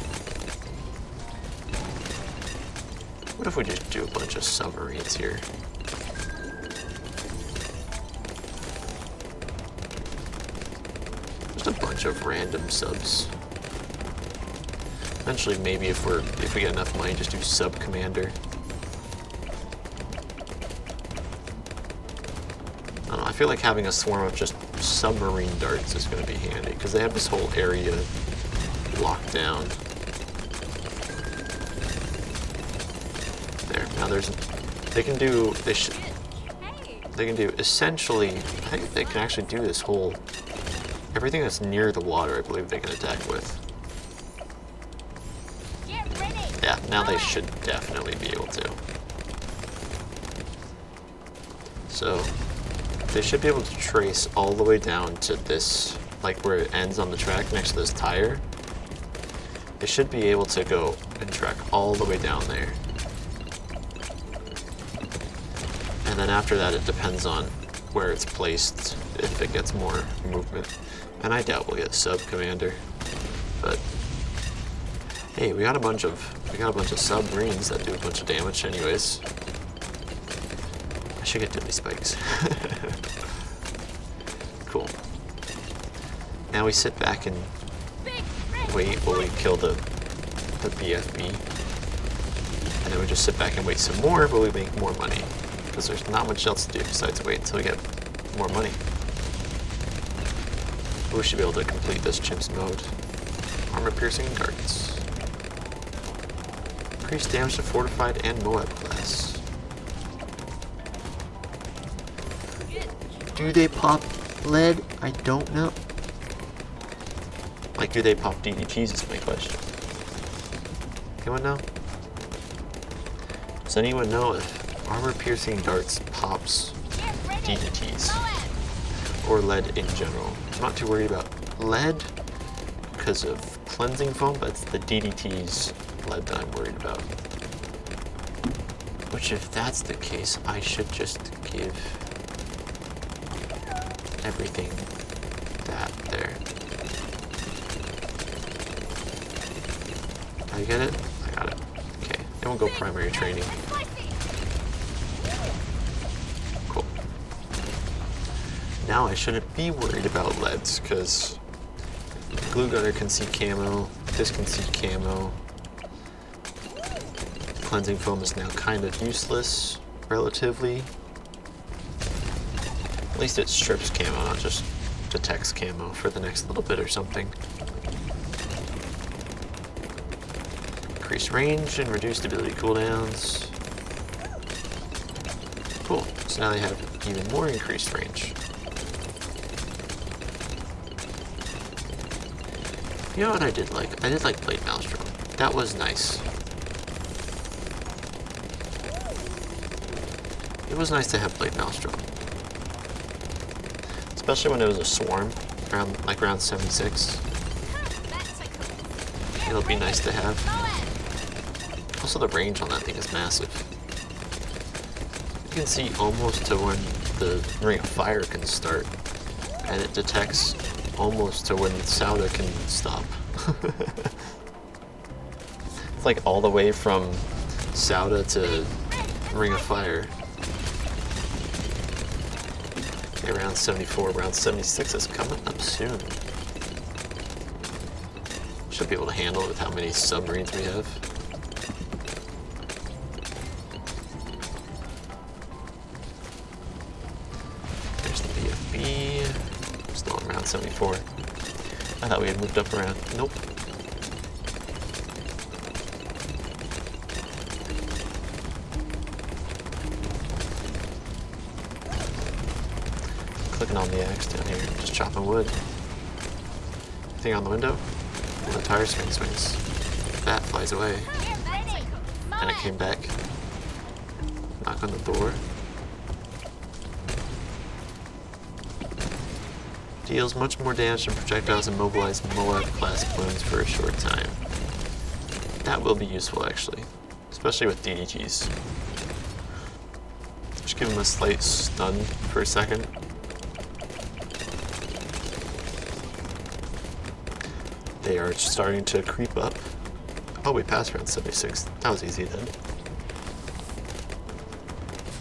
A: What if we just do a bunch of submarines here? Just a bunch of random subs. Eventually, maybe if we get enough money, just do sub commander. I don't know, I feel like having a swarm of just submarine darts is going to be handy because they have this whole area locked down. There. Now they can do essentially, I think they can actually do this whole, everything that's near the water, I believe they can attack with. Yeah, now they should definitely be able to. So, they should be able to trace all the way down to this, like where it ends on the track next to this tire. They should be able to go and track all the way down there. And then after that, it depends on where it's placed, if it gets more movement. And I doubt we'll get sub commander, but Hey, we got a bunch of submarines that do a bunch of damage anyways. I should get deadly spikes. Cool. Now we sit back and wait while we kill the BFB. And then we just sit back and wait some more, but we make more money. Because there's not much else to do besides wait until we get more money. We should be able to complete this chimps mode. Armor piercing darts. Increased damage to fortified and Moab class. Do they pop lead? I don't know. Like, do they pop DDTs is my question. Anyone know? Does anyone know if armor piercing darts pops DDTs? Or lead in general? I'm not too worried about lead because of cleansing foam, but it's the DDT's lead that I'm worried about. Which, if that's the case, I should just give everything that there. I get it? I got it. Okay, then we'll go primary training. Cool. Now I shouldn't be worried about leads, because glue gunner can see camo, this can see camo. Cleansing foam is now kind of useless, relatively. At least it strips camo, not just detects camo for the next little bit or something. Increased range and reduced ability cooldowns. Cool, so now they have even more increased range. You know what I did like? I did like Blade Maelstrom. That was nice. It was nice to have Blade Maelstrom. Especially when it was a swarm, around like round 76. It'll be nice to have. Also, the range on that thing is massive. You can see almost to when the Ring of Fire can start, and it detects almost to when Sauda can stop. It's like all the way from Sauda to Ring of Fire. Okay, round 74, round 76 is coming up soon. Should be able to handle it with how many submarines we have. There's the BFB. Still on round 74. I thought we had moved up around. Nope. Clicking on the axe down here, just chopping wood. Anything on the window? The tire swings. That flies away. And it came back. Knock on the door. Deals much more damage than projectiles and mobilize Moab class balloons for a short time. That will be useful actually, especially with DDTs. Just give them a slight stun for a second. They are starting to creep up. Oh, we passed round 76. That was easy then.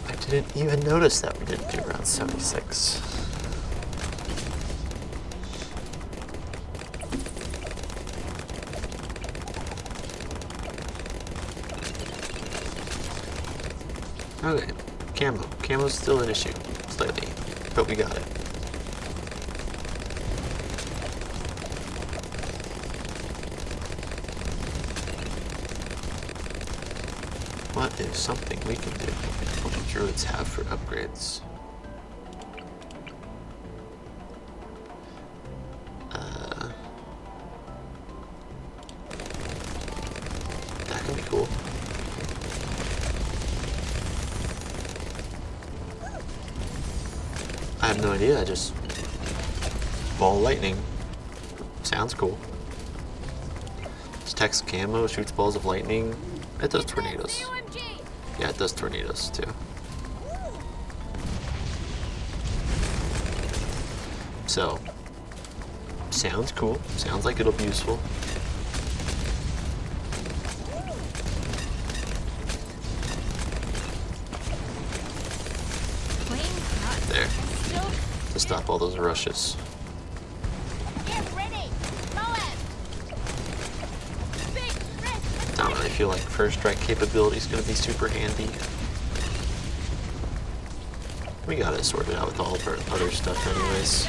A: I didn't even notice that we didn't do round 76. Okay, camo. Camo's still an issue, slightly, but we got it. What is something we can do? What do druids have for upgrades? That can be cool. I have no idea, I just... Ball lightning. Sounds cool. Detects camo, shoots balls of lightning. It does tornadoes. Yeah, it does tornadoes too. So, sounds cool. Sounds like it'll be useful. to stop all those rushes.
C: Get ready. Moab. Big risk.
A: I don't really feel like first strike capability is going to be super handy. We got it sorted out with all of our other stuff anyways.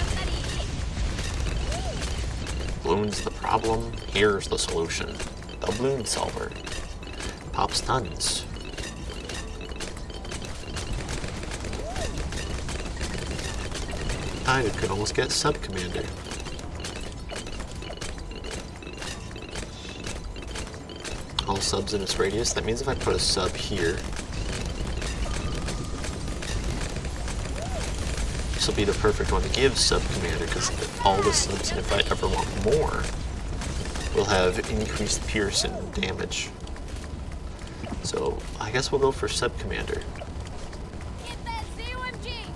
A: Balloon's the problem, here's the solution. The balloon solver. Pops tons. I could almost get sub commander. All subs in its radius. That means if I put a sub here, this will be the perfect one to give sub commander because all the subs, and if I ever want more, will have increased Pearson damage. So I guess we'll go for sub commander.
C: Get that ZOMG.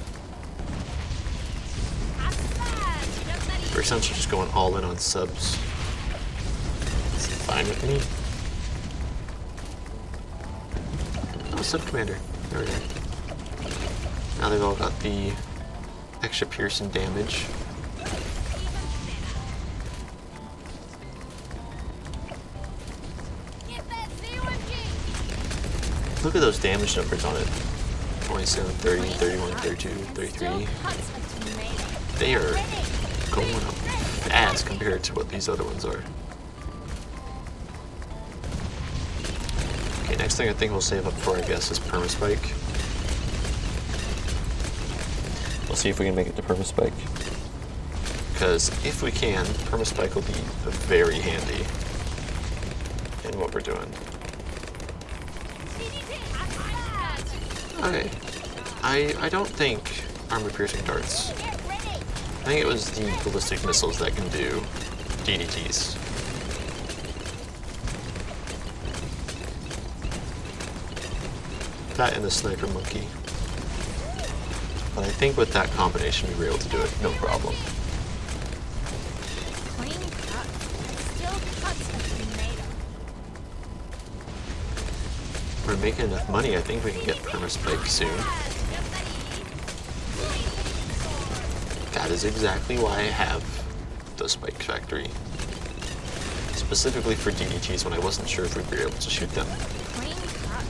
A: We're essentially just going all in on subs. Is it fine with me? Oh, sub commander. There we go. Now they've all got the extra Pearson damage.
C: Get that ZOMG.
A: Look at those damage numbers on it. 27, 30, 31, 32, 33. They are going up fast compared to what these other ones are. Okay, next thing I think we'll save up for, I guess, is Permaspike. We'll see if we can make it to Permaspike. Because if we can, Permaspike will be very handy in what we're doing. Okay, I don't think armor-piercing darts. I think it was the ballistic missiles that can do DDTs. That and the sniper monkey. But I think with that combination we were able to do it, no problem.
C: Clean cut. Still cuts of tomato.
A: We're making enough money, I think we can get Permaspike soon. That is exactly why I have the Spike Factory. Specifically for DDTs when I wasn't sure if we'd be able to shoot them.
C: Clean cut.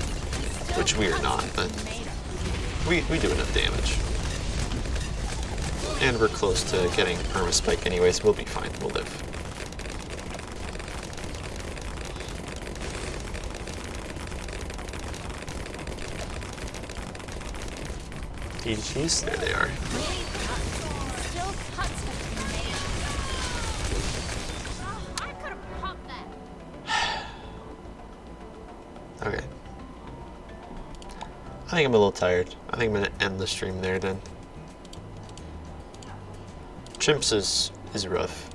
A: Which we are not, but we do enough damage. And we're close to getting Permaspike anyways, we'll be fine, we'll live. DDTs, there they are.
C: Still cuts of tomato. I could have popped that.
A: Okay. I think I'm a little tired. I think I'm gonna end the stream there then. Chimps is rough.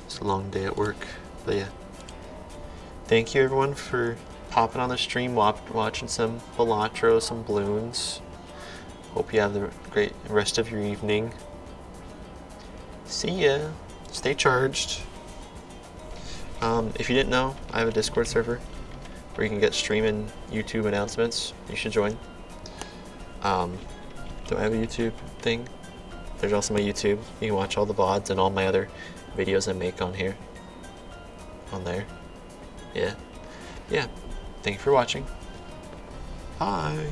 A: It's a long day at work, but yeah. Thank you everyone for popping on the stream, watching some Balatro, some balloons. Hope you have the great rest of your evening. See ya. Stay charged. If you didn't know, I have a Discord server where you can get streaming YouTube announcements. You should join. Do I have a YouTube thing? There's also my YouTube. You can watch all the VODs and all my other videos I make on here. On there. Yeah. Yeah. Thank you for watching. Bye.